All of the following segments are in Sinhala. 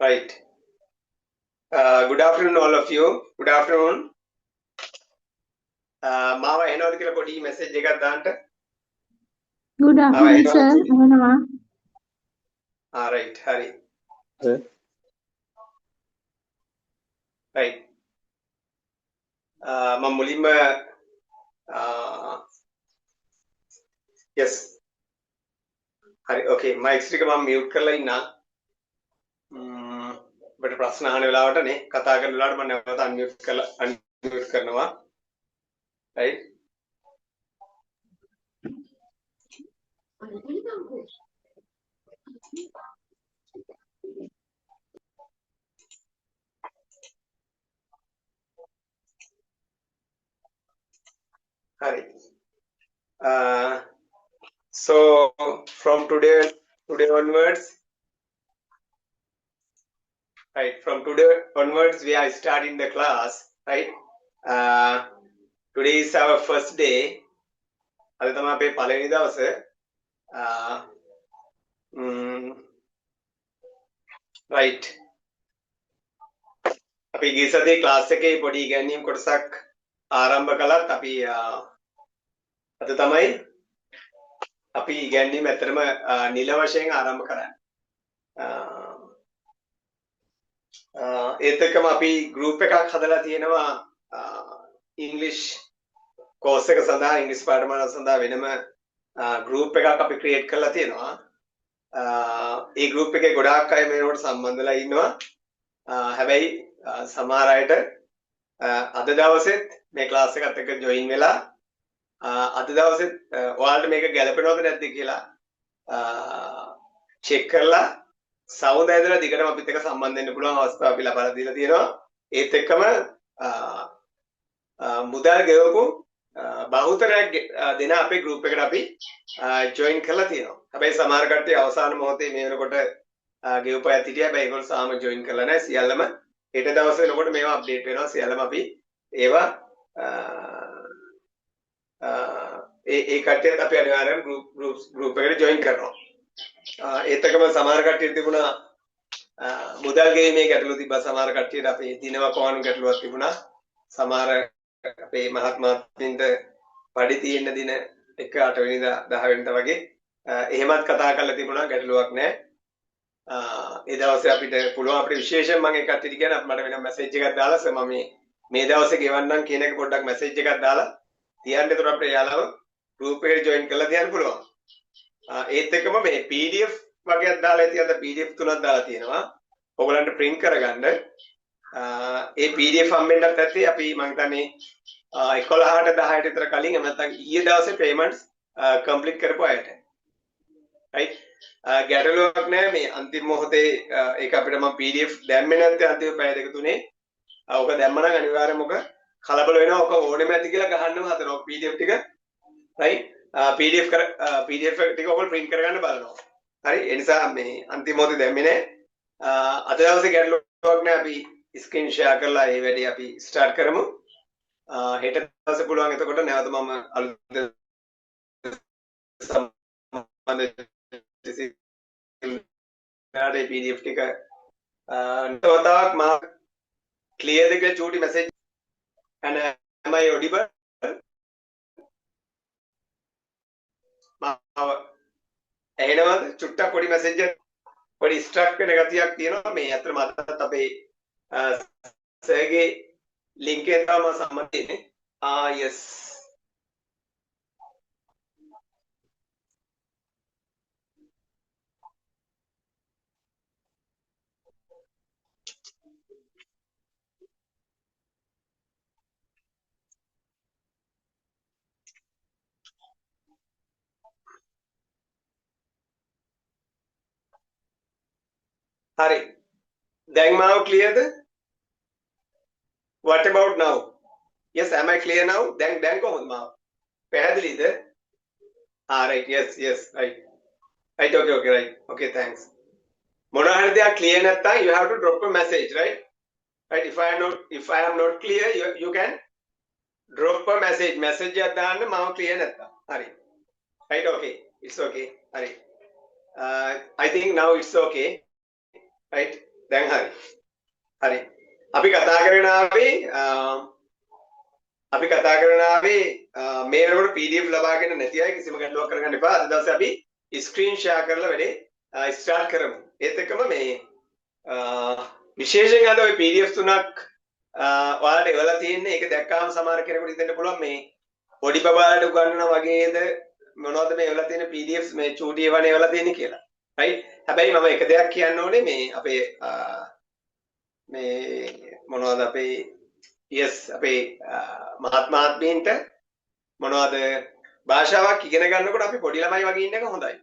Right. Good afternoon, all of you. Good afternoon. මාව එනවද කියලා පොඩි මැසේජ් එකක් දාන්න. Good afternoon, sir. Ahanava. Right. හරි. Right. මම මුලින්ම yes. හරි. Okay. මයික් එක මම මියුට් කරලා ඉන්නා. ඔබට ප්‍රශ්න අහන වෙලාවට නේ කතා කරන වෙලාවට මම නැවත අන්මියුට් කරනවා. Right. Hari. So from today onwards, right? From today onwards, we are starting the class, right? Today is our first day. අද තමයි අපේ පළවෙනි දවස. Right. අපි ගිය සතියේ ක්ලාස් එකේ පොඩි ඉගැන්වීම් කොටසක් ආරම්භ කළත් අපි අද තමයි අපි ඉගැන්වීම ඇත්තටම නිල වශයෙන් ආරම්භ කරන්නේ. ඒත් එක්කම අපි ගෲප් එකක් හදලා තියෙනවා ඉංග්‍රීසි කෝස් එක සඳහා ඉංග්‍රීසි පාඨමාලා සඳහා වෙනම ගෲප් එකක් අපි ක්‍රියේට් කරලා තියෙනවා. ඒ ගෲප් එකේ ගොඩාක් අය මේවට සම්බන්ධලා ඉන්නවා. හැබැයි සමහර අයට අද දවසෙත් මේ ක්ලාස් එකත් එක්ක ජොයින් වෙලා අද දවසෙත් ඔයාලට මේක ගැලපෙනවද නැද්ද කියලා චෙක් කරලා සවුන්ඩ් ඇදලා දිගටම අපිත් එක්ක සම්බන්ධ වෙන්න පුළුවන් අවස්ථාව අපි ලබා දීලා තියෙනවා. ඒත් එක්කම මුදල් ගෙවපු බහුතරයක් දෙන අපේ ගෲප් එකට අපි ජොයින් කරලා තියෙනවා. හැබැයි සමහර කට්ටිය අවසාන මොහොතේ මේ වෙනකොට ගෙවපෑත් හිටියා. හැබැයි ඒගොල්ලෝ සාම ජොයින් කරලා නැහැ. සියල්ලම හෙට දවස් වෙනකොට මේවා අප්ඩේට් වෙනවා. සියල්ලම අපි ඒවා ඒ කට්ටියත් අපි අනිවාර්යෙන් ගෲප් එකට ජොයින් කරනවා. ඒත් එක්කම සමහර කට්ටිය තිබුණා මුදල් ගෙවීමේ ගැටලු තිබ්බා. සමහර කට්ටියට අපේ දිනවා කොහොම ගැටලුවක් තිබුණා. සමහර අපේ මහත්මයාන්ට පඩි තියෙන දින 1 8 වෙනිදා 10 වෙනිදා වගේ එහෙමත් කතා කරලා තිබුණා. ගැටලුවක් නැහැ. ඒ දවසේ අපිට පුළුවන් අපිට විශේෂයෙන් මම ඒ කට්ටියට කියන මට වෙන මැසේජ් එකක් දාලා මම මේ දවසේ ගෙවන්නම් කියන එක පොඩ්ඩක් මැසේජ් එකක් දාලා තියන්න. ඒතර අපිට යාළුවෝ ගෲප් එකට ජොයින් කරලා තියන්න පුළුවන්. ඒත් එක්කම මේ PDF වගේක් දාලා ඉතින් අද PDF 3ක් දාලා තියෙනවා. ඔයගලන්ට print කරගන්න. ඒ PDF හම්බෙන්නත් ඇත්තේ අපි මම හිතන්නේ 11ට 10ට විතර කලින් එහෙම නැත්නම් ඊයේ දවසේ payments complete කරපු අයට. right? ගැටලුවක් නැහැ මේ අන්තිම මොහොතේ ඒක අපිට මම PDF දැම්මේ නැත්නම් අන්තිම පැය දෙක තුනේ ඔක දැම්මනම් අනිවාර්යයෙන්ම ඔක කලබල වෙනවා. ඔක ඕනෙම ඇති කියලා ගහන්නම හදනවා. ඔක PDF ටික right? PDF ටික ඔයගොල්ලෝ print කරගන්න බලනවා. හරි? ඒ නිසා මේ අන්තිම මොහොතේ දැම්මේ නැහැ. අද දවසේ ගැටලුවක් නැහැ. අපි ස්ක්‍රීන් ෂෙයා කරලා මේ වැඩේ අපි ස්ටාර්ට් කරමු. හෙට දවසේ පුළුවන් එතකොට නැවත මම අලුත් සම්බන්ධ PDF ටික තවතාවක් මම ක්ලියර් දෙක චූටි message and am I audible? එහෙනවද චුට්ටක් පොඩි මැසේජ් එකක් පොඩි ස්ට්‍රක් වෙන ගතියක් තියෙනවා. මේ අතර මතත් අපේ සර්ගේ ලින්ක් එක තමයි මම සම්මත වෙන්නේ. yes Hari. Then now clear the? What about now? Yes, am I clear now? Then go on now. Pehadli the? Right. Yes. Right. Okay. Right. Okay. Thanks. Monohar they are clear natta. You have to drop a message, right? Right. If I am not clear, you can drop a message. Message yadan ma clear natta. Hari. Right. Okay. It's okay. Hari. I think now it's okay. Right. දැන් හරි අපි කතා කරගෙන ආවේ මේ වෙනකොට PDF ලබාගෙන නැති අය කිසිම ගැටලුවක් කරගන්න එපා. අද දවසේ අපි ස්ක්‍රීන් ෂෙයා කරලා වැඩේ ස්ටාර්ට් කරමු. ඒත් එක්කම මේ විශේෂයෙන් අද ওই PDF තුනක් ඔයාලට එවලා තියෙන්නේ. ඒක දැක්කාම සමහර කෙනෙකුට හිතෙන්න පුළුවන් මේ පොඩි බබාලට උගන්වනා වගේද මොනවද මේ එවලා තියෙන PDFs මේ චූටි ඒවානේ එවලා තියෙන්නේ කියලා. right? හැබැයි මම එක දෙයක් කියන්න ඕනේ මේ අපේ මේ මොනවද අපේ අපේ මහත්මීන්ට මොනවද භාෂාවක් ඉගෙන ගන්නකොට අපි පොඩි ළමයි වගේ ඉන්න එක හොඳයි.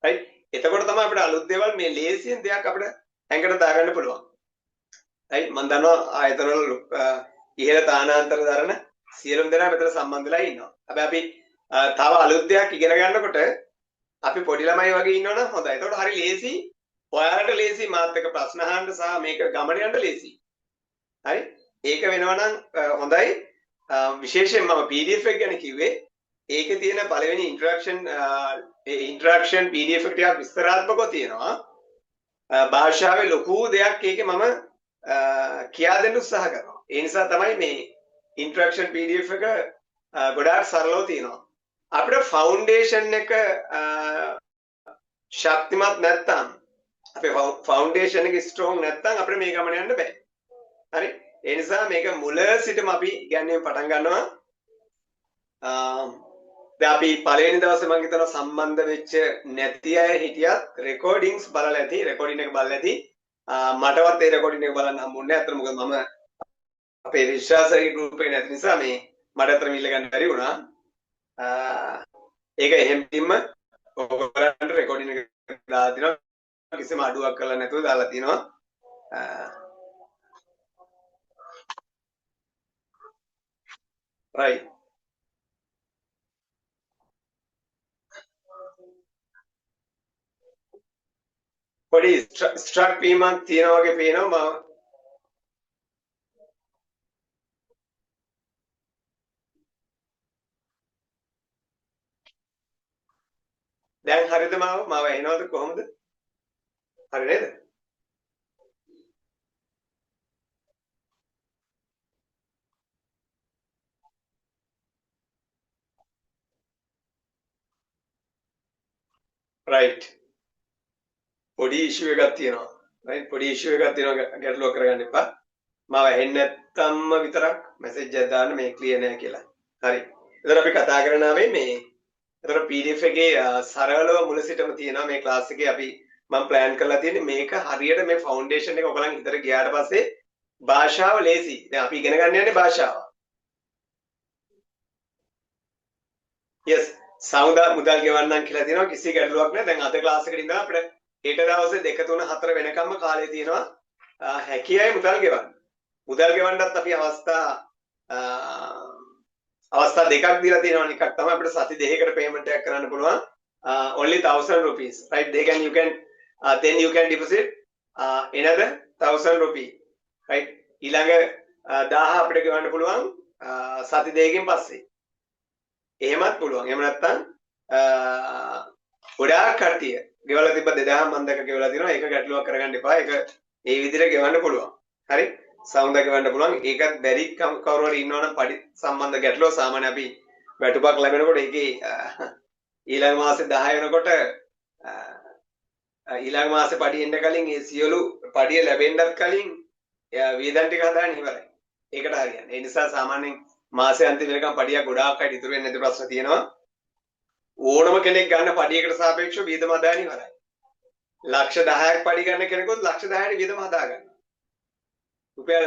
right? එතකොට තමයි අපිට අලුත් දේවල් මේ ලේසියෙන් දෙයක් අපිට ඇඟට දාගන්න පුළුවන්. right? මම දන්නවා ආයතනවල ඉහළ තානාන්තර දරන සියලුම දෙනා මෙතන සම්බන්ධ වෙලා ඉන්නවා. හැබැයි අපි තව අලුත් දෙයක් ඉගෙන ගන්නකොට අපි පොඩි ළමයි වගේ ඉන්නවනම් හොඳයි. එතකොට හරි ලේසි. ඔයාලට ලේසි මාත් එක්ක ප්‍රශ්න අහන්න සහ මේක ගමන යන්න ලේසි. හරි? ඒක වෙනවා නම් හොඳයි. විශේෂයෙන් මම PDF එක ගැන කිව්වේ ඒකේ තියෙන පළවෙනි ඉන්ටරැක්ෂන් PDF එක ටිකක් විස්තරාත්මකව තියෙනවා. භාෂාවේ ලොකු දෙයක් ඒකේ මම කියා දෙන්න උත්සාහ කරනවා. ඒ නිසා තමයි මේ ඉන්ටරැක්ෂන් PDF එක ගොඩාක් සරලව තියෙනවා. අපිට ෆවුන්ඩේෂන් එක ශක්තිමත් නැත්නම් අපේ ෆවුන්ඩේෂන් එක ස්ට්‍රෝං නැත්නම් අපිට මේ ගමන යන්න බෑ. හරි? ඒ නිසා මේක මුල සිටම අපි ඉගෙනීම පටන් ගන්නවා. දැන් අපි පළවෙනි දවසේ මම හිතනවා සම්බන්ධ වෙච්ච නැති අය හිටියත් රෙකෝඩින්ග්ස් බලලා ඇති. රෙකෝඩින් එක බලලා ඇති. මටවත් ඒ රෙකෝඩින් එක බලන්න හම්බුනේ නැහැ. අතන මොකද මම අපේ විශ්වාසයේ ගෲප් එකේ නැති නිසා මේ මට අතර මිල්ල ගන්න බැරි වුණා. ඒක එහෙම්ම ඔයගොල්ලන්ට රෙකෝඩින් එක දාලා තිනවා. කිසිම අඩුවක් කරලා නැතුව දාලා තිනවා. right. පොඩි ස්ට්‍රක් වීමක් තියෙනවා වගේ පේනවා මම. දැන් හරිද මාව එනවද කොහොමද? හරි නේද? right. පොඩි ඉෂුව එකක් තියෙනවා. right? පොඩි ඉෂුව එකක් තියෙනවා ගැටලුවක් කරගන්න එපා. මාව ඇහෙන්නේ නැත්තම්ම විතරක් මැසේජ් එකක් දාන්න මේ ක්ලියර් නෑ කියලා. හරි. එතකොට අපි කතා කරන ආවේ මේ එතකොට PDF එකේ සරලව මුල සිටම තියෙනවා මේ ක්ලාස් එකේ අපි මම ප්ලෑන් කරලා තියෙන්නේ මේක හරියට මේ ෆවුන්ඩේෂන් එක ඔයගලන් හිතට ගියාට පස්සේ භාෂාව ලේසි. දැන් අපි ඉගෙන ගන්න යන්නේ භාෂාව. yes සමුදා මුදල් ගෙවන්නම් කියලා තියෙනවා කිසි ගැටලුවක් නැහැ. දැන් අද ක්ලාස් එකට ඉඳලා අපිට හෙට දවසේ 2 3 4 වෙනකම්ම කාලය තියෙනවා. හැකියයි මුදල් ගෙවන්න. මුදල් ගෙවන්නත් අපි අවස්ථා දෙකක් දීලා තියෙනවා. එකක් තමයි අපිට සති දෙකකට පේමන්ට් එකක් කරන්න පුළුවන්. only 1000 rupees, right? Then you can deposit another 1000 rupees, right? ඊළඟ 1000 අපිට ගෙවන්න පුළුවන් සති දෙකකින් පස්සේ. එහෙමත් පුළුවන්. එහෙම නැත්නම් ගොඩාක් කට්ටිය ගෙවලා තිබ්බ 2000 මම දැක ගෙවලා තියෙනවා. ඒක ගැටලුවක් කරගන්න එපා. ඒක ඒ විදිහට ගෙවන්න පුළුවන්. හරි? සවුන්ඩ් එක ගෙවන්න පුළුවන්. ඒකත් බැරි කවුරු හරි ඉන්නවනම් පඩි සම්බන්ධ ගැටලුව සාමාන්‍ය අපි වැටුපක් ලැබෙනකොට ඒකේ ඊළඟ මාසේ 10 වෙනකොට ඊළඟ මාසේ පඩි එන්න කලින් ඒ සියලු පඩිය ලැබෙන්නත් කලින් වේදන් ටික හදාන්න ඉවරයි. ඒකට හරියන්නේ. ඒ නිසා සාමාන්‍යයෙන් මාසේ අන්තිම වෙනකම් පඩියක් ගොඩාක් අය ඉතුරු වෙන්නේ නැති ප්‍රශ්න තියෙනවා. ඕනම කෙනෙක් ගන්න පඩියකට සාපේක්ෂව වියදම හදාගෙන ඉවරයි. ලක්ෂ 10ක් පඩි ගන්න කෙනෙකුත් ලක්ෂ 10ට වියදම හදා ගන්නවා. රුපියල්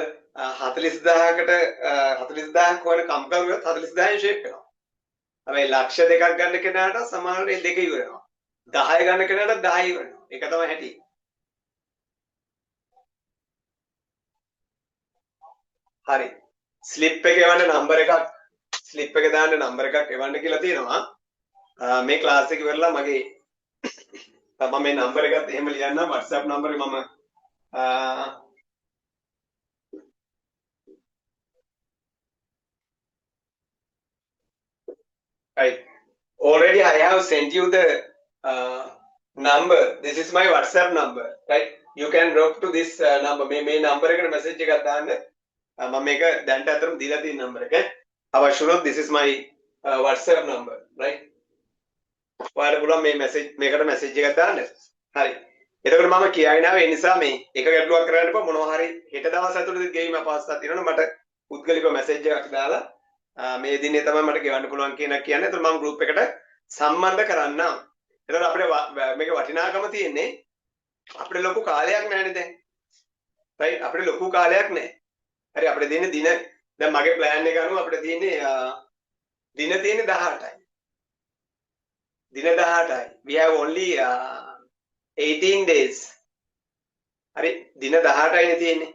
40000කට 40000ක් වන කම්කරුවත් 40000න් ෂේප් වෙනවා. හැබැයි ලක්ෂ 2ක් ගන්න කෙනාට සමානව ඒ දෙක ඉවර වෙනවා. 10 ගන්න කෙනාට 10 ඉවර වෙනවා. ඒක තමයි හැටි. හරි. ස්ලිප් එක එවන්න නම්බර එකක් ස්ලිප් එක දාන්න නම්බර එකක් එවන්න කියලා තියෙනවා. මේ ක්ලාස් එක ඉවරලා මගේ මම මේ නම්බර එකත් එහෙම ලියන්න WhatsApp නම්බරේ මම right. Already I have sent you the number. This is my WhatsApp number, right? you can drop to this number මේ number එකට message එකක් දාන්න මම මේක දැන්ට අතරම දීලා තියෙන number එක අවශ්‍ය වුණොත් this is my WhatsApp number right ඔයාලට පුළුවන් මේ message මේකට message එකක් දාන්න හරි එතකොට මම කියාගෙන ආවේ ඒ නිසා මේ එක ගැටලුවක් කරගන්න එපා මොනවා හරි හෙට දවස් ඇතුළත ගෙවීම අපහසුතාවක් තියෙනවනේ මට පුද්ගලිකව message එකක් දාලා මේ දිනේ තමයි මට ගෙවන්න පුළුවන් කියන කියන්නේ එතකොට මම group එකට සම්බන්ධ කරන්නම් එතකොට අපිට මේක වටිනාකම තියෙන්නේ අපිට ලොකු කාලයක් නැහැ නේද right අපිට ලොකු කාලයක් නැහැ හරි අපිට දෙන්නේ දින දැන් මගේ plan එක අනුව අපිට තියෙන්නේ දින තියෙන්නේ 18යි දින 18යි we have only 18 days හරි දින 18යි නේ තියෙන්නේ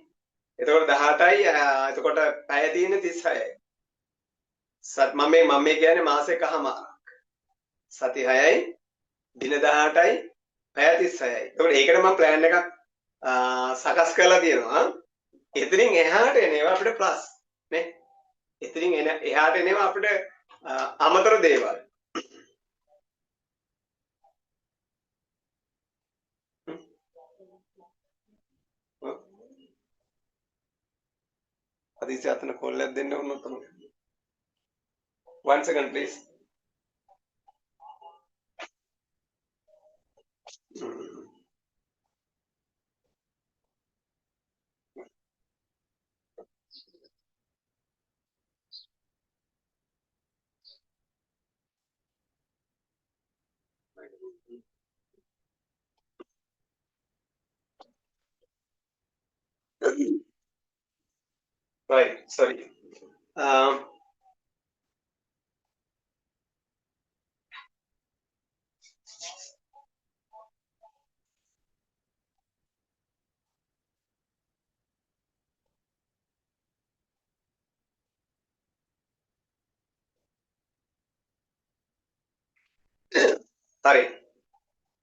එතකොට 18යි එතකොට පැය තියෙන්නේ 36යි මම කියන්නේ මාසෙකමාරක් සති 6යි දින 18යි පැය 36යි එතකොට ඒකට මම plan එකක් සකස් කරලා තියෙනවා එතනින් එහාට එනවා අපිට ප්ලස් නේ එතනින් එහාට එනවා අපිට අමතර දේවල් අදිසි අතන කෝල් එකක් දෙන්න ඕන තමයි 1 second please right sorry හරි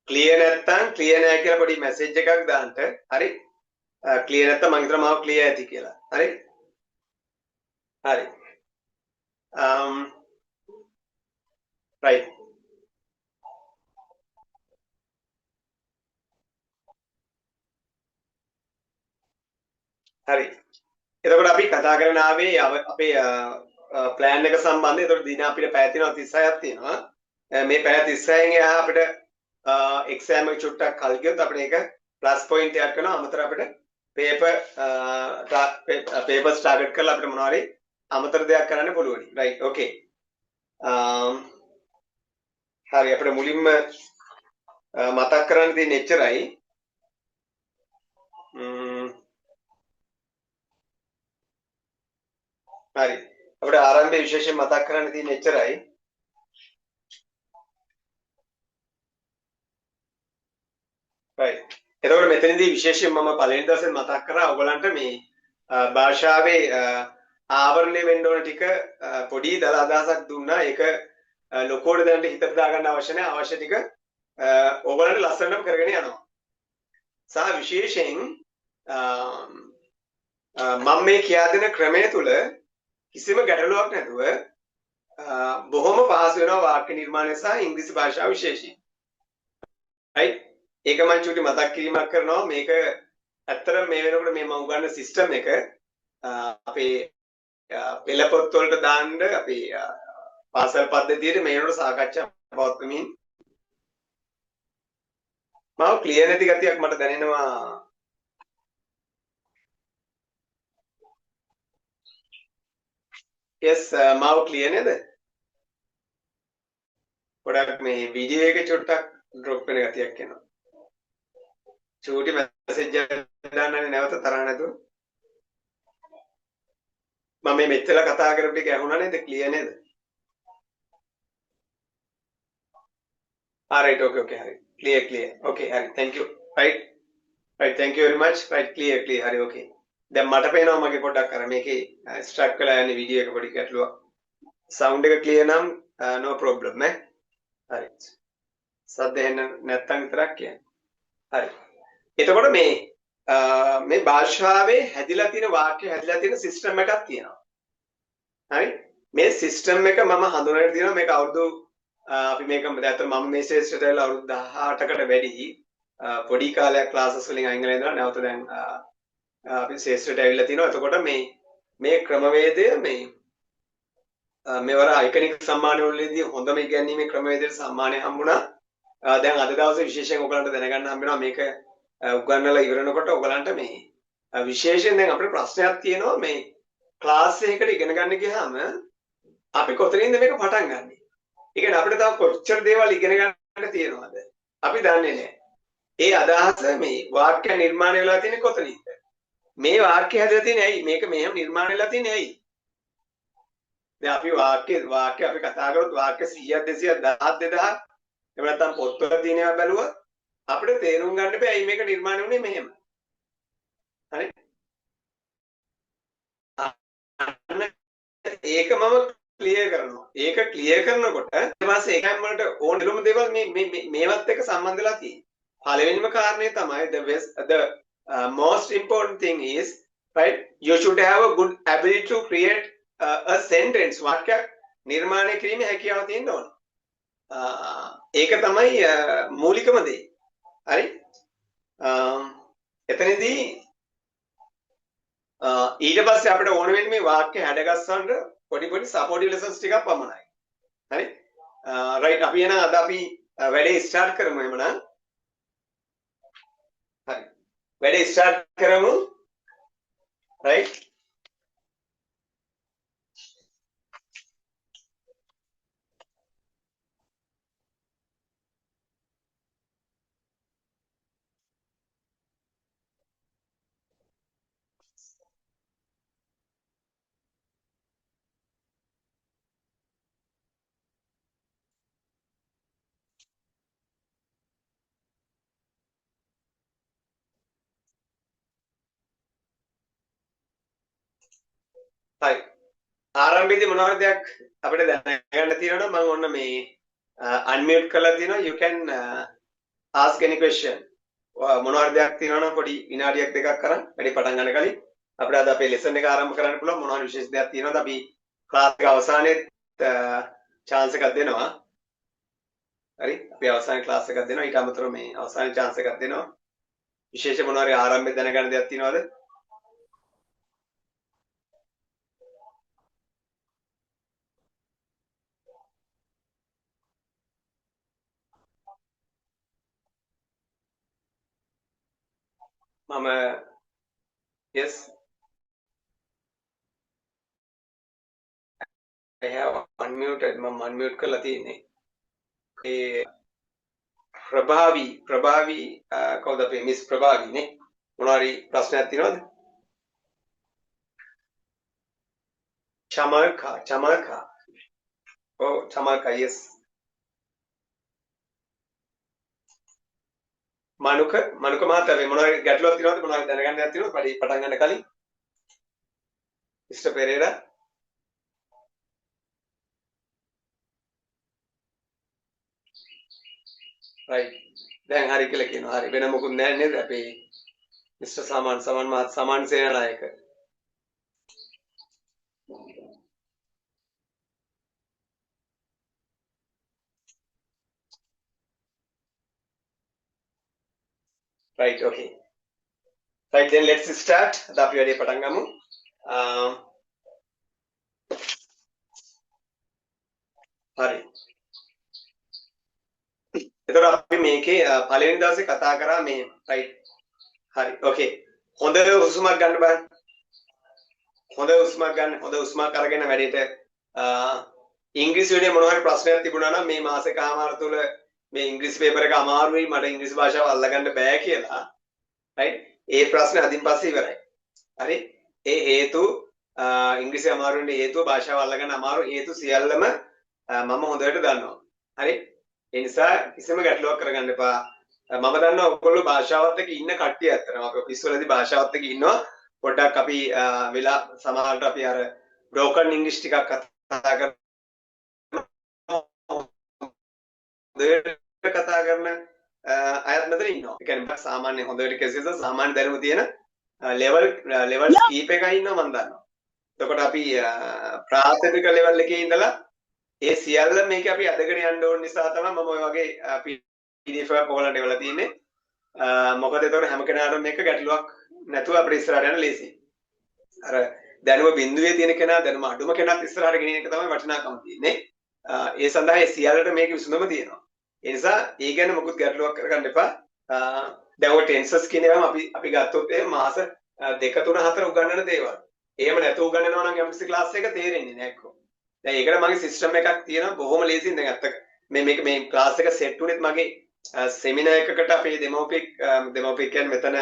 ක්ලියර් නැත්තම් ක්ලියර් නැහැ කියලා පොඩි මැසේජ් එකක් දාන්න හරි ක්ලියර් නැත්තම් මම හිතනවා මාව ක්ලියර් ඇති කියලා හරි හරි right හරි එතකොට අපි කතා කරන ආවේ අපේ plan එක සම්බන්ධයෙන් එතකොට දින අපිට පැය තියෙනවා 36ක් තියෙනවා මේ පැය 36න් එහා අපිට exam එක චුට්ටක් කල් ගියොත් අපිට ඒක plus point එකක් කරනවා අමතර අපිට papers target කරලා අපිට මොනවා හරි අමතර දෙයක් කරන්න පුළුවන් right okay හරි අපිට මුලින්ම මතක් කරන්න තියෙන එච්චරයි හරි අපිට ආරම්භයේ විශේෂයෙන් මතක් කරන්න තියෙන එච්චරයි right එතකොට මෙතනදී විශේෂයෙන් මම පළවෙනි දවසේ මතක් කරා ඔයගලන්ට මේ භාෂාවේ ආවරණය වෙන්න ඕන ටික පොඩි දල අදහසක් දුන්නා ඒක ලොකෝට දැනට හිතට දාගන්න අවශ්‍ය නැහැ අවශ්‍ය ටික ඔයගලන්ට ලස්සනම කරගෙන යනවා සහ විශේෂයෙන් මම මේ කියා දෙන ක්‍රමය තුල කිසිම ගැටලුවක් නැතුව බොහොම පහසු වෙනවා වාක්‍ය නිර්මාණය සහ ඉංග්‍රීසි භාෂාව විශේෂයෙන් right ඒක මම චුටි මතක් කිරීමක් කරනවා මේක ඇත්තටම මේ වෙනකොට මේ මම උගන්වන සිස්ටම් එක අපේ පෙළ පොත් වලට දාන්න අපේ පාසල් පද්ධතියේ මේ වෙනකොට සාකච්ඡා පවත්වමින් මාව ක්ලියර් නැති ගතියක් මට දැනෙනවා yes මාව ක්ලියර් නේද පොඩක් මේ වීඩියෝ එක චුට්ටක් ඩ්‍රොප් වෙන ගතියක් එනවා චූටි මැසේජ් එකක් දාන්නනේ නැවත තරහ නැතුව මම මේ මෙච්චර කතා කරපු එක ඇහුණා නේද ක්ලියර් නේද right okay හරි clear okay හරි thank you right thank you very much right clear හරි okay දැන් මට පේනවා මගේ පොඩ්ඩක් අර මේකේ ස්ට්‍රක් වෙලා යන්නේ වීඩියෝ එක පොඩි ගැටලුවක් සවුන්ඩ් එක ක්ලියර් නම් no problem නේ හරි සද්ද එන්න නැත්තම් විතරක් කියන්නේ හරි එතකොට මේ භාෂාවේ හැදිලා තියෙන වාක්‍ය හැදිලා තියෙන සිස්ටම් එකක් තියෙනවා හරි මේ සිස්ටම් එක මම හඳුනගෙන තියෙනවා මේක අවුරුදු අපි මේක දැන් මම මේ ශේෂ්ත්‍රයට ඇවිල්ලා අවුරුදු 18කට වැඩි පොඩි කාලයක් ක්ලාසස් වලින් අයින් වෙලා ඉඳලා නැවත දැන් අපි ශේෂ්ත්‍රයට ඇවිල්ලා තිනවා. එතකොට මේ ක්‍රමවේදය මෙවර අයිකනික් සම්මාන වලදී හොඳම ඉගැන්වීමේ ක්‍රමවේදයට සම්මානය හම්බුණා. දැන් අද දවසේ විශේෂයෙන් ඔයගලන්ට දැනගන්න හම්බ වෙනවා මේක උගන්වලා ඉවරනකොට ඔයගලන්ට විශේෂයෙන් දැන් අපිට ප්‍රශ්නයක් තියෙනවා මේ ක්ලාස් එකකට ඉගෙන ගන්න ගියාම අපි කොතනින්ද මේක පටන් ගන්නෙ? ඒ කියන්නේ අපිට තව කොච්චර දේවල් ඉගෙන ගන්න තියෙනවද? අපි දන්නේ නැහැ. ඒ අදහස මේ වාක්‍ය නිර්මාණය වෙලා තියෙන්නේ කොතනින්ද? මේ වාක්‍ය හැදලා තියෙන්නේ ඇයි? මේක මෙහෙම නිර්මාණය වෙලා තියෙන්නේ ඇයි? දැන් අපි වාක්‍ය අපි කතා කරොත් වාක්‍ය 100ක් 200ක් 1000 2000 එහෙම නැත්නම් පොත්වල තියෙනවා බැලුවොත් අපිට තේරුම් ගන්න බෑ ඇයි මේක නිර්මාණය වුනේ මෙහෙම. හරි? ඒක මම ක්ලියර් කරනවා. ඒක ක්ලියර් කරනකොට ඊට පස්සේ ඒකෙන් වලට ඕන දෙලුම දේවල් මේවත් එක්ක සම්බන්ධ වෙලා තියෙනවා. පළවෙනිම කාරණේ තමයි the most important thing is right you should have a good ability to create a sentence වාක්‍යයක් නිර්මාණය කිරීමේ හැකියාව තියෙන්න ඕන. ඒක තමයි මූලිකම දේ. හරි? එතනදී ඊට පස්සේ අපිට ඕන වෙන්නේ මේ වාක්‍ය හැඩගස්සන්න පොඩි සපෝටිව් ලෙසන්ස් ටිකක් පමණයි. හරි? රයිට් අපි එහෙනම් අද අපි වැඩේ ස්ටාර්ට් කරමු එහෙමනම්. හරි. වැඩේ ස්ටාර්ට් කරමු. රයිට්? හරි. ආරම්භයේදී මොනවා හරි දෙයක් අපිට දැනගන්න තියෙනවා නම් මම ඔන්න මේ unmute කරලා තියෙනවා you can ask any question. මොනවා හරි දෙයක් තියෙනවා නම් පොඩි විනාඩියක් දෙකක් කරන් වැඩි පටන් ගන්න කලින් අපිට අද අපේ ලෙසන් එක ආරම්භ කරන්න පුළුවන් මොනවා හරි විශේෂ දෙයක් තියෙනවද අපි ක්ලාස් එක අවසානයේ chance එකක් දෙනවා. හරි අපි අවසානයේ ක්ලාස් එකක් දෙනවා ඊට අමතරව මේ අවසානයේ chance එකක් දෙනවා. විශේෂ මොනවා හරි ආරම්භයේ දැනගන්න දෙයක් තියෙනවද? මම yes I have unmuted මම unmute කරලා තියෙන්නේ ඒ ප්‍රභාවි කවුද අපේ මිස් ප්‍රභාවි නේ මොනවා හරි ප්‍රශ්නයක් තියෙනවද? චමල්කා ඔව් චමල්කා yes මනුක මහත්තයා මොනවා හරි ගැටලුවක් තියෙනවද මොනවා හරි දැනගන්න දෙයක් තියෙනවද පටන් ගන්න කලින් මිස්ටර් පෙරේරා right දැන් හරි කියලා කියනවා හරි වෙන මොකුත් නැහැ නේද අපේ mister Saman Senanayake right okay right then let's start අද අපි වැඩේ පටන් ගමු හරි එතකොට අපි මේකේ පළවෙනි දවසේ කතා කරා මේ right හරි okay හොඳ හුස්මක් ගන්න බලන්න හොඳ හුස්මක් අරගෙන වැඩේට ඉංග්‍රීසි වලින් මොනවා හරි ප්‍රශ්නයක් තිබුණා නම් මේ මාසෙකමාර තුල මේ ඉංග්‍රීසි පේපර් එක අමාරුයි මට ඉංග්‍රීසි භාෂාව අල්ලගන්න බෑ කියලා right ඒ ප්‍රශ්නේ අදින් පස්සේ ඉවරයි හරි ඒ හේතු ඉංග්‍රීසි අමාරු වෙන්න හේතුව භාෂාව අල්ලගන්න අමාරු හේතු සියල්ලම මම හොඳට දන්නවා හරි ඒ නිසා කිසිම ගැටලුවක් කරගන්න එපා මම දන්නවා ඔයගොල්ලෝ භාෂාවත් එක්ක ඉන්න කට්ටිය අතරම අපි ඔෆිස් වලදී භාෂාවත් එක්ක ඉන්නවා පොඩ්ඩක් අපි වෙලා සමහරවිට අපි අර බ්‍රෝකන් ඉංග්‍රීසි ටිකක් කතා කරන අයත් මෙතන ඉන්නවා. ඒ කියන්නේ සාමාන්‍ය හොඳට කෙසේද සාමාන්‍ය දැනුම තියෙන ලෙවල් කීප එකයි ඉන්නවා මම දන්නවා. එතකොට අපි ප්‍රාථමික ලෙවල් එකේ ඉඳලා ඒ සියල්ල මේක අපි අදගෙන යන්න ඕන නිසා තමයි මම ඔය වගේ PDF එකක් ඔයගලන්ට එවලා තියෙන්නේ. මොකද එතකොට හැම කෙනාටම මේක ගැටලුවක් නැතුව අපිට ඉස්සරහට යන්න ලේසියි. අර දැනුම බිඳුවේ තියෙන කෙනා දැනුම අඩුම කෙනාත් ඉස්සරහට ගෙනියන එක තමයි වටිනාකම තියෙන්නේ. ඒ සඳහා ඒ සියල්ලට මේක විසඳුම තියෙනවා. ඒ නිසා ඒ ගැන මොකුත් ගැටලුවක් කරගන්න එපා. දැන් ඔය ටෙන්සස් කියන ඒවාම අපි ගත්තොත් එහෙම මාස 2 3 4 උගන්වන දේවල්. එහෙම නැතුව උගන්වනවා නම් MPC ක්ලාස් එක තේරෙන්නේ නැහැ කොහොම. දැන් ඒකට මගේ සිස්ටම් එකක් තියෙනවා බොහොම ලේසියෙන්. දැන් අත්ත මේ ක්ලාස් එක සෙට් උනේත් මගේ සෙමිනාර් එකකට අපේ දෙමෝපික් කියන්නේ මෙතන.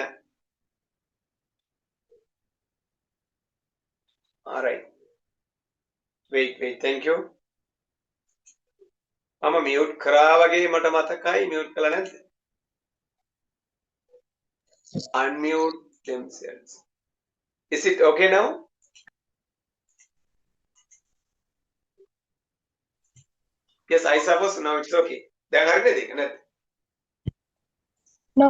alright wait thank you. මම මියුට් කරා වගේ මට මතකයි මියුට් කළා නැද්ද? unmute themselves. Is it okay now? Yes, I suppose now it's okay. දැන් හරිද ඒක නැද්ද? No.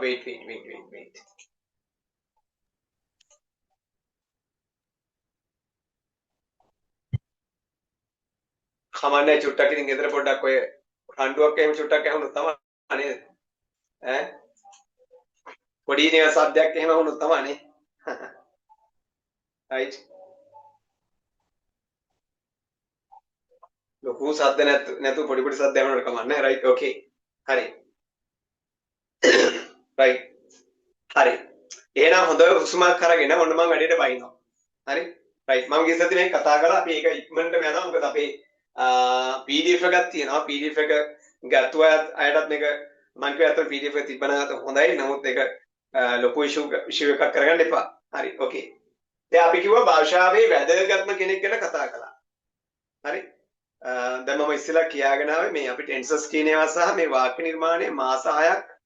wait. කමන්නේ චුට්ටක් ඉතින් ගෙදර පොඩ්ඩක් ඔය රණ්ඩුවක් එහෙම චුට්ටක් ඇහුනොත් තමයි නේද? ඈ පොඩි නේ සද්දයක් එහෙම වුණොත් තමයි නේ. right. ලොකු සද්ද නැතු පොඩි සද්ද ඇහුනොත් කමන්නේ. right. okay. හරි. right. හරි. එහෙනම් හොඳ හුස්මක් අරගෙන ඔන්න මම වැඩේට බයිනවා. හරි. right. මම ගිය සතියේ මේක කතා කරලා අපි ඒක ඉක්මනටම යනවා. මොකද අපේ PDF එකක් තියෙනවා. PDF එක ගත්තා අයටත් මේක මම කියව අතට PDF එක තිබ්බනම් හොඳයි. නමුත් ඒක ලොකු ඉෂුව එකක් කරගන්න එපා. හරි. okay. දැන් අපි කිව්වා භාෂාවේ වැදගත්ම කෙනෙක් ගැන කතා කළා. හරි. දැන් මම ඉස්සෙල්ලා කියාගෙන ආවේ මේ අපි ටෙන්සස් කියන ඒවා සහ මේ වාක්‍ය නිර්මාණය මාස 6ක්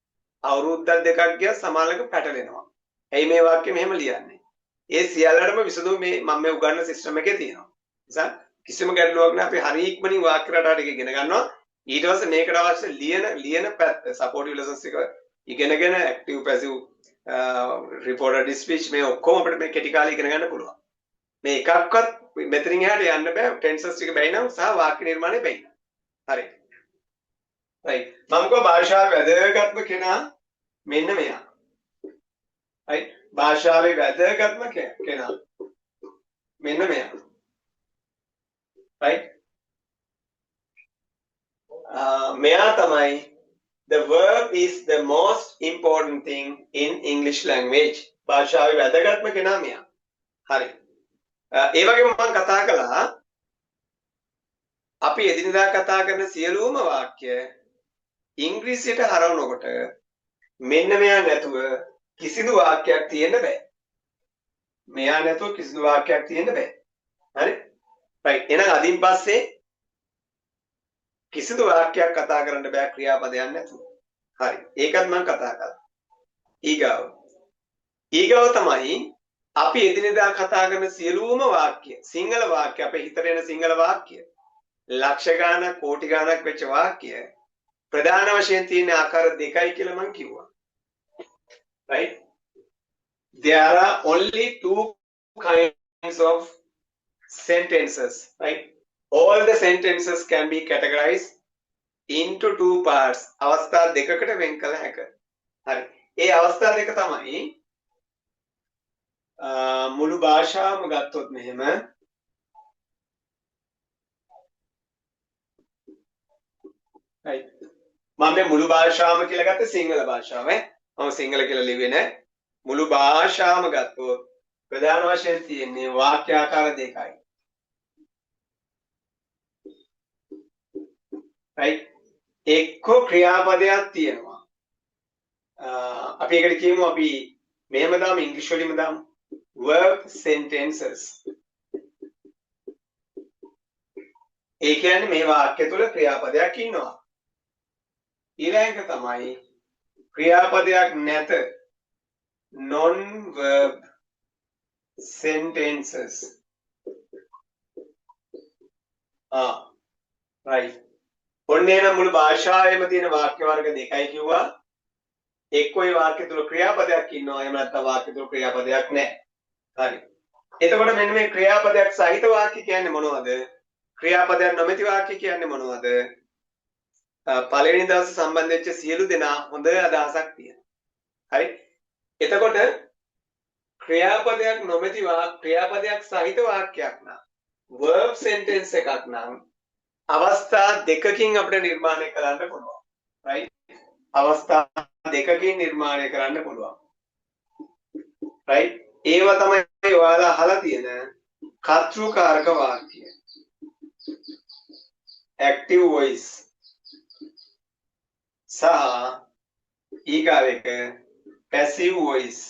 අවුරුද්දක් දෙකක් ගියා සමානලක පැටලෙනවා. ඇයි මේ වාක්‍ය මෙහෙම ලියන්නේ? ඒ සියල්ලටම විසඳුම මේ මම මේ උගන්වන සිස්ටම් එකේ තියෙනවා. නිසා කිසිම ගැටලුවක් නැහැ. අපි හරිය ඉක්මනින් වාක්‍ය රටාවට එක ඉගෙන ගන්නවා. ඊට පස්සේ මේකට අවශ්‍ය ලියන පැත්ත සපෝටිව් ලෙසන්ස් එක ඉගෙනගෙන ඇක්ටිව් පැසිව් රිපෝටඩ් ස්පීච් මේ ඔක්කොම අපිට මේ කෙටි කාලේ ඉගෙන ගන්න පුළුවන්. මේ එකක්වත් මෙතනින් එහාට යන්න බෑ. ටෙන්සස් ටික බැයි නම් සහ වාක්‍ය නිර්මාණය බැයි නම්. හරි. right. මම කව භාෂාවේ වැදගත්ම කෙනා මෙන්න මෙයා. right. භාෂාවේ වැදගත්ම කෙනා මෙන්න මෙයා. right. මෙයා තමයි the verb is the most important thing in English language. භාෂාවේ වැදගත්ම කෙනා මෙයා. හරි. ඒ වගේම මම කතා කළා අපි එදිනදා කතා කරන සියලුම වාක්‍ය ඉංග්‍රීසියට හරවනකොට මෙන්න මෙයා නැතුව කිසිදු වාක්‍යයක් තියෙන්න බෑ. මෙයා නැතුව කිසිදු වාක්‍යයක් තියෙන්න බෑ. හරි? right. එහෙනම් අදින් පස්සේ කිසිදු වාක්‍යයක් කතා කරන්න බෑ ක්‍රියාපදයක් නැතුව. හරි. ඒකත් මම කතා කළා. ඊගාව තමයි අපි එදිනෙදා කතා කරන සියලුම වාක්‍ය සිංහල වාක්‍ය අපේ හිතට එන සිංහල වාක්‍ය ලක්ෂ ගාණක් කෝටි ගාණක් වෙච්ච වාක්‍ය ප්‍රධාන වශයෙන් තියෙන ආකාර දෙකයි කියලා මම කිව්වා. right. There are only two kinds of sentences. right. All the sentences can be categorized into two parts. අවස්ථා දෙකකට වෙන් කළ හැකියි. හරි. ඒ අවස්ථා දෙක තමයි මුළු භාෂාවම ගත්තොත් මෙහෙම right. මම මේ මුළු භාෂාවම කියලා ගත්තේ සිංහල භාෂාව. මම සිංහල කියලා ලිව්වේ නැහැ. මුළු භාෂාවම ගත්තොත් ප්‍රධාන වශයෙන් තියෙන්නේ වාක්‍ය ආකාර දෙකයි. right. එක්ක ක්‍රියාපදයක් තියෙනවා. අපි ඒකට කියමු අපි මෙහෙම දාමු ඉංග්‍රීසි වලින්ම දාමු verb sentences. ඒ කියන්නේ මේ වාක්‍ය තුල ක්‍රියාපදයක් ඉන්නවා. ඊළඟ තමයි ක්‍රියාපදයක් නැත non verb sentences. right. ඔන්නේ නම් මුළු භාෂාවෙම තියෙන වාක්‍ය වර්ග දෙකයි කිව්වා. එක්ක ওই වාක්‍ය තුල ක්‍රියාපදයක් ඉන්නවා. එහෙම නැත්නම් වාක්‍ය තුල ක්‍රියාපදයක් නැහැ. හරි. එතකොට මෙන්න මේ ක්‍රියාපදයක් සහිත වාක්‍ය කියන්නේ මොනවද? ක්‍රියාපදයක් නොමැති වාක්‍ය කියන්නේ මොනවද? පළවෙනි දවසේ සම්බන්ධ වෙච්ච සියලු දෙනා හොඳ අදහසක් තියෙනවා. හරි. එතකොට ක්‍රියාපදයක් නොමැති ක්‍රියාපදයක් සහිත වාක්‍යයක් නම් verb sentence එකක් නම් අවස්ථා දෙකකින් අපිට නිර්මාණය කරන්න පුළුවන්. right? අවස්ථා දෙකකින් නිර්මාණය කරන්න පුළුවන්. right? ඒවා තමයි ඔයාලා අහලා තියෙන කර්තෘකාරක වාක්‍ය. active voice සහ ඊගාව එක passive voice.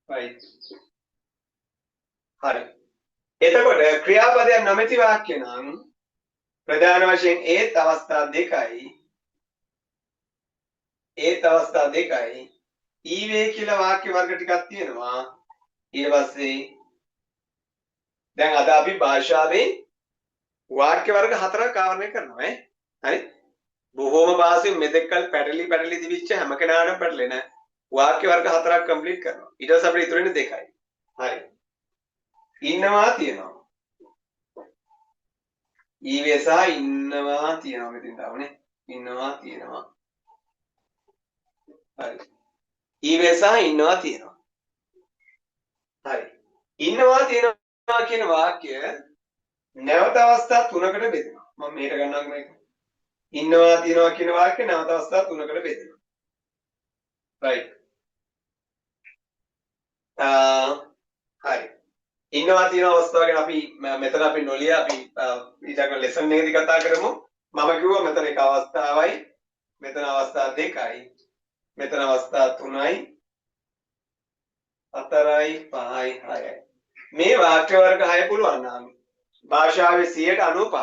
right? හරි. එතකොට ක්‍රියාපදයක් නොමැති වාක්‍ය නම් ප්‍රධාන වශයෙන් ඒත් අවස්ථා දෙකයි ඊවේ කියලා වාක්‍ය වර්ග ටිකක් තියෙනවා. ඊට පස්සේ දැන් අද අපි භාෂාවේ වාක්‍ය වර්ග 4ක් ආවරණය කරනවා ඈ. හරි? බොහෝම භාෂෙන් මෙතෙක්කල් පැටලි දිවිච්ච හැම කෙනාටම පැටලෙන වාක්‍ය වර්ග 4ක් කම්ප්ලීට් කරනවා. ඊට පස්සේ අපිට ඉතුරු වෙන්නේ දෙකයි. හරි. ඉන්නවා තියෙනවා. ඊවේ සහ ඉන්නවා තියෙනවා මෙතෙන් තාවනේ. ඉන්නවා තියෙනවා. හරි. ඊවේ සහ ඉන්නවා තියෙනවා. හරි. ඉන්නවා තියෙනවා කියන වාක්‍ය නැවත අවස්ථා 3කට බෙදෙනවා. මම මේකට ගන්නවා මේක. ඉන්නවා තියෙනවා කියන වාක්‍ය නැවත අවස්ථා 3කට බෙදෙනවා. right. හරි. ඉන්නවා තියෙන අවස්ථාව ගැන අපි මෙතන අපි නොලිය අපි ඊටක ලෙසන් එකේදී කතා කරමු. මම කිව්වා මෙතන එක අවස්ථාවයි, මෙතන අවස්ථා දෙකයි, මෙතන අවස්ථා 3යි, 4යි, 5යි, 6යි. මේ වාක්‍ය වර්ග 6 පුළුවන් නම් භාෂාවේ 95ක්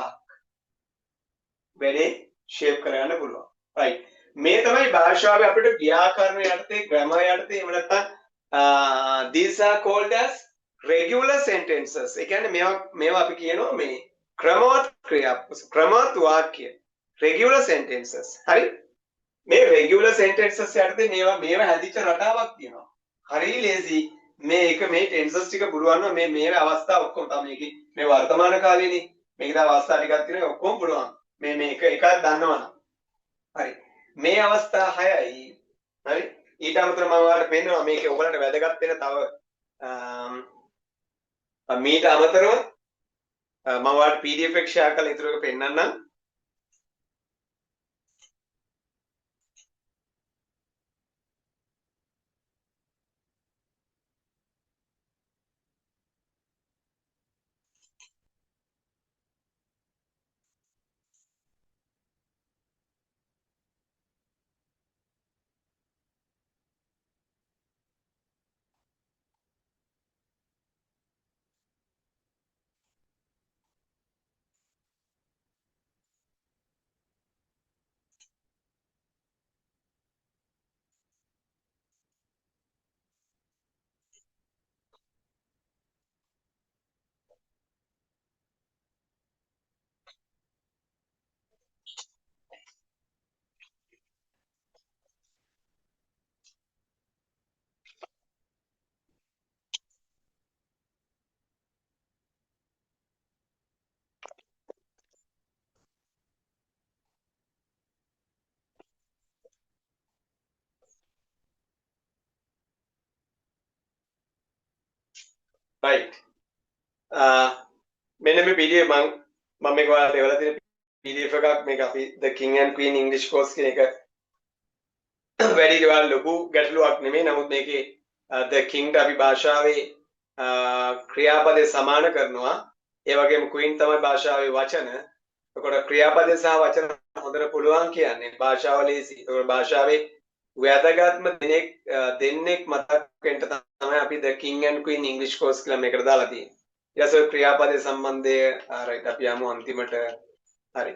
වැඩේ ෂේප් කරගන්න පුළුවන්. right. මේ තමයි භාෂාවේ අපිට ව්‍යාකරණ යටතේ, grammar යටතේ එහෙම නැත්නම් these are called as regular sentences. ඒ කියන්නේ මේවා අපි කියනවා මේ ක්‍රමවත් වාක්‍ය. regular sentences. හරි? මේ regular sentences යටතේ මේවා හැදිච්ච රටාවක් තියෙනවා. හරි ලේසි. මේ tenses ටික පුළුවන් නම් මේ අවස්ථා ඔක්කොම තමයි මේ වර්තමාන කාලේනේ. මේක තව අවස්ථා ටිකක් තියෙනවා ඔක්කොම පුළුවන්. මේ එකක් දන්නවනම්. හරි. මේ අවස්ථා 6යි. හරි? ඊට අමතරව මම ඔයාලට පෙන්නනවා මේකේ ඔයගලන්ට වැදගත් වෙන තව මීට අමතරව මම ඔයාලට PDF එක ෂෙයා කරලා ඊටු එක පෙන්නන්නම්. right. මෙන්න මේ PDF මම මේක ඔයාලට එවලා තියෙන PDF එකක්. මේක අපි The King and Queen English course කියන එක වැඩි දේවල් ලොකු ගැටලුවක් නෙමෙයි. නමුත් මේකේ The King ට අපි භාෂාවේ ක්‍රියාපදේ සමාන කරනවා. ඒ වගේම Queen තමයි භාෂාවේ වචන. එතකොට ක්‍රියාපදේ සහ වචන හොඳට පුළුවන් කියන්නේ භාෂාව ලේසි. එතකොට භාෂාවේ වැදගත්ම දෙන්නෙක් මතක් වෙන්න තමයි අපි The King and Queen English course කියලා මේකට දාලා තියෙන්නේ. ඊට පස්සේ ක්‍රියාපදේ සම්බන්ධය right අපි යමු අන්තිමට. හරි.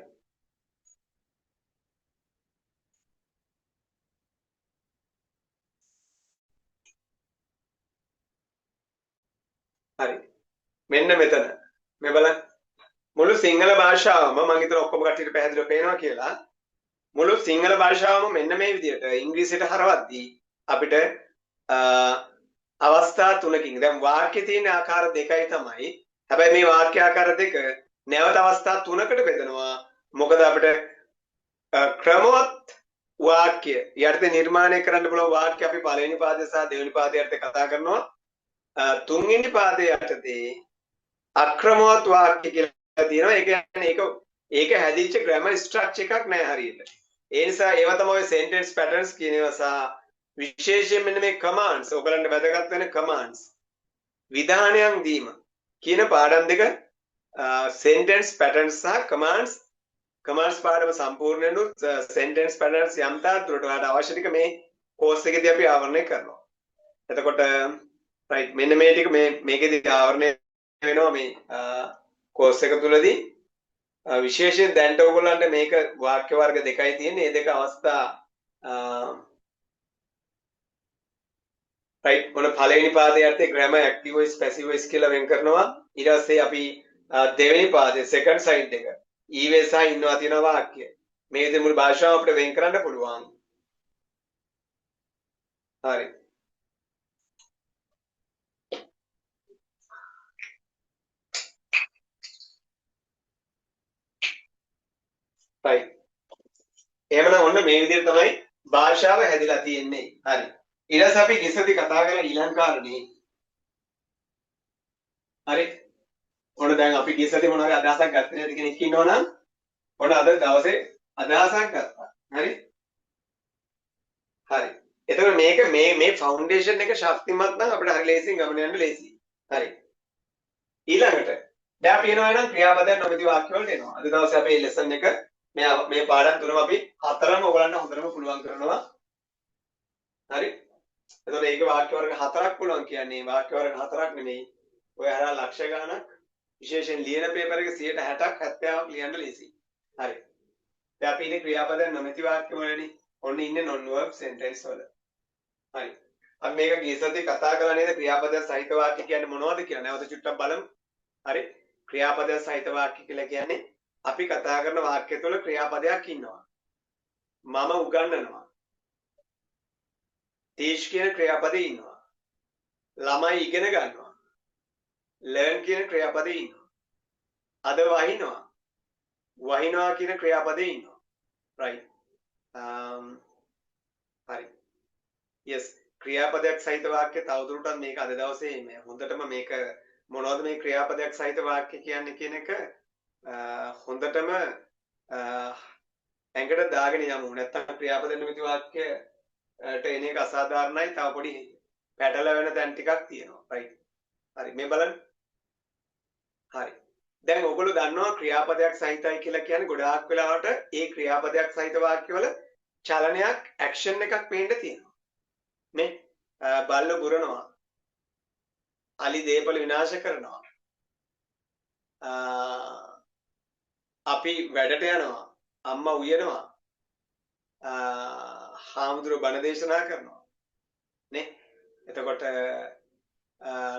හරි. මෙන්න මෙතන. මේ බලන්න. මුළු සිංහල භාෂාවම මම හිතන ඔක්කොම කට්ටියට පැහැදිලිව පේනවා කියලා. මුළු සිංහල භාෂාවම මෙන්න මේ විදිහට ඉංග්‍රීසියට හරවද්දී අපිට අවස්ථා 3කින් දැන් වාක්‍ය තියෙන ආකාර දෙකයි තමයි. හැබැයි මේ වාක්‍ය ආකාර දෙක නැවත අවස්ථා තුනකට බෙදනවා. මොකද අපිට ක්‍රමවත් වාක්‍ය යටතේ නිර්මාණය කරන්න පුළුවන් වාක්‍ය අපි පළවෙනි පාදය සහ දෙවෙනි පාදය යටතේ කතා කරනවා. තුන්වෙනි පාදය යටතේ අක්‍රමවත් වාක්‍ය කියලා තියෙනවා. ඒ කියන්නේ ඒක හැදිච්ච ග්‍රැමර් ස්ට්‍රක්චර් එකක් නෑ හරියට. ඒ නිසා ඒවා තමයි සෙන්ටෙන්ස් පැටර්න්ස් කියන ඒවා සහ විශේෂයෙන් මෙන්න මේ කමාන්ඩ්ස් ඔයගලන්ට වැදගත් වෙන කමාන්ඩ්ස් විධානයන් දීම කියන පාඩම් දෙක සෙන්ටෙන්ස් පැටර්න්ස් සහ කමාන්ඩ්ස් පාඩම සම්පූර්ණ වෙනුත් සෙන්ටෙන්ස් පැටර්න්ස් යම් තාක් දුරට ඔයාලට අවශ්‍ය ටික මේ කෝස් එකේදී අපි ආවරණය කරනවා. එතකොට රයිට් මෙන්න මේ ටික මේකේදී ආවරණය වෙනවා මේ කෝස් එක තුලදී. විශේෂයෙන් දැන්ට ඔයගොල්ලන්ට මේක වාක්‍ය වර්ග දෙකයි තියෙන්නේ. මේ දෙක අවස්ථා රයිට් මොන පළවෙනි පාදයේ අර්ථය grammar active voice passive voice කියලා වෙන් කරනවා. ඊට පස්සේ අපි දෙවෙනි පාදයේ සෙකන්ඩ් සයිඩ් එක ඊවේ සහ ඉන්නවා තියෙන වාක්‍ය. මේ විදිහට මුළු භාෂාව අපිට වෙන් කරන්න පුළුවන්. හරි. right එහෙමනම් ඔන්න මේ විදිහට තමයි භාෂාව හැදිලා තියෙන්නේ. හරි. ඊට පස්සේ අපි ගිසති කතා කරලා ඊළඟ කාරණේ. හරි. ඔන්න දැන් අපි ගිසති මොන හරි අදහසක් ගත්තේ නැති කෙනෙක් ඉන්නවනම් ඔන්න අද දවසේ අදහසක් ගත්තා. හරි. හරි. එතකොට මේක මේ ෆවුන්ඩේෂන් එක ශක්තිමත් නම් අපිට හරි ලේසියෙන් ගමන යන්න ලේසියි. හරි. ඊළඟට දැන් අපි එනවා නම් ක්‍රියාපදයන් නොමැති වාක්‍ය වලට එනවා. අද දවසේ අපේ ලෙසන් එක මේ පාඩම් තුනම අපි හතරම ඔයගලන්ට හොඳටම පුළුවන් කරනවා. හරි. එතකොට ඒක වාක්‍ය වර්ග හතරක් පුළුවන් කියන්නේ වාක්‍ය වර්ග හතරක් නෙමෙයි. ඔය හරහා ලක්ෂ ගණනක් විශේෂයෙන් ලියන පේපර් එක 60%ක් 70ක් ලියන්න ලේසියි. හරි. දැන් අපි ඉන්නේ ක්‍රියාපදයන් නොමැති වාක්‍ය වලනේ. ඔන්න ඉන්නේ non verb sentence වල. හරි. අපි මේක ගියසතේ කතා කළා නේද ක්‍රියාපදයන් සහිත වාක්‍ය කියන්නේ මොනවද කියලා. නැවත චුට්ටක් බලමු. හරි. ක්‍රියාපදයන් සහිත වාක්‍ය කියලා කියන්නේ අපි කතා කරන වාක්‍ය තුළ ක්‍රියාපදයක් ඉන්නවා. මම උගන්වනවා. teach කියන ක්‍රියාපදේ ඉන්නවා. ළමයි ඉගෙන ගන්නවා. learn කියන ක්‍රියාපදේ ඉන්නවා. අද වහිනවා. වහිනවා කියන ක්‍රියාපදේ ඉන්නවා. right. හරි. yes ක්‍රියාපදයක් සහිත වාක්‍ය තවදුරටත් මේක අද දවසේ මේ හොඳටම මේක මොනවද මේ ක්‍රියාපදයක් සහිත වාක්‍ය කියන්නේ කියන එක හොඳටම ඇඟට දාගෙන යමු. නැත්තම් ක්‍රියාපද නිමිති වාක්‍යයට එන එක අසාධාරණයි. තව පොඩි පැටලෙන තැන් ටිකක් තියෙනවා. රයිට්. හරි මේ බලන්න. හරි. දැන් ඔයගොල්ලෝ දන්නවා ක්‍රියාපදයක් සහිතයි කියලා කියන්නේ ගොඩාක් වෙලාවට ඒ ක්‍රියාපදයක් සහිත වාක්‍යවල චලනයක් ඇක්ෂන් එකක් පේන්න තියෙනවා. නේ? බල්ල බුරනවා. අලි දේපල විනාශ කරනවා. අපි වැඩට යනවා. අම්මා උයනවා. හාමුදුරුවෝ බණ දේශනා කරනවා. නේ? එතකොට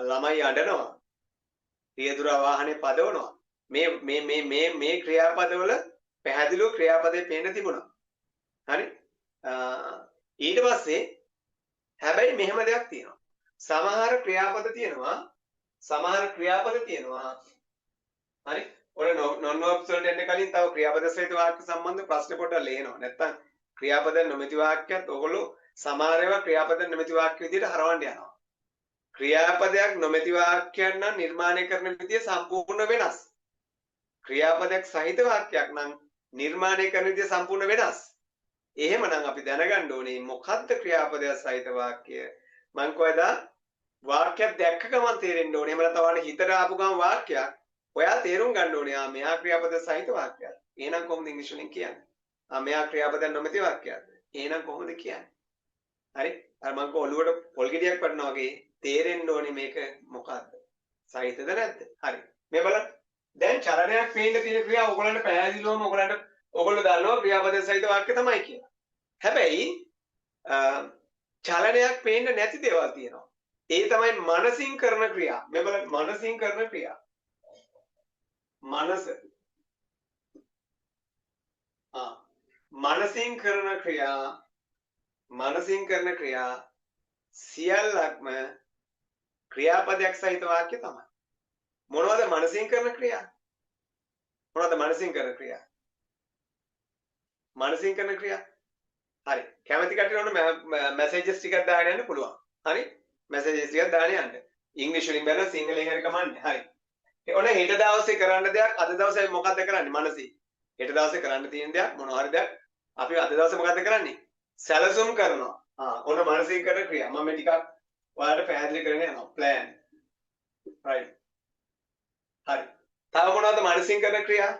ළමයි අඬනවා. රියදුර වාහනේ පදවනවා. මේ ක්‍රියාපදවල පැහැදිලිව ක්‍රියාපදේ පේන්න තිබුණා. හරි? ඊට පස්සේ හැබැයි මෙහෙම දෙයක් තියෙනවා. සමහර ක්‍රියාපද තියෙනවා. හරි? ඔය non verbs වලට එන්න කලින් තව ක්‍රියාපද සහිත වාක්‍ය සම්බන්ධ ප්‍රශ්න පොඩ්ඩක් ලියනවා. නැත්තම් ක්‍රියාපද නොමැති වාක්‍යත් ඔයගොල්ලෝ සමහර ඒවා ක්‍රියාපද නොමැති වාක්‍ය විදිහට හරවන්න යනවා. ක්‍රියාපදයක් නොමැති වාක්‍යයක් නම් නිර්මාණය කරන විදිය සම්පූර්ණ වෙනස්. ක්‍රියාපදයක් සහිත වාක්‍යයක් නම් නිර්මාණය කරන විදිය සම්පූර්ණ වෙනස්. එහෙමනම් අපි දැනගන්න ඕනේ මොකද්ද ක්‍රියාපදයක් සහිත වාක්‍ය? මං කොහෙද වාක්‍යයක් දැක්ක ගමන් තේරෙන්න ඕනේ. එහෙම නැත්නම් ඔයාලට හිතට ආපු ගමන් වාක්‍යයක් ඔයා තේරුම් ගන්න ඕනේ. මෙයා ක්‍රියාපද සහිත වාක්‍යයක්. එහෙනම් කොහොමද ඉංග්‍රීසි වලින් කියන්නේ? මෙයා ක්‍රියාපදයක් නොමැති වාක්‍යයක්ද? එහෙනම් කොහොමද කියන්නේ? හරි? අර මං කෝ ඔළුවට පොල් ගෙඩියක් වටනවා වගේ තේරෙන්න ඕනේ මේක මොකද්ද? සහිතද නැද්ද? හරි. මේ බලන්න. දැන් චලනයක් පේන්න තියෙන ක්‍රියාව ඔයගොල්ලන්ට පැහැදිලිවම ඔයගොල්ලෝ දන්නවා ක්‍රියාපද සහිත වාක්‍ය තමයි කියලා. හැබැයි චලනයක් පේන්න නැති දේවල් තියෙනවා. ඒ තමයි මනසින් කරන ක්‍රියා. මේ බලන්න මනසින් කරන ක්‍රියා. මනසින් කරන ක්‍රියා සියල්ලක්ම ක්‍රියාපදයක් සහිත වාක්‍ය තමයි. මොනවද මනසින් කරන ක්‍රියා? මොනවද මනසින් කරන ක්‍රියා? මනසින් කරන ක්‍රියා. හරි. කැමති කට්ටියට ඔන්න මැසේජස් ටිකක් දාගෙන යන්න පුළුවන්. හරි. මැසේජස් ටිකක් දාගෙන යන්න. ඉංග්‍රීසි වලින් බැලුවා සිංහලෙන් හරි කමන්නේ. හරි. ඔන්න හෙට දවසේ කරන්න දෙයක් අද දවසේ මොකද්ද කරන්නේ? මනසින්. හෙට දවසේ කරන්න තියෙන දෙයක් මොනවා හරි දෙයක් අපි අද දවසේ මොකද්ද කරන්නේ? සැලසුම් කරනවා. ඔන්න මනසින් කරන ක්‍රියා. මම මේ ටිකක් ඔයාලට පැහැදිලි කරගෙන යනවා. plan. right. හරි. තව මොනවද මනසින් කරන ක්‍රියා?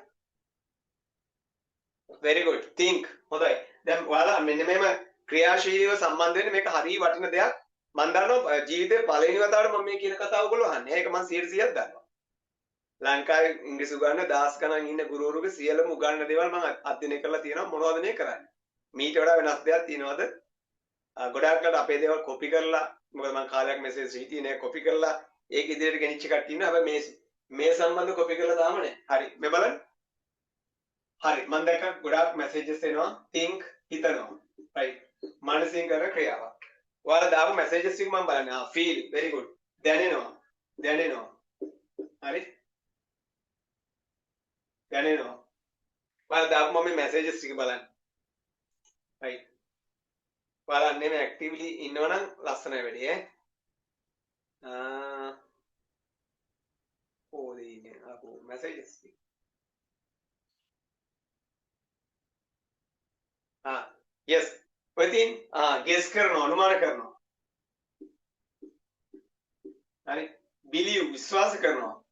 very good. think. හොඳයි. දැන් ඔයාලා මෙන්න මෙහෙම ක්‍රියාශීලීව සම්බන්ධ වෙන්නේ මේක හරිය වටින දෙයක්. මම දන්නවා ජීවිතේ පළවෙනි වතාවට මම මේ කියන කතාව ඔයගොල්ලෝ අහන්නේ. ඒක මම 100%ක් දන්නවා. ලංකාවේ ඉංග්‍රීසි උගන්වන 10 ගණන් ඉන්න ගුරුවරුගේ සියලුම උගන්වන දේවල් මම අධ්‍යයනය කරලා තියෙනවා. මොනවද මේ කරන්නේ? මීට වඩා වෙනස් දෙයක් තියෙනවද? ගොඩාක් කරලා අපේ දේවල් කොපි කරලා මොකද මම කාලයක් මෙසේජ් හිටියේ නෑ කොපි කරලා ඒක ඉදිරියට ගෙනිච්ච කට්ටිය ඉන්නවා. හැබැයි මේ සම්බන්ධ කොපි කරලා දාම නෑ. හරි. මේ බලන්න. හරි. මම දැක්ක ගොඩාක් මැසේජස් එනවා. think හිතනවා. right. මනසින් කරන ක්‍රියාවක්. ඔයාලා දාපු මැසේජස් ටික මම බලන්නේ. feel very good. දැනෙනවා. දැනෙනවා. හරි. දැනෙනවා. ඔයාලා දාපු මම මේ මැසේජස් ටික බලන්න. right. ඔයාලා නෙමෙයි ඇක්ටිව්ලි ඉන්නවනම් ලස්සනයි වැඩි ඈ. ඕදීනේ අපෝ මැසේජස් ටික. yes. within guess කරනවා අනුමාන කරනවා. හරි. believe විශ්වාස කරනවා.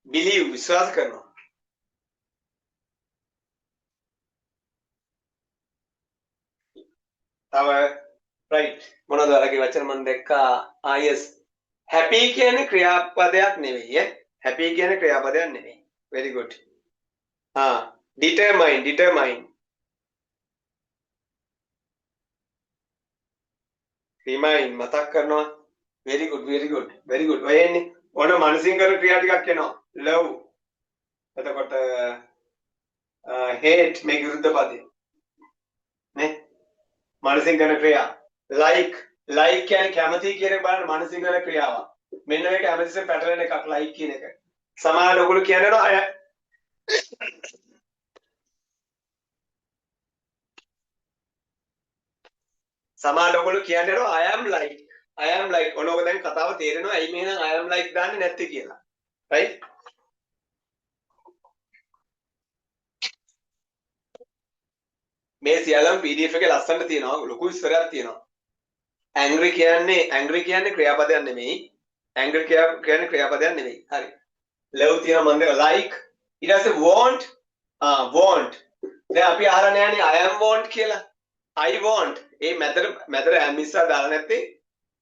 believe විශ්වාස කරනවා. තව right මොනවද ඔයාලගේ වචන මම දැක්කා yes happy කියන්නේ ක්‍රියාපදයක් නෙවෙයි ඈ happy කියන්නේ ක්‍රියාපදයක් නෙවෙයි very good determine remind මතක් කරනවා very good ඔය එන්නේ ඔන්න මනසින් කරන ක්‍රියා ටිකක් එනවා love එතකොට hate මේ විරුද්ධ පදේ නේ මනසින් කරන ක්‍රියා like කියන්නේ කැමති කියන එක බලන්න මනසින් කරන ක්‍රියාවක් මෙන්න මේක හැමතිස්සෙම පැටලෙන එකක් like කියන එක සමහර ඔයගොල්ලෝ කියනවා අය සමහර ඔයගොල්ලෝ කියනවා I am like ඔනෝක දැන් කතාව තේරෙනවා ඇයි මෙහෙනම් I am like දාන්නේ නැත්තේ කියලා right මේ සියල්ලම PDF එකේ ලස්සනට තියෙනවා ලොකු විස්තරයක් තියෙනවා angry කියන්නේ ක්‍රියාපදයක් නෙමෙයි angry කියන්නේ ක්‍රියාපදයක් නෙමෙයි හරි love තියෙනවා මන්ද like ඊට පස්සේ want දැන් අපි අහලා නැහැනේ I am want කියලා I want ඒ මැදට am ඉස්සර දාලා නැත්තේ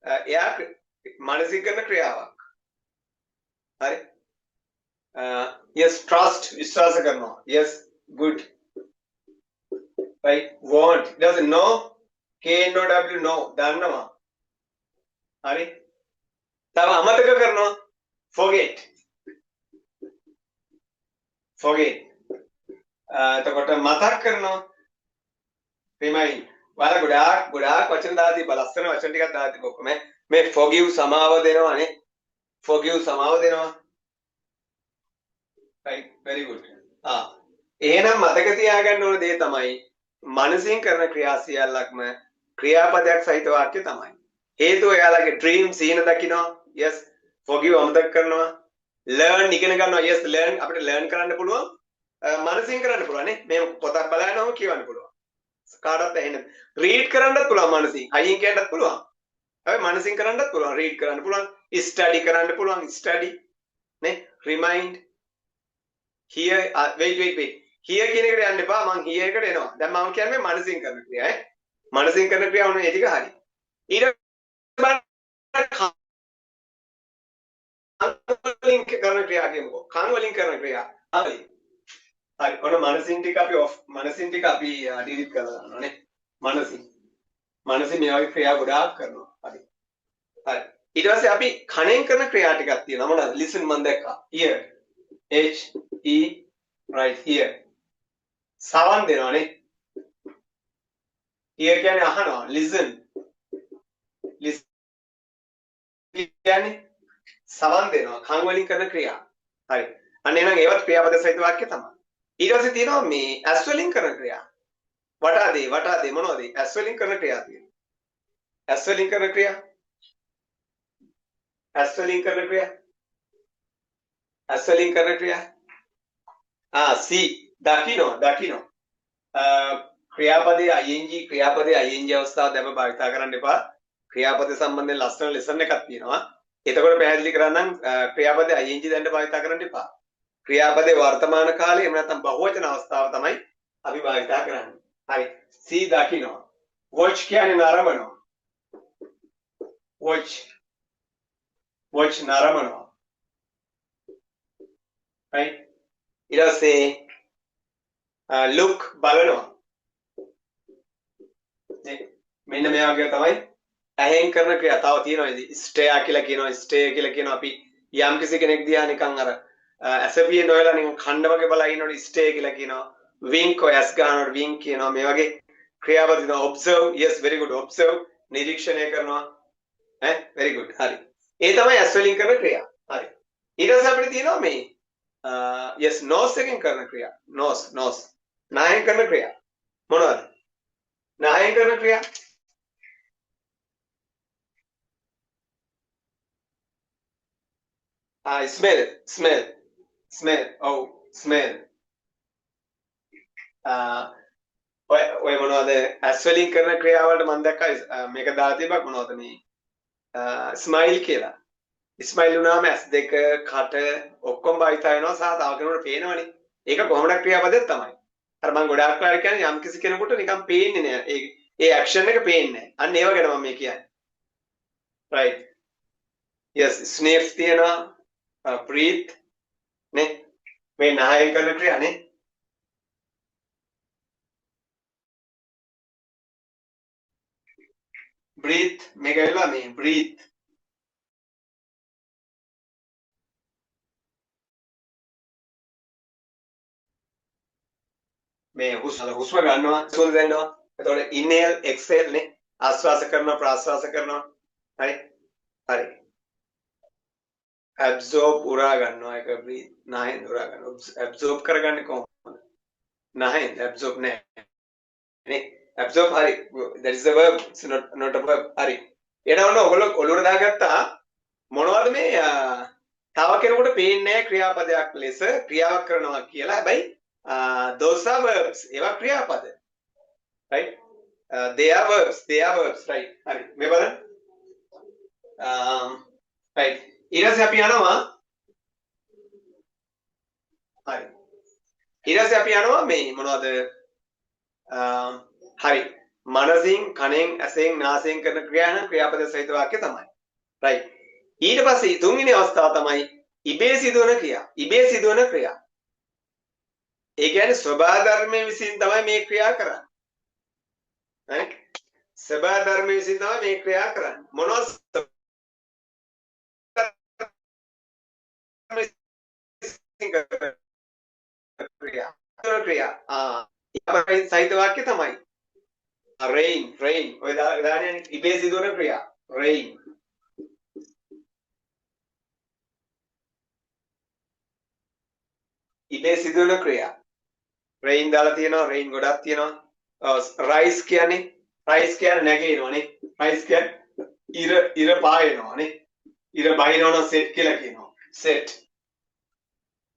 එයා මානසික කරන ක්‍රියාවක් හරි yes trust විශ්වාස කරනවා yes good right want doesn't know KNOW no දන්නවා හරි තව අමතක කරනවා forget එතකොට මතක් කරනවා remind ඔයාලා ගොඩාක් වචන දාලා තිබ්බා ලස්සන වචන ටිකක් දාලා තිබ්බා ඔක්කොම මේ forgive සමාව දෙනවානේ forgive සමාව දෙනවා right very good එහෙනම් මතක තියාගන්න ඕන දේ තමයි මනසින් කරන ක්‍රියා සියල්ලක්ම ක්‍රියාපදයක් සහිත වාක්‍ය තමයි හේතුව එයාලගේ dream සීන දකිනවා yes forgive අමතක කරනවා learn ඉගෙන ගන්නවා yes learn අපිට learn කරන්න පුළුවන් මනසින් කරන්න පුළුවන් නේ මේ පොතක් බලනවම කියවන්න පුළුවන් කාටවත් ඇහෙන්නේ read කරන්නත් පුළුවන් මනසින් අයින් කියන්නත් පුළුවන් හැබැයි මනසින් කරන්නත් පුළුවන් read කරන්න පුළුවන් study කරන්න පුළුවන් study නේ remind here wait here කියන එකට යන්න එපා මං here එකට එනවා දැන් මම කියන්නේ මනසින් කරන ක්‍රියා මනසින් කරන ක්‍රියාව නේ ටික හරි ඊට වලින් කරන ක්‍රියා කියමුකෝ කන් වලින් කරන ක්‍රියා හරි හරි ඔන්න මනසින් ටික අපි delete කරලා දානවා නේ මනසින් මේ වගේ ක්‍රියා ගොඩාක් කරනවා හරි ඊට පස්සේ අපි කනෙන් කරන ක්‍රියා ටිකක් තියෙනවා මොනවද listen මම දැක්කා ear h e right here සවන් දෙනවා නේ ear කියන්නේ අහනවා listen කියන්නේ සමන් දෙනවා. කන් වලින් කරන ක්‍රියා. හරි. අන්න එහෙනම් ඒවත් ක්‍රියාපද සහිත වාක්‍ය තමයි. ඊට පස්සේ තියෙනවා මේ ඇස් වලින් කරන ක්‍රියා. වටාදේ මොනවද? ඇස් වලින් කරන ක්‍රියා තියෙනවා. ඇස් වලින් කරන ක්‍රියා. ඇස් වලින් කරන ක්‍රියා. ඇස් වලින් කරන ක්‍රියා. සී දකින්න. ක්‍රියාපදයේ ing අවස්ථාව දැම භාවිතා කරන්න එපා. ක්‍රියාපද සම්බන්ධයෙන් ලස්සන ලෙසන් එකක් තියෙනවා. එතකොට පැහැදිලි කරන්නම් ක්‍රියාපදයේ ing දැන්න භාවිතා කරන්න එපා. ක්‍රියාපදයේ වර්තමාන කාලේ එහෙම නැත්නම් බහුවචන අවස්ථාව තමයි අපි භාවිතා කරන්නේ. හරි. see දකින්න. watch කියන්නේ නරඹනවා. watch නරඹනවා. right. ඊට පස්සේ look බලනවා. මෙන්න මේ වගේ තමයි ඇහෙන් කරන ක්‍රියා. තව තියෙනවා ඉතින් stare කියලා කියනවා. අපි යම් කිසි කෙනෙක් දිහා නිකන් අර ඇසපියේ නොයලා නිකන් ඛණ්ඩ වගේ බලා ඉන්නකොට stare කියලා කියනවා. wink ඔය ඇස් ගන්නකොට wink කියනවා. මේ වගේ ක්‍රියාපද තියෙනවා. observe, yes very good, observe නිරීක්ෂණය කරනවා. very good. හරි. ඒ තමයි ඇස් වලින් කරන ක්‍රියා. හරි. ඊට පස්සේ අපිට තියෙනවා මේ yes nose එකෙන් කරන ක්‍රියා. nose නායෙන් කරන ක්‍රියා. මොනවද? නායෙන් කරන ක්‍රියා. smell. smell. ඔය මොනවද? ඇස් වලින් කරන ක්‍රියාවලට මම දැක්කා මේක දාලා තිබ්බා මොනවද මේ ස්මයිල් කියලා. ස්මයිල් වුණාම ඇස් දෙක කට ඔක්කොම භාවිත වෙනවා සහ තව කෙනෙකුට පේනවනේ. ඒක කොහොමද ක්‍රියාපදයක් තමයි. අර මම ගොඩාක් වෙලාවට කියන්නේ යම් කිසි කෙනෙකුට නිකන් පේන්නේ නෑ. ඒ ඇක්ෂන් එක පේන්නේ නෑ. අන්න ඒව ගැන මම මේ කියන්නේ. right. yes sniff තියනවා. breathe නේ. මේ නායෙන් කරන ක්‍රියා නේ. breathe මේක වෙලා මේ breathe මේ හුස්ම ගන්නවා සුවඳ දැනෙනවා. එතකොට inhale exhale නේ. ආශ්වාස කරනවා ප්‍රාශ්වාස කරනවා. හරි. absorb උරා ගන්නවා. ඒක breathe නායෙන් උරා ගන්නවා. absorb කරගන්නේ කොහොමද? නායෙන් absorb නෑ නේ. absorb හරි. that is the verb, it's not a verb. හරි. එනවන්න ඔයගොල්ලෝ ඔළුවට දාගත්තා මොනවද මේ තව කෙනෙකුට පේන්නේ නැහැ ක්‍රියාපදයක් ලෙස ක්‍රියාවක් කරනවා කියලා. හැබැයි those are verbs. ඒවා ක්‍රියාපද. right. they are verbs. right. හරි. මේ බලන්න. right. ඊට පස්සේ අපි යනවා හරි. ඊට පස්සේ අපි යනවා මේ මොනවද? හරි. මනසින් කනෙන් ඇසෙන් නාසයෙන් කරන ක්‍රියා නම් ක්‍රියාපද සහිත වාක්‍ය තමයි. right. ඊට පස්සේ තුන්වෙනි අවස්ථාව තමයි ඉබේ සිදුවන ක්‍රියා. ඒ කියන්නේ ස්වභාව ධර්මයේ විසින් තමයි මේ ක්‍රියා කරන්නේ. right. ස්වභාව ධර්මයේ විසින් තමයි මේ ක්‍රියා කරන්නේ. මොනවද ක්‍රියා සහිත වාක්‍ය තමයි rain. ඔය දාන්නේ ඉබේ සිදුවන ක්‍රියා. rain. ඉබේ සිදුවන ක්‍රියා. rain දාලා තියෙනවා. rain ගොඩක් තියෙනවා. rise කියන්නේ නැගෙනවනේ. rise කියන්නේ ඉර පායනවනේ. ඉර බහිනවනම් set කියලා කියනවා. set.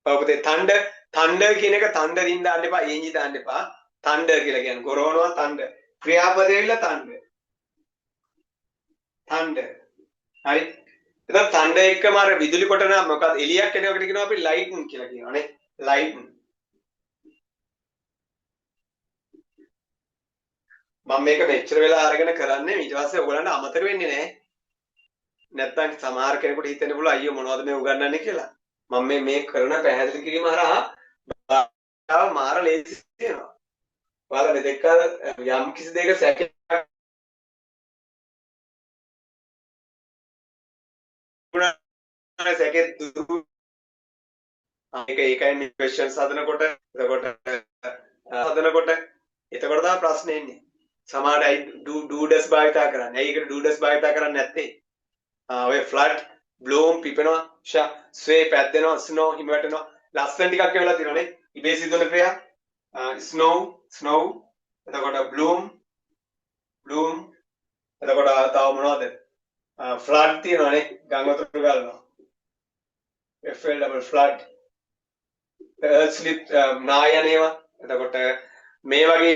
ඔබේ thunder කියන එක thunder ඉන් දාන්න එපා. ing දාන්න එපා. thunder කියලා කියන්නේ ගොරවනවා thunder. ක්‍රියාපදේ විල thunder. හරි. එතන thunder එක්කම අර විදුලි කොටන මොකක්ද එලියක් එන එකට කියනවා අපි lightning කියලා කියනවානේ. lightning. මම මේක මෙච්චර වෙලා අරගෙන කරන්නේ ඊට පස්සේ ඔයගලන්ට අමතක වෙන්නේ නැහැ. නැත්තම් සමහර කෙනෙකුට හිතෙන්න පුළුවන් අයියෝ මොනවද මේ උගන්වන්නේ කියලා. මම මේ කරන පැහැදිලි කිරීම හරහා මාර ලේසි වෙනවා. ඔයාලා මෙතෙක් යම් කිසි දෙයක සැකයක් දුරු ඒකයි මේ questions හදනකොට එතකොට තමයි ප්‍රශ්නේ එන්නේ. සමහරයි do does භාවිතා කරන්නේ. ඇයි ඒකට do does භාවිතා කරන්නේ නැත්තේ? ඔය flood bloom පිපෙනවා sway පැද්දෙනවා snow හිම වැටෙනවා ලස්සන ටිකක් වෙලා තියෙනවානේ ඉබේ සිදුවන ක්‍රියා snow එතකොට bloom එතකොට තව මොනවද flood තියෙනවානේ ගඟ වතුර ගලනවා FL double flood earth slip නායනේවා එතකොට මේ වගේ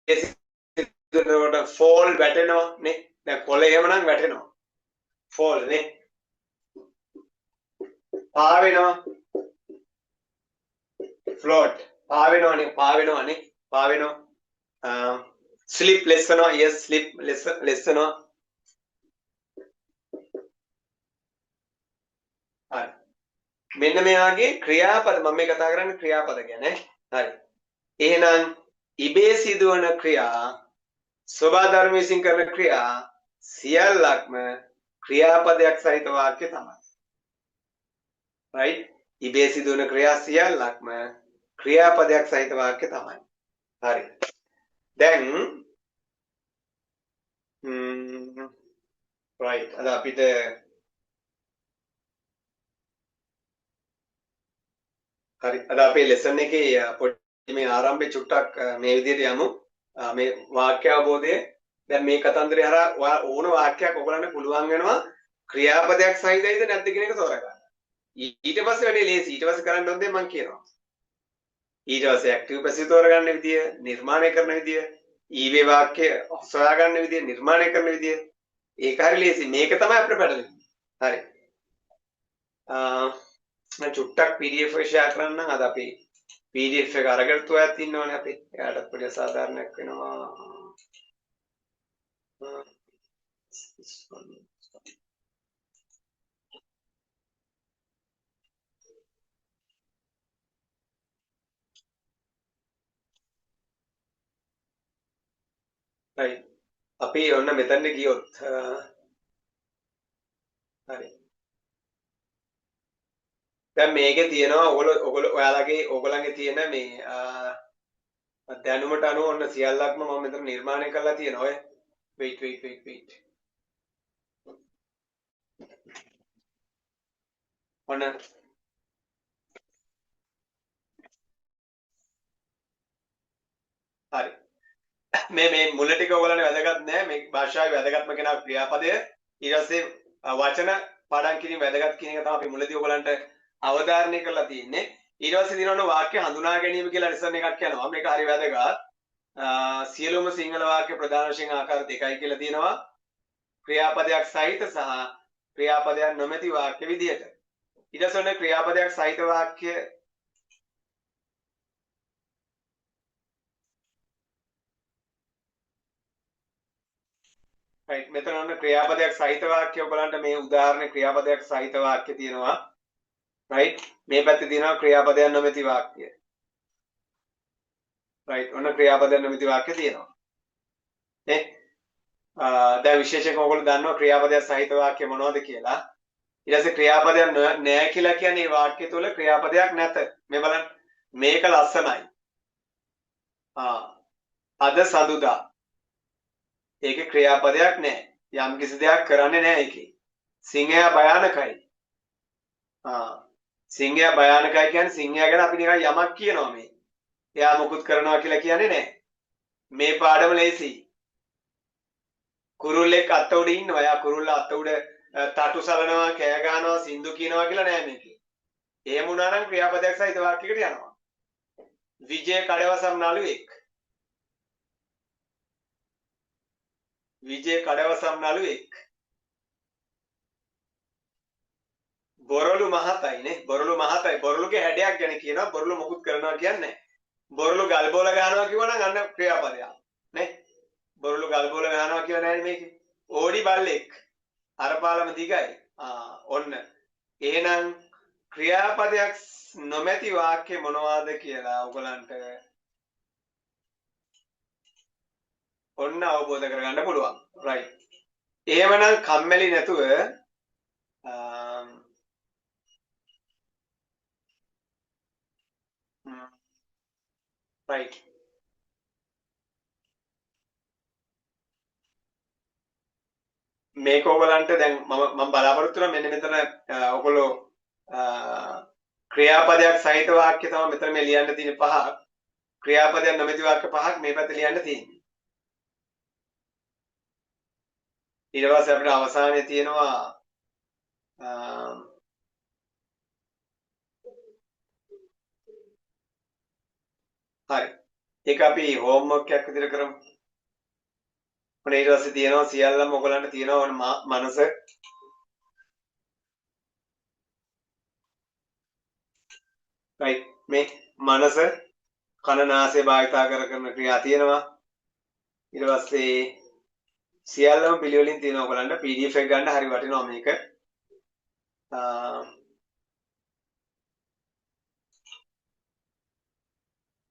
එතකොට fall වැටෙනවා නේ දැන් කොළ එහෙමනම් වැටෙනවා fall නේ පා වෙනවා float පා වෙනවා slip lessනවා yes slip lessනවා හරි මෙන්න මෙයාගේ ක්‍රියාපද මම මේ කතා කරන්නේ ක්‍රියාපද ගැන හරි එහෙනම් ඉබේ සිදුවන ක්‍රියා ස්වභාව විසින් කරන ක්‍රියා සියල්ලක්ම ක්‍රියාපදයක් සහිත වාක්‍ය තමයි right ඉබේ සිදුවන ක්‍රියා සියල්ලක්ම ක්‍රියාපදයක් සහිත වාක්‍ය තමයි හරි දැන් right අද අපිට හරි අද අපේ ලෙසන් එකේ පොඩි මේ ආරම්භයේ චුට්ටක් මේ විදිහට යමු මේ වාක්‍ය අවබෝධය දැන් මේ කතන්දරය හරහා ඕන වාක්‍යයක් ඔයගලන්ට පුළුවන් වෙනවා ක්‍රියාපදයක් සහිතයිද නැද්ද කියන එක තෝරගන්න. ඊට පස්සේ වැඩේ ලේසි. ඊට පස්සේ කරන්න ඕනේ මම කියනවා. ඊට පස්සේ ඇක්ටිව් පැසිව් තෝරගන්න විදිය, නිර්මාණය කරන විදිය, ඊවේ වාක්‍ය හොයා ගන්න විදිය, නිර්මාණය කරන විදිය ඒක හරි ලේසි. මේක තමයි අපිට පැටලෙන්නේ. හරි. මම චුට්ටක් PDF එක ෂෙයා කරන්නම්. අද අපි PDF එක අරගෙන තුයත් ඉන්නවනේ අපි. එයාට පොඩි සාධාරණයක් වෙනවා. right අපි ඔන්න මෙතනට ගියොත් හරි දැන් මේකේ තියෙනවා ඔයගොල්ලන්ගේ තියෙන මේ දැනුමට අනුව ඔන්න සියල්ලක්ම මම මෙතන නිර්මාණය කරලා තියෙනවා ඔය wait ඔන්න හරි මේ මුල ටික ඔයගොල්ලන්ට වැදගත් නෑ මේ භාෂාවේ වැදගත්ම කෙනා ක්‍රියාපදය ඊට පස්සේ වචන පාඩම් කිරීම වැදගත් කියන එක තමයි අපි මුලදී ඔයගොල්ලන්ට අවධාරණය කරලා තියෙන්නේ ඊට පස්සේ දිනවන වාක්‍ය හඳුනා ගැනීම කියලා ලෙසන් එකක් යනවා මේක හරි වැදගත් සියලුම සිංහල වාක්‍ය ප්‍රධාන වශයෙන් ආකාර දෙකයි කියලා තියෙනවා ක්‍රියාපදයක් සහිත සහ ක්‍රියාපදයක් නොමැති වාක්‍ය විදිහට ඊට පස්සේ ඔන්න ක්‍රියාපදයක් සහිත වාක්‍ය right මෙතන ඔන්න ක්‍රියාපදයක් සහිත වාක්‍ය ඔයගලන්ට මේ උදාහරණ ක්‍රියාපදයක් සහිත වාක්‍ය තියෙනවා right මේ පැත්තේ තියෙනවා ක්‍රියාපදයක් නොමැති වාක්‍ය right ඔන්න ක්‍රියාපදයක් නොමැති වාක්‍ය තියෙනවා නේ දැන් විශේෂයෙන් ඔයගොල්ලෝ දන්නවා ක්‍රියාපදයක් සහිත වාක්‍ය මොනවද කියලා ඊට පස්සේ ක්‍රියාපදයක් නැහැ කියලා කියන්නේ මේ වාක්‍ය තුල ක්‍රියාපදයක් නැත මේ බලන්න මේක ලස්සනයි අද සඳුදා ඒකේ ක්‍රියාපදයක් නැහැ. යම් කිසි දෙයක් කරන්නේ නැහැ ඒකේ. සිංහයා භයානකයි. සිංහයා භයානකයි කියන්නේ සිංහයා ගැන අපි නිකන් යමක් කියනවා මේ. එයා මොකුත් කරනවා කියලා කියන්නේ නැහැ. මේ පාඩම ලේසි. කුරුල්ලෙක් අත උඩ ඉන්නවා. එයා කුරුල්ල අත උඩ තටු සලනවා, කෑ ගහනවා, සින්දු කියනවා කියලා නෑ මේකේ. එහෙම වුණා නම් ක්‍රියාපදයක් සහිත වාක්‍යයකට යනවා. විජය කඩවසම් නළුවෙක්. විජය කඩවසම් නළුවෙක් බොරළු මහතයි නේ බොරළුගේ හැඩයක් ගැන කියනවා බොරළු මොකුත් කරනවා කියන්නේ බොරළු ගල් බෝල ගහනවා කිව්වනම් අන්න ක්‍රියාපදයක් නේ බොරළු ගල් බෝල ගහනවා කියව නෑනේ මේකේ ඕඩි බල්ලෙක් අර පාලම දිගයි ඔන්න එහෙනම් ක්‍රියාපදයක් නොමැති වාක්‍ය මොනවාද කියලා ඔයගලන්ට ඔන්න අවබෝධ කරගන්න පුළුවන් right එහෙමනම් කම්මැලි නැතුව right මේක ඔයගලන්ට දැන් මම බලාපොරොත්තු වෙනවා මෙන්න මෙතන ඔයගොල්ලෝ ක්‍රියාපදයක් සහිත වාක්‍ය තමයි මෙතන මේ ලියන්න තියෙන පහ. ක්‍රියාපදයක් නොමැති වාක්‍ය පහක් මේ පැත්තේ ලියන්න තියෙන්නේ. ඊට පස්සේ අපිට අවසානයේ තියෙනවා හරි. ඒක අපි හෝම්වර්ක් එකක් විදිහට කරමු. ඔන්න ඊට පස්සේ තියෙනවා සියල්ලම ඔයගලන්ට තියෙනවා ඔන්න මනස. right මේ මනස කන නාසය භාවිතා කරන ක්‍රියා තියෙනවා. ඊට පස්සේ සියල්ලම පිළිවෙලින් තියෙනවා ඔයගලන්ට PDF එක ගන්න හරි වටිනවා මේක.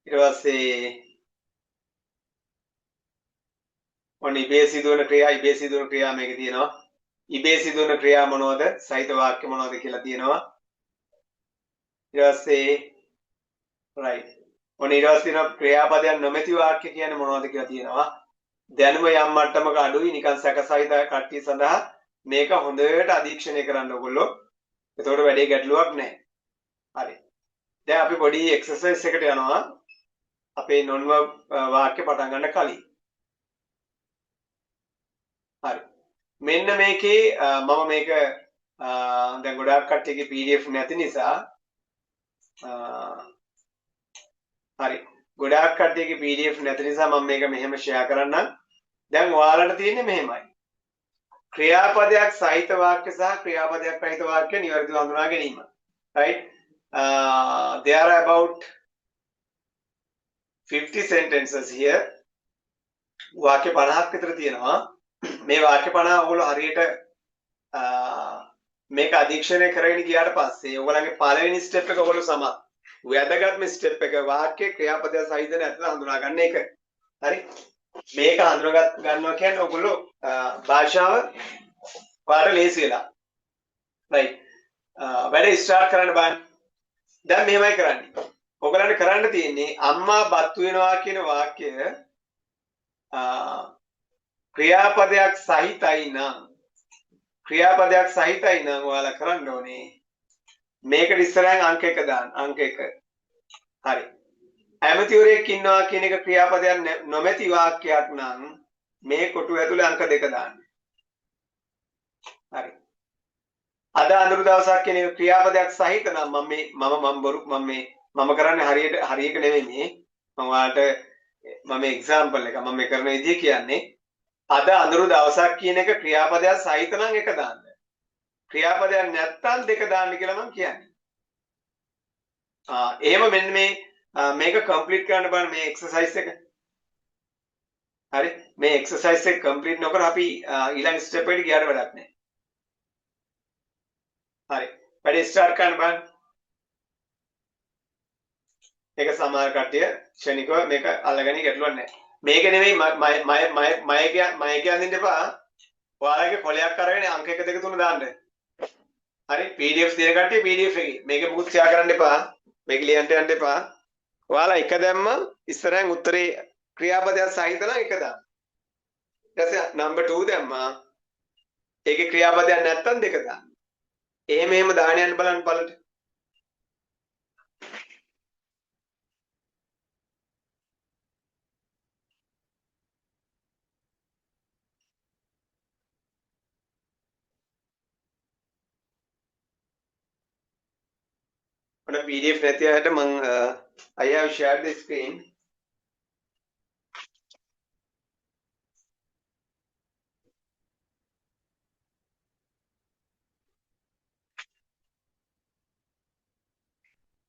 ඊට පස්සේ ඔන්න ඉබේ සිදුවන ක්‍රියා මේකේ තියෙනවා. ඉබේ සිදුවන ක්‍රියා මොනවද? සහිත වාක්‍ය මොනවද කියලා තියෙනවා. ඊට පස්සේ right ඔන්න ඊට පස්සේ තියෙනවා ක්‍රියාපදයක් නොමැති වාක්‍ය කියන්නේ මොනවද කියලා තියෙනවා. දැනුම යම් මට්ටමක අඩුයි නිකන් සැකසහිත කට්ටිය සඳහා මේක හොඳට අධීක්ෂණය කරන්න ඕගොල්ලෝ. එතකොට වැඩේ ගැටලුවක් නැහැ. හරි. දැන් අපි පොඩි එක්සර්සයිස් එකකට යනවා. අපේ non verb වාක්‍ය පටන් ගන්න කලින්. හරි. මෙන්න මේකේ මම මේක දැන් ගොඩාක් කට්ටියගේ PDF නැති නිසා හරි. ගොඩාක් කට්ටියගේ PDF නැති නිසා මම මේක මෙහෙම ෂෙයා කරන්නම්. දැන් ඔයාලට තියෙන්නේ මෙහෙමයි. ක්‍රියාපදයක් සහිත වාක්‍ය සහ ක්‍රියාපදයක් රහිත වාක්‍ය නිවැරදිව හඳුනා ගැනීම. right there are about 50 sentences here. වාක්‍ය 50ක් විතර තියෙනවා. මේ වාක්‍ය 50 ඔයගොල්ලෝ හරියට මේක අධීක්ෂණය කරගෙන ගියාට පස්සේ ඔයගොල්ලන්ගේ පළවෙනි ස්ටෙප් එක ඔයගොල්ලෝ සමත්. වැදගත්ම ස්ටෙප් එක වාක්‍ය ක්‍රියාපදය සහිත නැත්නම් හඳුනා ගන්න එක. හරි. මේක හඳුනා ගන්නවා කියන්නේ ඔයගොල්ලෝ භාෂාව පාඩ ලේසි වෙලා. right. වැඩ ස්ටාර්ට් කරන්න බලන්න. දැන් මෙහෙමයි කරන්නේ. ඔයගලන්ට කරන්න තියෙන්නේ අම්මා බත් වෙනවා කියන වාක්‍ය ක්‍රියාපදයක් සහිතයි නම් ඔයාලා කරන්න ඕනේ මේකට ඉස්සරහින් අංක 1 දාන්න. අංක 1. හරි. ඇමතිවරයෙක් ඉන්නවා කියන එක ක්‍රියාපදයක් නොමැති වාක්‍යයක් නම් මේ කොටුව ඇතුලේ අංක 2 දාන්න. හරි. අද අඳුරු දවසක් කියන එක ක්‍රියාපදයක් සහිත නම් මම කරන්නේ හරියට නෙවෙයි මේ. මම ඔයාලට එක්සැම්පල් එක මම කරන විදිය කියන්නේ අද අඳුරු දවසක් කියන එක ක්‍රියාපදයක් සහිත නම් 1 දාන්න. ක්‍රියාපදයක් නැත්තම් 2 දාන්න කියලා මම කියන්නේ. එහෙම මෙන්න මේක කම්ප්ලීට් කරන්න බලන්න මේ එක්සර්සයිස් එක. හරි. මේ එක්සර්සයිස් එක කම්ප්ලීට් නොකර අපි ඊළඟ ස්ටෙප් එකට ගියාට වැඩක් නැහැ. හරි. වැඩි ස්ටාර්ට් කරන්න බලන්න. ඒක සමහර කට්ටිය ක්ෂණිකව මේක අල්ලගෙන ගැටලුවක් නැහැ. මේක නෙමෙයි මම කියන්න එපා. ඔයාලගේ කොලයක් අරගෙන අංක 1 2 3 දාන්න. හරි. PDF තියෙන කට්ටිය PDF එකේ. මේක මුකුත් ෂෙයා කරන්න එපා. මේක ලියන්න යන්න එපා. ඔයාලා 1 දැම්ම ඉස්සරහින් උත්තරේ ක්‍රියාපදයක් සහිත නම් 1 දාන්න. ඊට පස්සේ නම්බර් 2 දැම්මා. ඒකේ ක්‍රියාපදයක් නැත්තම් 2 දාන්න. එහෙම දාන්න යන්න බලන්න බලන්න. ඔන්න PDF නැති අයට මම I have shared the screen.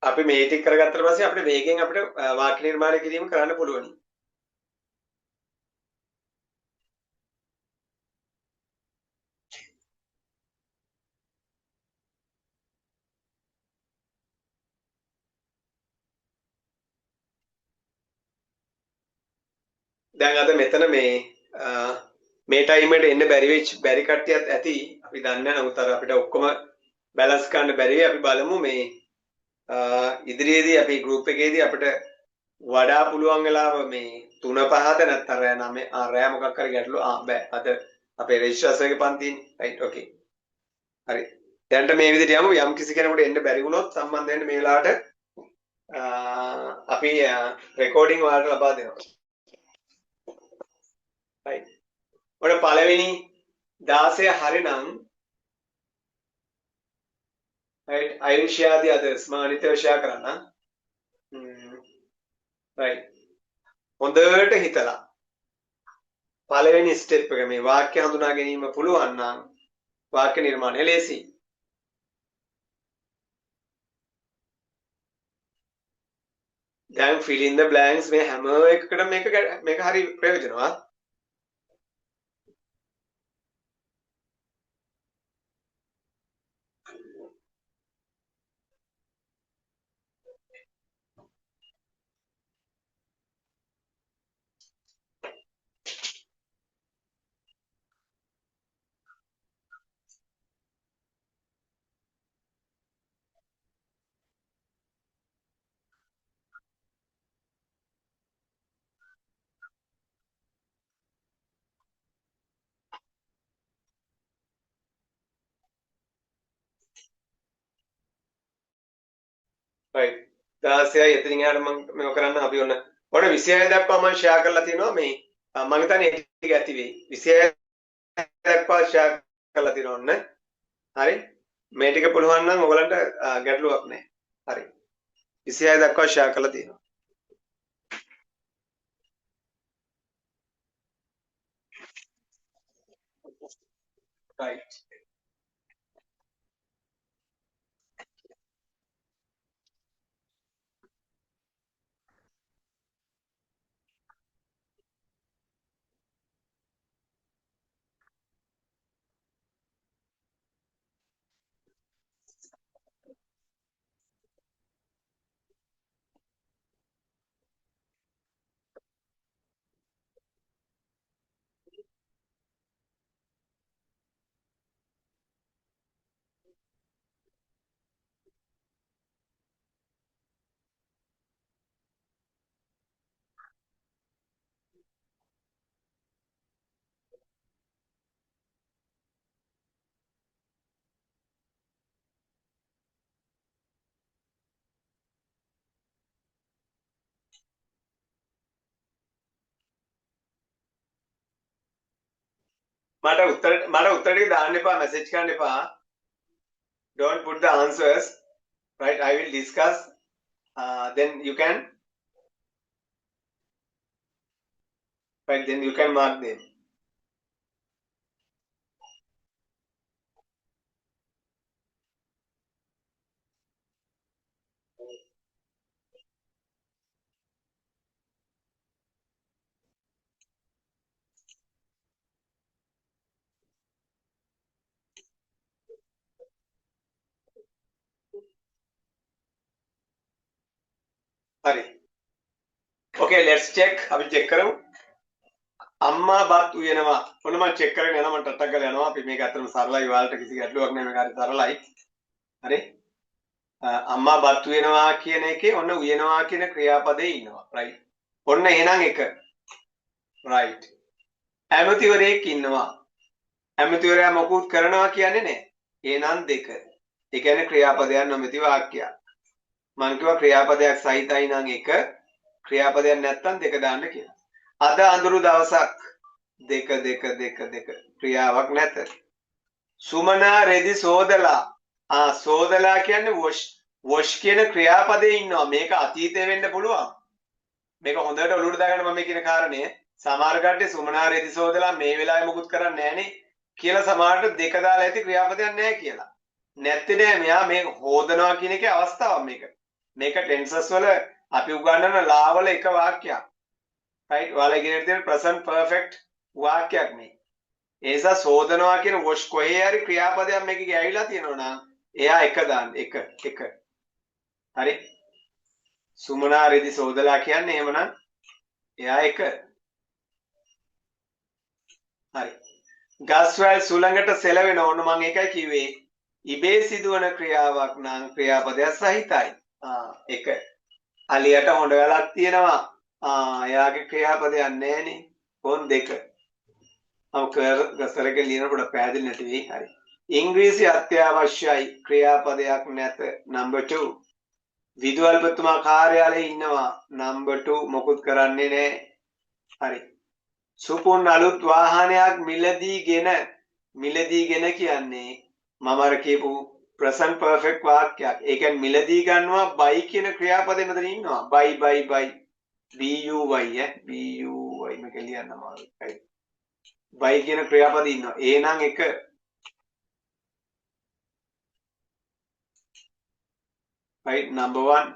අපි මේ ටික කරගත්තට පස්සේ අපිට වේගෙන් අපිට වාක්‍ය නිර්මාණය කිරීම කරන්න පුළුවනි. දැන් අද මෙතන මේ ටයිම් එකට එන්න බැරි කට්ටියත් ඇති. අපි දන්නේ නැහැ. නමුත් අර අපිට ඔක්කොම බැලන්ස් කරන්න බැරි වෙයි. අපි බලමු මේ ඉදිරියේදී අපි ගෲප් එකේදී අපිට වඩා පුළුවන් වෙලාව මේ 3 5ද නැත්නම් රෑ 9 රෑ මොකක් හරි ගැටලු බෑ. අද අපේ රෙජිස්ට්‍රාර්ස් එකේ පන්තිනේ. රයිට් ඕකේ. හරි. දැන්ට මේ විදිහට යමු. යම් කිසි කෙනෙකුට එන්න බැරි වුණොත් සම්බන්ධ වෙන්න මේ වෙලාවට අපි රෙකෝඩින් ඔයාලට ලබා දෙනවා. රයිට්. ඔය පළවෙනි 16 හරිනම් right I will share the others මම අනිත් ඒවා share කරන්න right හොඳට හිතලා පළවෙනි ස්ටෙප් එක මේ වාක්‍ය හඳුනා ගැනීම පුළුවන් නම් වාක්‍ය නිර්මාණය ලේසි දැන් fill in the blanks මේ හැම එකකටම මේක හරි ප්‍රයෝජනවත් right 16යි එතනින් එහාට මම මේක කරන්න අපි ඔන්න 26 දක්වා මම ෂෙයා කරලා තියෙනවා මේ මම හිතන්නේ ඒක ඇති වෙයි 26 දක්වා ෂෙයා කරලා තියෙනවා ඔන්න හරි මේ ටික පුළුවන් නම් ඔයගලන්ට ගැටලුවක් නැහැ හරි 26 දක්වා ෂෙයා කරලා තියෙනවා right මට උත්තර ටික දාන්න එපා මැසේජ් කරන්න එපා don't put the answers right I will discuss then you can right then you can mark them හරි okay let's check අපි check කරමු අම්මා බත් උයනවා ඔන්න මම check කරගෙන යනවා මම ටටක් ගාලා යනවා අපි මේක අතරම සරලයි ඔයාලට කිසි ගැටලුවක් නැහැ මේක හරි සරලයි හරි අම්මා බත් උයනවා කියන එකේ ඔන්න උයනවා කියන ක්‍රියාපදේ ඉන්නවා right ඔන්න එහෙනම් එක right ඇමතිවරයෙක් ඉන්නවා ඇමතිවරයා මොකුත් කරනවා කියන්නේ නැහැ එහෙනම් දෙක ඒ කියන්නේ ක්‍රියාපදයක් නොමැති වාක්‍යයක් මම කිව්වා ක්‍රියාපදයක් සහිතයි නම් එක ක්‍රියාපදයක් නැත්නම් දෙක දාන්න කියලා. අද අඳුරු දවසක් දෙක ක්‍රියාවක් නැත. සුමනා රෙදි සෝදලා සෝදලා කියන්නේ වොෂ් කියන ක්‍රියාපදේ ඉන්නවා. මේක අතීතේ වෙන්න පුළුවන්. මේක හොඳට ඔලුවට දාගන්න මම කියන කාරණය සමහර කට්ටිය සුමනා රෙදි සෝදලා මේ වෙලාවේ මොකුත් කරන්නේ නැහනේ කියලා සමහරට දෙක දාලා ඇති ක්‍රියාපදයක් නැහැ කියලා. නැත්තේ නෑ මෙයා මේ හොදනවා කියන එකේ අවස්ථාවක් මේක. මේක ටෙන්සස් වල අපි උගන්වන ලාවල එක වාක්‍යයක්. right ඔයාලා ඉගෙන ගන්න present perfect වාක්‍යයක් මේ. ඒ නිසා සෝදනවා කියන wash කොහේ හරි ක්‍රියාපදයක් මේකේ ගෑවිලා තියෙනවා නම් එයා එක දාන්න එක. හරි? සුමනා රෙදි සෝදලා කියන්නේ එහෙමනම් එයා එක. හරි. ගස්වැල් සුළඟට සෙලවෙන ඕන මම ඒකයි කිව්වේ. ඉබේ සිදුවන ක්‍රියාවක් නම් ක්‍රියාපදයක් සහිතයි. එක. අලියට හොඬ වැලක් තියෙනවා. එයාගේ ක්‍රියාපදයක් නැහැනේ. කොන් දෙක. කර්සර් එකේ ලියනකොට පැහැදිලි නැති වෙයි. හරි. ඉංග්‍රීසි අත්‍යවශ්‍යයි ක්‍රියාපදයක් නැත. number 2. විදුහල්පතිතුමා කාර්යාලයේ ඉන්නවා. number 2 මොකුත් කරන්නේ නැහැ. හරි. සුපුන් අලුත් වාහනයක් මිලදීගෙන කියන්නේ මම අර කියපු present perfect වාක්‍යයක්. ඒ කියන්නේ මිලදී ගන්නවා buy කියන ක්‍රියාපදෙ මෙතන ඉන්නවා. buy buy buy buy මේක ලියන්න අමාරුයි. buy කියන ක්‍රියාපදෙ ඉන්නවා. එහෙනම් එක right number 1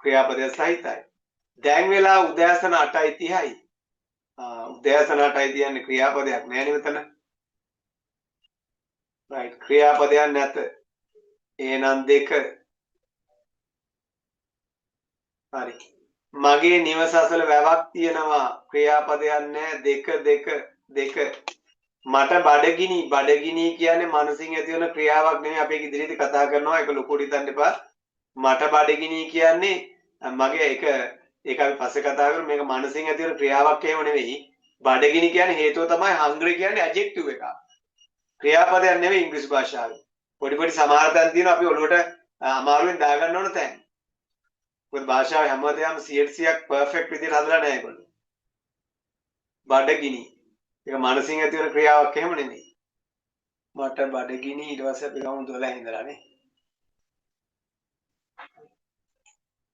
ක්‍රියාපදය සහිතයි. දැන් වෙලා උදෑසන 8:30යි. උදෑසන 8යි කියන්නේ ක්‍රියාපදයක් නෑ නේ මෙතන. right ක්‍රියාපදයක් නැත. එහෙනම් 2. හරි. මගේ නිවස අසල වැවක් තියෙනවා. ක්‍රියාපදයක් නෑ. 2 මට බඩගිනි කියන්නේ මනසින් ඇති වෙන ක්‍රියාවක් නෙමෙයි. අපි ඒක ඉදිරියේදී කතා කරනවා. ඒක ලොකුට හිතන්න එපා. මට බඩගිනි කියන්නේ මගේ ඒක අපි පස්සේ කතා කරමු. මේක මනසින් ඇති වෙන ක්‍රියාවක් එහෙම නෙවෙයි. බඩගිනි කියන්නේ හේතුව තමයි. hungry කියන්නේ adjective එකක්. ක්‍රියාපදයක් නෙවෙයි ඉංග්‍රීසි භාෂාවේ. පොඩි සමහර තැන් තියෙනවා අපි ඔළුවට අමාරුවෙන් දාගන්න ඕන තැන්. මොකද භාෂාවේ හැමදේම 100%ක් පර්ෆෙක්ට් විදිහට හදලා නැහැ ඒගොල්ලෝ. බඩගිනි. ඒක මනසින් ඇති වෙන ක්‍රියාවක් එහෙම නෙමෙයි. මට බඩගිනි ඊට පස්සේ අපි ගමු 12 ඉඳලා නේ.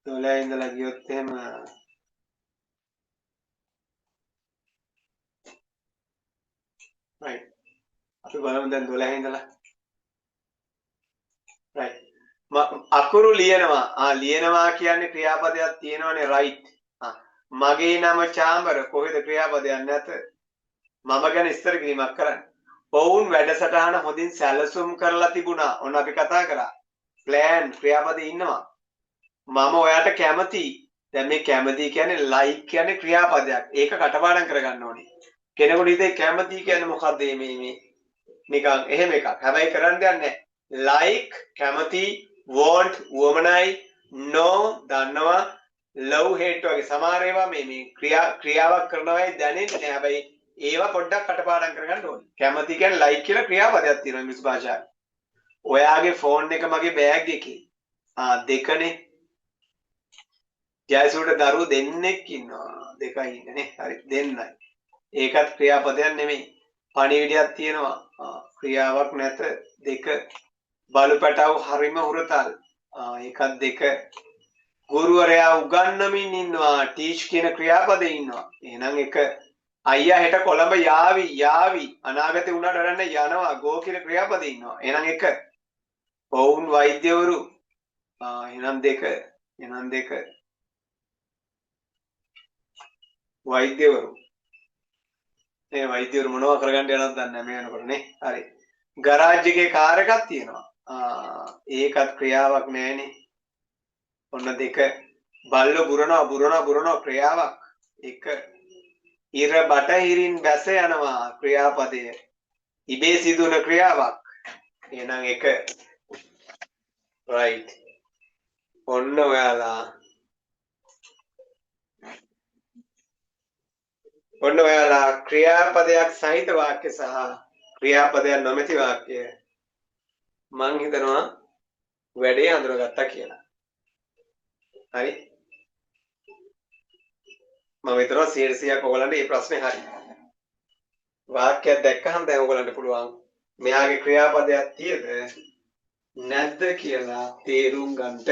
12 ඉඳලා ගියොත් එහෙම right. අපි බලමු දැන් 12 ඉඳලා. right. අකුරු ලියනවා. ලියනවා කියන්නේ ක්‍රියාපදයක් තියෙනවනේ right. මගේ නම චාම්බර කොහෙද ක්‍රියාපදයක් නැත. මම ගැන ඉස්තර කිරීමක් කරන්න. ඔවුන් වැඩසටහන හොඳින් සැලසුම් කරලා තිබුණා. ඔන්න අපි කතා කරා. plan ක්‍රියාපදේ ඉන්නවා. මම ඔයාට කැමතියි. දැන් මේ කැමති කියන්නේ like කියන්නේ ක්‍රියාපදයක්. ඒක කටපාඩම් කරගන්න ඕනේ. කෙනෙකුට හිතේ කැමති කියන්නේ මොකක්ද මේ නිකන් එහෙම එකක්. හැබැයි කරන්න දෙයක් නැහැ. like කැමති want වමනයි no දන්නවා love hate වගේ සමහර ඒවා මේ ක්‍රියාවක් කරනවායි දැනෙන්නේ නැහැ. හැබැයි ඒවා පොඩ්ඩක් කටපාඩම් කරගන්න ඕනේ. කැමති කියන්නේ like කියලා ක්‍රියාපදයක් තියෙනවා ඉංග්‍රීසි භාෂාවේ. ඔයාගේ ෆෝන් එක මගේ බෑග් එකේ. 2නේ. ජයසූට දරුවෝ දෙන්නෙක් ඉන්නවා. 2යි ඉන්නේ නේ. හරි දෙන්නයි. ඒකත් ක්‍රියාපදයක් නෙමෙයි. පණිවිඩයක් තියෙනවා. ක්‍රියාවක් නැත. 2. බලු පැටව හරිම හුරතල්. ඒකත් 2. ගුරුවරයා උගන්වමින් ඉන්නවා. ටීච් කියන ක්‍රියාපදේ ඉන්නවා. එහෙනම් 1. අයියා හෙට කොළඹ යාවි. අනාගතේ උනාට වැඩන්නේ යනවා. ගෝ කියන ක්‍රියාපදේ ඉන්නවා. එහෙනම් 1. ඔවුන් වෛද්‍යවරු. එහෙනම් 2. වෛද්‍යවරු. මේ වෛද්‍යවරු මොනවා කරගන්න යනවද දන්නේ නැහැ මේ වෙනකොට නේ. හරි. ගරාජ් එකේ කාර් එකක් තියෙනවා. ඒකත් ක්‍රියාවක් නෑනේ. ඔන්න 2. බල්ලෝ බුරනවා ක්‍රියාවක්. 1. ඉර බටහිරින් බැස යනවා ක්‍රියාපදය. ඉබේ සිදුවන ක්‍රියාවක්. එහෙනම් 1. right. ඔන්න ඔයාලා ක්‍රියාපදයක් සහිත වාක්‍ය සහ ක්‍රියාපදයක් නොමැති වාක්‍ය මං හිතනවා වැඩේ හඳුනගත්තා කියලා. හරි. මම හිතනවා 100%ක් ඔයගලන්ට මේ ප්‍රශ්නේ හරි. වාක්‍යයක් දැක්කහම දැන් ඔයගලන්ට පුළුවන් මෙයාගේ ක්‍රියාපදයක් තියෙද නැද්ද කියලා තේරුම් ගන්නට.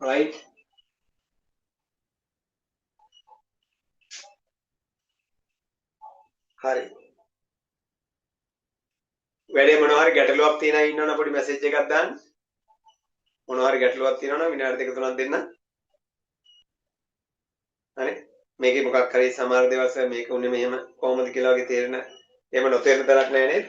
right. හරි. වැඩේ මොනවා හරි ගැටලුවක් තියෙනවා ඉන්නවනම් පොඩි මැසේජ් එකක් දාන්න. මොනවා හරි ගැටලුවක් තියෙනවනම් විනාඩි 2 3ක් දෙන්න. හරි. මේකේ මොකක් හරි සමහර දේවල් මේක උනේ මෙහෙම කොහොමද කියලා වගේ තේරෙන එහෙම නොතේරෙන තරක් නැහැ නේද?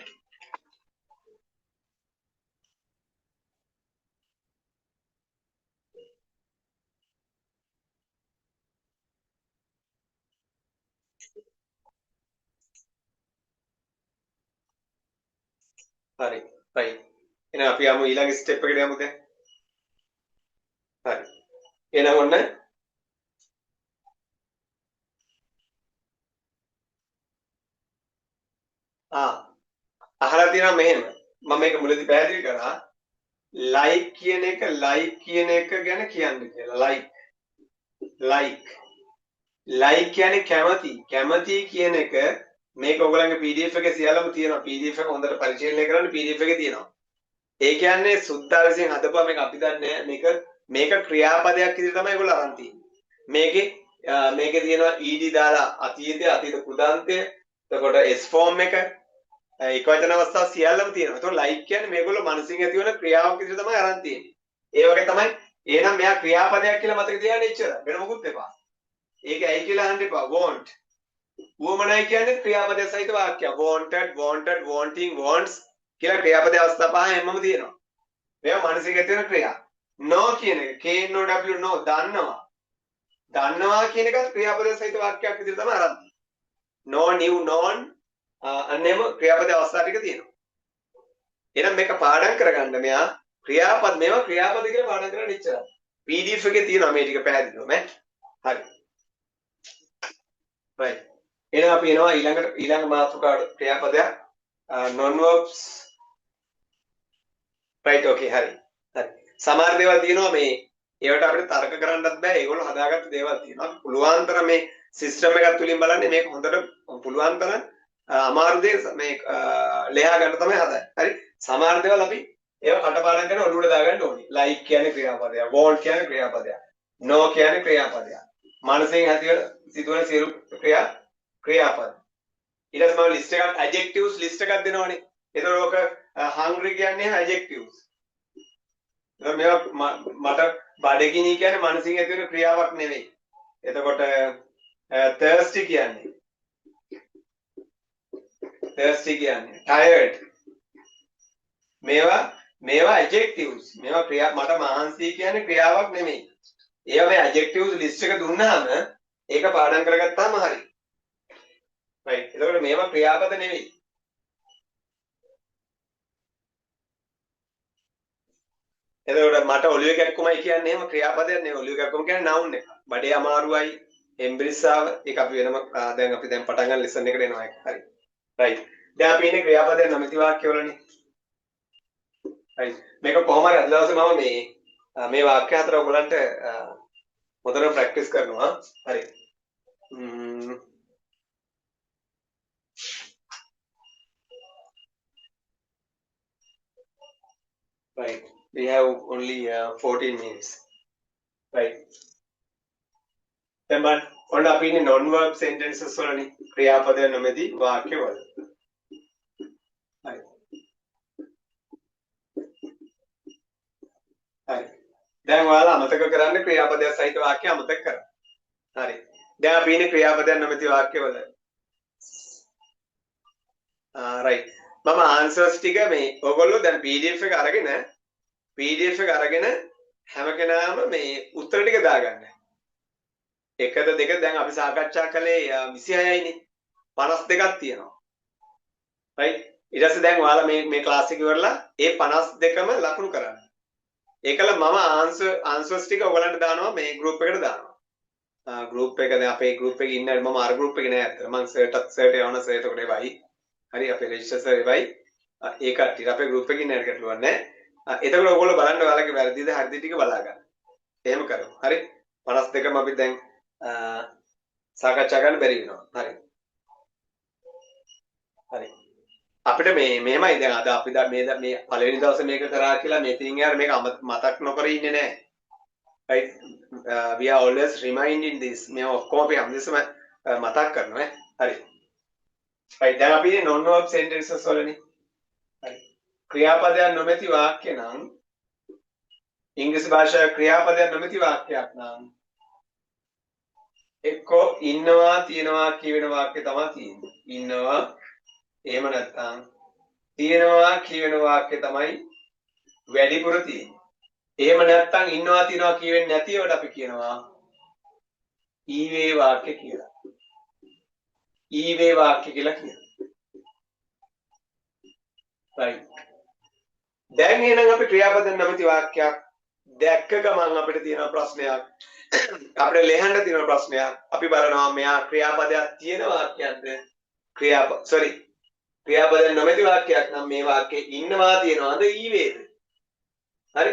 හරි. right. එහෙනම් අපි යමු ඊළඟ ස්ටෙප් එකට යමු දැන්. හරි. එහෙනම් ඔන්න තියෙනවා මෙහෙම. මම මේක මුලදී පැහැදිලි කරා. like කියන එක ගැන කියන්න කියලා. like කියන්නේ කැමති කියන එක මේක ඔයගලගේ PDF එකේ සියල්ලම තියෙනවා. PDF එක හොඳට පරිශීලනය කරන්න PDF එකේ තියෙනවා. ඒ කියන්නේ සුද්ධා විසින් හදපුවා මේක අපි දන්නේ මේක ක්‍රියාපදයක් විදිහට තමයි ඒගොල්ලෝ අරන් තියෙන්නේ. මේකේ තියෙනවා ed දාලා අතීත කෘදාන්තය. එතකොට s form එක ඒකවචන අවස්ථා සියල්ලම තියෙනවා. එතකොට like කියන්නේ මේගොල්ලෝ මනසින් ඇති වෙන ක්‍රියාවක් විදිහට තමයි අරන් තියෙන්නේ. ඒ වගේ තමයි එහෙනම් මෙයා ක්‍රියාපදයක් කියලා මතක තියාගන්න ඉච්චර. වෙන මොකුත් එපා. ඒක ඇයි කියලා අහන්න එපා. want. වුවමනයි කියන්නේ ක්‍රියාපදයක් සහිත වාක්‍යයක්. wanted, wanting, wants කියලා ක්‍රියාපද අවස්ථා පහ හැමම තියෙනවා. මේවා මනසින් ඇති වෙන ක්‍රියා. no කියන එක k n o w no දන්නවා. දන්නවා කියන එකත් ක්‍රියාපද සහිත වාක්‍යයක් විදිහට තමයි අරන් තියෙන්නේ. no new known අන්නේම ක්‍රියාපද අවස්ථා ටික තියෙනවා. එහෙනම් මේක පාඩම් කරගන්න මේවා ක්‍රියාපද කියලා පාඩම් කරන්න ඉච්චරයි. PDF එකේ තියෙනවා මේ ටික පැහැදිලිවම ඈ. හරි. right. එහෙනම් අපි එනවා ඊළඟ මාතෘකාවට ක්‍රියාපදයක් non verbs. right okay හරි. සමහර දේවල් තියෙනවා මේ ඒවට අපිට තර්ක කරන්නත් බෑ. ඒගොල්ලෝ හදාගත්ත දේවල් තියෙනවා. අපි පුළුවන් තරම් මේ සිස්ටම් එකත් තුලින් බලන්නේ මේක හොඳට පුළුවන් තරම් අමාරු දේ මේ ලෙහා ගන්න තමයි හදන්නේ. හරි. සමහර දේවල් අපි ඒව කටපාඩම් කරන ඔළුවට දාගන්න ඕනේ. like කියන්නේ ක්‍රියාපදයක්, want කියන්නේ ක්‍රියාපදයක්, no කියන්නේ ක්‍රියාපදයක්. මනසෙන් ඇතිවන සිදුවන සියලු ක්‍රියාපද. ඊට පස්සේ මම ලිස්ට් එකක් adjectives ලිස්ට් එකක් දෙනවනේ. ඒතකොට ඔක hungry කියන්නේ adjectives. මේවා මට බඩගිනි කියන්නේ මනසින් ඇති වෙන ක්‍රියාවක් නෙවෙයි. එතකොට thirsty කියන්නේ tired. මේවා adjectives. මේවා මට මහන්සි කියන්නේ ක්‍රියාවක් නෙමෙයි. ඒවා මේ adjectives list එක දුන්නාම ඒක පාඩම් කරගත්තාම හරි. right. එතකොට මේවා ක්‍රියාපද නෙමෙයි. එතකොට මට ඔළුවේ කැක්කුමයි කියන්නේ එහෙම ක්‍රියාපදයක් නෙවෙයි. ඔළුවේ කැක්කුම කියන්නේ noun එක. බඩේ අමාරුවයි, එම්බ්‍රිස්සාව ඒක අපි වෙනම දැන් පටන් ගන්න lesson එකට එනවා ඒක. හරි. right. දැන් අපි ඉන්නේ ක්‍රියාපදයෙන් නැමැති වාක්‍යවලනේ. right. මේක කොහොම හරි අද දවසේ මම මේ වාක්‍ය හතර ඔයගලන්ට හොඳට ප්‍රැක්ටිස් කරනවා. හරි. right. We have only 14 minutes. right. දැන් ඔන්න අපි ඉන්නේ non verb sentences වලනේ ක්‍රියාපදයන් නොමැති වාක්‍යවල. හරි. හරි. දැන් ඔයාලා අමතක කරන්න ක්‍රියාපදයක් සහිත වාක්‍ය අමතක කරන්න. හරි. දැන් අපි ඉන්නේ ක්‍රියාපදයන් නොමැති වාක්‍යවල. right. මම answers ටික මේ ඔයගොල්ලෝ දැන් PDF එක අරගෙන හැම කෙනාම මේ උත්තර ටික දාගන්න. 1 2 දැන් අපි සාකච්ඡා කළේ 26යිනේ. 52ක් තියෙනවා. right. ඊට පස්සේ දැන් ඔයාලා මේ ක්ලාස් එක ඉවරලා ඒ 52ම ලකුණු කරන්න. ඒකල මම answers ටික ඔයගලන්ට දානවා මේ group එකට දානවා. group එක දැන් අපේ group එකේ ඉන්න මම අර group එකේ නෑ අතට. මම සර්ට යවන සර්ට උඩේ වයි. හරි අපේ රෙජිස්ටර් සර් වයි. ඒ කට්ටිය අපේ group එකේ ඉන්න අය ගැටලුවක් නෑ. එතකොට ඔයගොල්ලෝ බලන්න ඔයාලගේ වැරදිද හරිද ටික බලා ගන්න. එහෙම කරමු. හරි. 52ම අපි දැන් සාකච්ඡා කරන්න බැරි වෙනවා. හරි. හරි. අපිට මේමයි දැන් අද අපි මේ පළවෙනි දවසේ මේක කරා කියලා මේ තින් යාර මේක මතක් නොකර ඉන්නේ නැහැ. right. We are always reminding this. මේ ඔක්කොම අපි හැමදෙස්සම මතක් කරනවා. හරි. right. දැන් අපි non verb sentences වලනේ. හරි. ක්‍රියාපදයක් නොමැති වාක්‍ය නම් ඉංග්‍රීසි භාෂාවේ ක්‍රියාපදයක් නොමැති වාක්‍යයක් නම් එක්කෝ ඉන්නවා තියෙනවා කියවෙන වාක්‍ය තමයි තියෙන්නේ. ඉන්නවා එහෙම නැත්නම් තියෙනවා කියවෙන වාක්‍ය තමයි වැඩිපුර තියෙන්නේ. එහෙම නැත්නම් ඉන්නවා තියෙනවා කියවෙන්නේ නැතිවට අපි කියනවා ඊවේ වාක්‍ය කියලා. ඊවේ වාක්‍ය කියලා කියනවා. right. දැන් එහෙනම් අපි ක්‍රියාපදයෙන් නැමැති වාක්‍යයක් දැක්ක ගමන් අපිට තියෙන ප්‍රශ්නයක් අපිට ලියන්න තියෙන ප්‍රශ්නයක් අපි බලනවා මෙයා ක්‍රියාපදයක් තියෙන වාක්‍යයක්ද ක්‍රියාපදයක් නොමැති වාක්‍යයක් නම් මේ වාක්‍යයේ ඉන්නවා තියනවාද ඊවේද? හරි.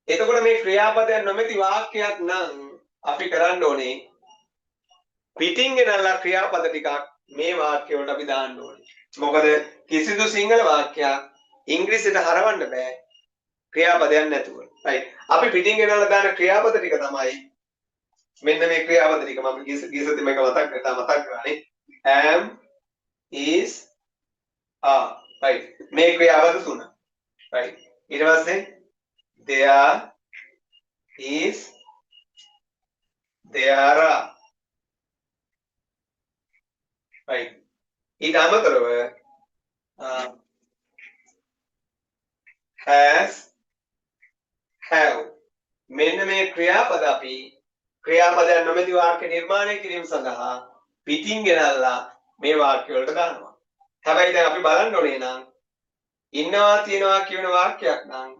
එතකොට මේ ක්‍රියාපදයක් නොමැති වාක්‍යයක් නම් අපි කරන්න ඕනේ පිටින් ගෙනල්ලා ක්‍රියාපද ටිකක් මේ වාක්‍ය වලට අපි දාන්න ඕනේ. මොකද කිසිදු සිංහල වාක්‍යයක් ඉංග්‍රීසියට හරවන්න බෑ ක්‍රියාපදයක් නැතුව. right. අපි පිටින් ගෙනල්ලා දාන ක්‍රියාපද ටික තමයි මෙන්න මේ ක්‍රියාපද ටික මම ගියසති මේක මතක් කරන්නේ. am is are. right. මේ ක්‍රියාපද තුන. right. ඊට පස්සේ there is there are. right. ඊට අමතරව has have මෙන්න මේ ක්‍රියාපද අපි ක්‍රියාපදයන් නොමැති වාක්‍ය නිර්මාණය කිරීම සඳහා පිටින් ගෙනල්ලා මේ වාක්‍ය වලට දානවා. හැබැයි දැන් අපි බලන්න ඕනේ නම් ඉන්නවා තියනවා කියන වාක්‍යයක් නම්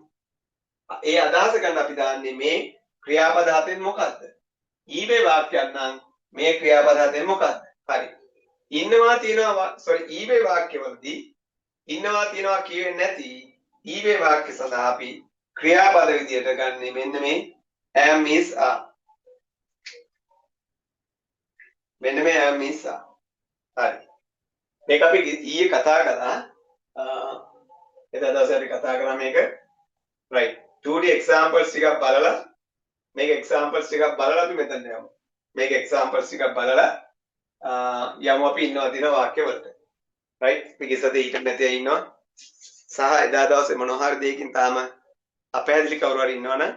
ඒ අදහස ගන්න අපි දාන්නේ මේ ක්‍රියාපද හතෙන් මොකද්ද? ඊබේ වාක්‍යයක් නම් මේ ක්‍රියාපද හතෙන් මොකද්ද? හරි. ඉන්නවා තියනවා ඊබේ වාක්‍යවලදී ඉන්නවා තියනවා කියවෙන්නේ නැති ඊබේ වාක්‍ය සඳහා අපි ක්‍රියාපද විදියට ගන්නේ මෙන්න මේ am is are. මෙන්න මේ am is are. හරි. මේක අපි ඊයේ කතා කළා. එදා දවසේ අපි කතා කරා මේක. right. 2D examples ටිකක් බලලා මේක examples ටිකක් බලලා අපි මෙතන යමු. මේක examples ටිකක් බලලා යමු අපි ඉන්නවා දින වාක්‍ය වලට. right. පිටිසද ඊට නැතිව ඉන්නවා. සහ එදා දවසේ මොනවා හරි දෙයකින් තාම අපැහැදිලි කවුරු හරි ඉන්නවනම්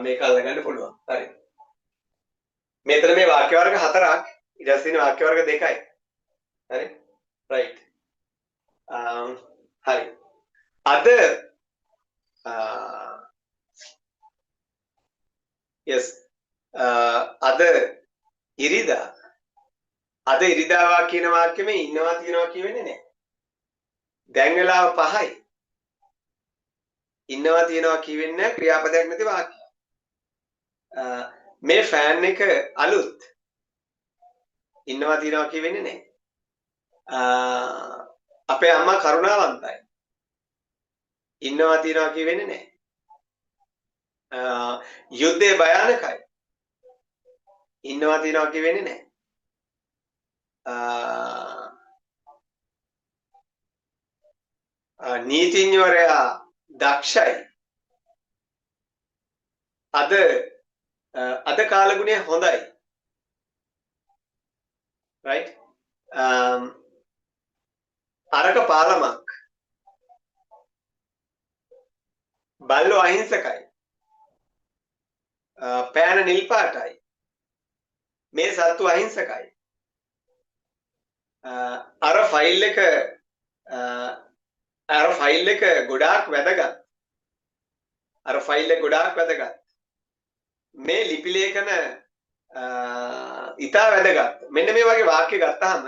මේක අල්ලගන්න පුළුවන්. හරි. මෙතන මේ වාක්‍ය වර්ග 4ක් ඊට පස්සේ තියෙන වාක්‍ය වර්ග 2යි. හරි. right. හරි. අද yes අද ඉරිදා කියන වාක්‍යෙම ඉන්නවා තියනවා කියවෙන්නේ නැහැ. දැන් වෙලාව 5යි. ඉන්නවා තියනවා කියවෙන්නේ නැහැ ක්‍රියාපදයක් නැති වාක්‍යයක්. මේ ෆෑන් එක අලුත්. ඉන්නවා තියනවා කියවෙන්නේ නැහැ. අපේ අම්මා කරුණාවන්තයි. ඉන්නවා තියනවා කියවෙන්නේ නැහැ. යුද්ධේ භයානකයි. ඉන්නවා තියනවා කියවෙන්නේ නැහැ. නීතිඥවරයා දක්ෂයි. අද කාලගුණය හොඳයි. right. අරක පාලමක්. බල්ලෝ අහිංසකයි. පෑන නිල් පාටයි. මේ සත්තු අහිංසකයි. අර ෆයිල් එක ගොඩාක් වැදගත්. මේ ලිපි ලේඛන ඉතා වැදගත්. මෙන්න මේ වගේ වාක්‍ය ගත්තාම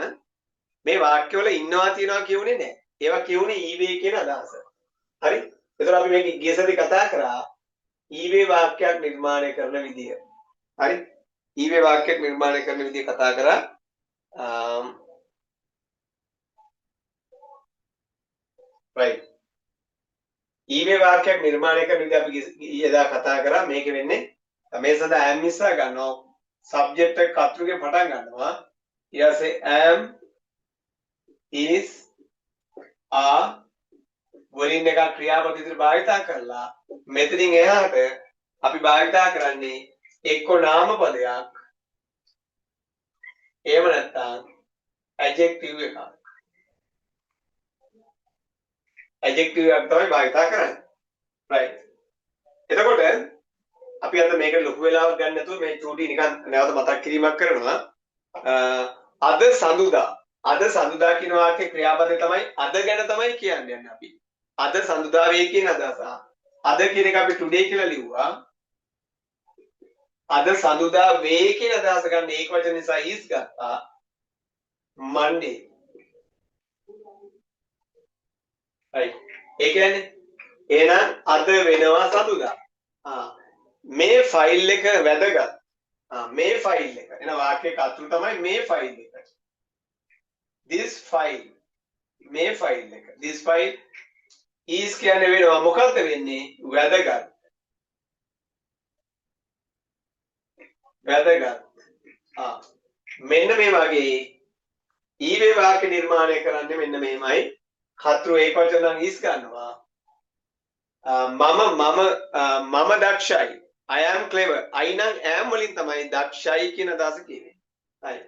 මේ වාක්‍යවල ඉන්නවා තියනවා කියුනේ නැහැ. ඒවා කියුනේ ඊවේ කියන අදහස. හරි? ඒතර අපි මේක ගිය සති කතා කරා ඊවේ වාක්‍යයක් නිර්මාණය කරන විදිය. හරි? ඊවේ වාක්‍යයක් නිර්මාණය කරන විදිය කතා කරා. right. ඊවේ වාක්‍යයක් නිර්මාණය කරන විදිය අපි ඊයේදා කතා කරා. මේක වෙන්නේ මේ සඳහා am ඉස්සර ගන්නවා. subject එක කර්තෘගේ පටන් ගන්නවා. ඊට පස්සේ am is are වලින් එක ක්‍රියාපද විදිහට භාවිතා කරලා මෙතනින් එහාට අපි භාවිතා කරන්නේ එක්ක නාම පදයක් එහෙම නැත්නම් adjective එකක්. adjective එකක් තමයි භාවිතා කරන්නේ. right. එතකොට අපි අද මේකට ලොකු වෙලාවක් ගන්න නැතුව මේ චූටි නිකන් නැවත මතක් කිරීමක් කරනවා. අද සඳුදා කියන වාක්‍යයේ ක්‍රියාපදේ තමයි අද ගැන තමයි කියන්නේ අපි. අද සඳුදා වේ කියන අදහස. අද කියන එක අපි today කියලා ලිව්වා. අද සඳුදා වේ කියන අදහස ගන්න ඒක වචන නිසා is ගත්තා. Monday. right. ඒ කියන්නේ එහෙනම් අද වෙනවා සඳුදා. මේ ෆයිල් එක වැදගත්. මේ ෆයිල් එක. එන වාක්‍යයක අතුරු තමයි මේ ෆයිල් එක. this file මේ ෆයිල් එක. this file is කියන්නේ වෙනවා මොකක්ද වෙන්නේ? වැදගත්. මෙන්න මේ වගේ ඊවේ වාක්‍ය නිර්මාණය කරන්නේ මෙන්න මේමයි. කතෘ ඒකවචන නම් is ගන්නවා. මම දක්ෂයි. I am clever. I නම් am වලින් තමයි දක්ෂයි කියන අදහස කියන්නේ. හරි.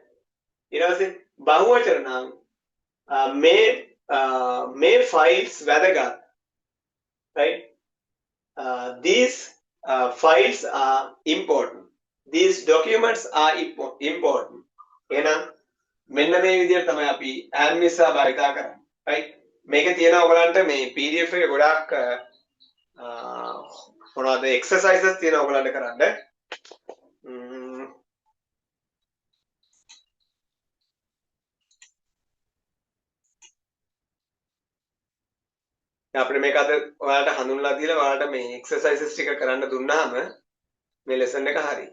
ඊට පස්සේ බහුවචන නම් මේ files වැදගත්. Right? These files are important. These documents are important. එහෙනම් මෙන්න මේ විදිහට තමයි අපි am නිසා භාවිතා කරන්නේ. Right? මේකේ තියෙනවා ඔයගලන්ට මේ PDF එකේ ගොඩාක් මොනවද exercises තියෙනවා ඔයගලන්ට කරන්න. අපිට මේක අද ඔයාලට හඳුන්වලා දීලා ඔයාලට මේ exercises ටික කරන්න දුන්නාම මේ lesson එක හරියි.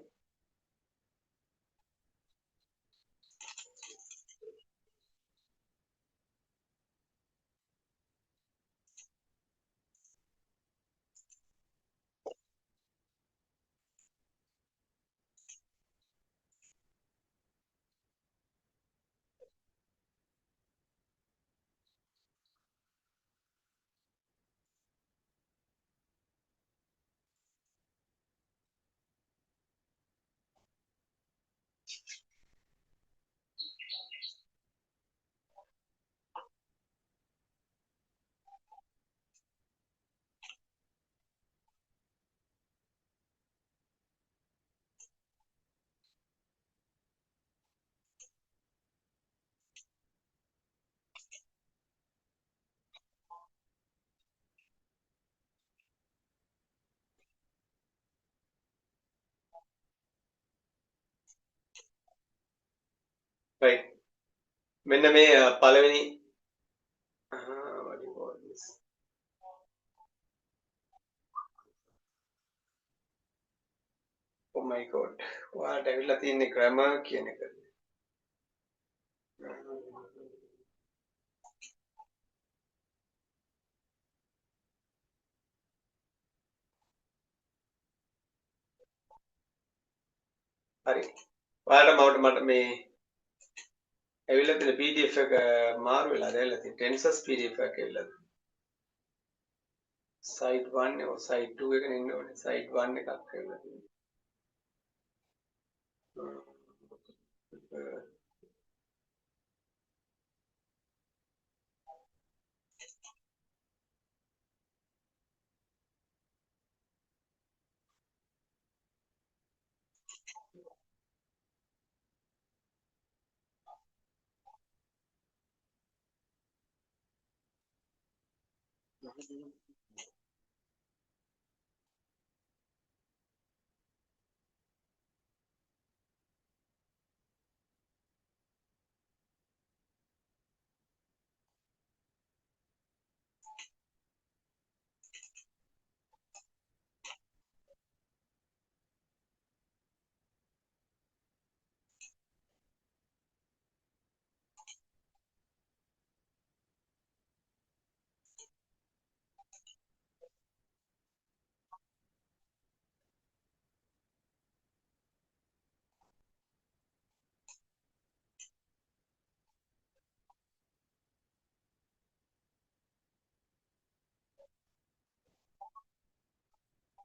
Right. මෙන්න මේ පළවෙනි what do you call this? Oh my god. ඔයාලට ඇවිල්ලා තියෙන්නේ grammar කියන එක. හරි. ඔයාලට මට මේ ඇවිල්ලා තියෙන PDF එක මාරු වෙලා දැල්ලා තියෙන tensors PDF එකක් ඇවිල්ලා තියෙනවා. site 1 or site 2 එකක ඉන්න ඕනේ. site 1 එකක් ඇවිල්ලා තියෙනවා.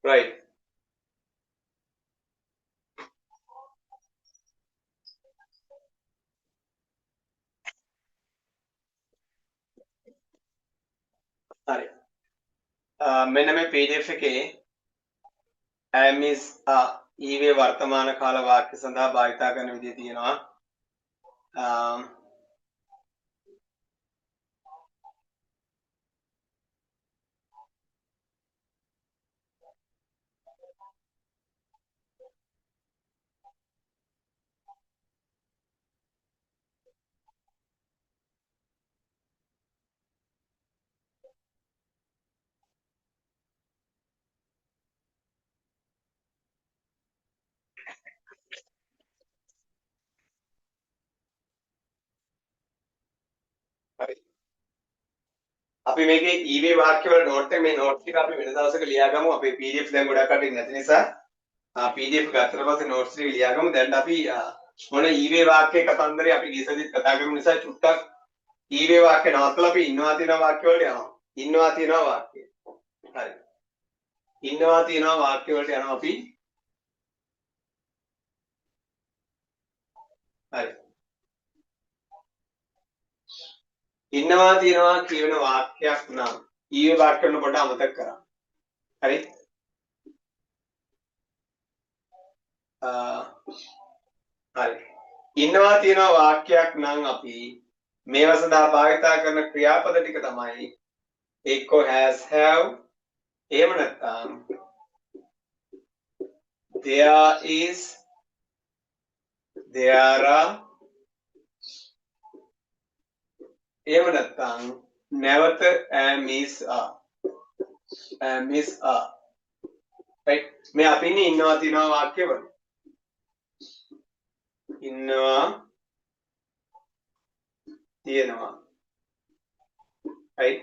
Right. හරි. මෙන්න මේ PDF එකේ am is ඊවේ වර්තමාන කාල වාක්‍ය සඳහා භාවිතා කරන විදිය තියෙනවා. අපි මේකේ ඊවේ වාක්‍ය වල නෝට් එක මේ නෝට් ටික අපි වෙන දවසක ලියාගමු. අපේ PDF දැන් ගොඩක් අටින් නැති නිසා PDF ගත්තට පස්සේ නෝට්ස් ටික ලියාගමු. දැන් අපි මොන ඊවේ වාක්‍ය කතන්දරේ අපි ගියසදිත් කතා කරමු නිසා චුට්ටක් ඊවේ වාක්‍ය නවත්තලා අපි ඉන්නවා තියෙන වාක්‍ය වලට යනවා. ඉන්නවා තියෙන වාක්‍ය. හරි. ඉන්නවා තියෙන වාක්‍ය වලට යනවා අපි. හරි. ඉන්නවා තියෙනවා කියන වාක්‍යයක් නම් ඊයේ වාක්‍ය වල පොඩ්ඩක් අමතක කරා. හරි. හරි. ඉන්නවා තියෙනවා වාක්‍යයක් නම් අපි මේව සඳහා භාවිතා කරන ක්‍රියාපද ටික තමයි එක්ක has have එහෙම නැත්නම් there is there are එහෙම නැත්නම් නැවත am is are right මේ අපි ඉන්නවා තියෙනවා වාක්‍ය වල ඉන්නවා තියෙනවා right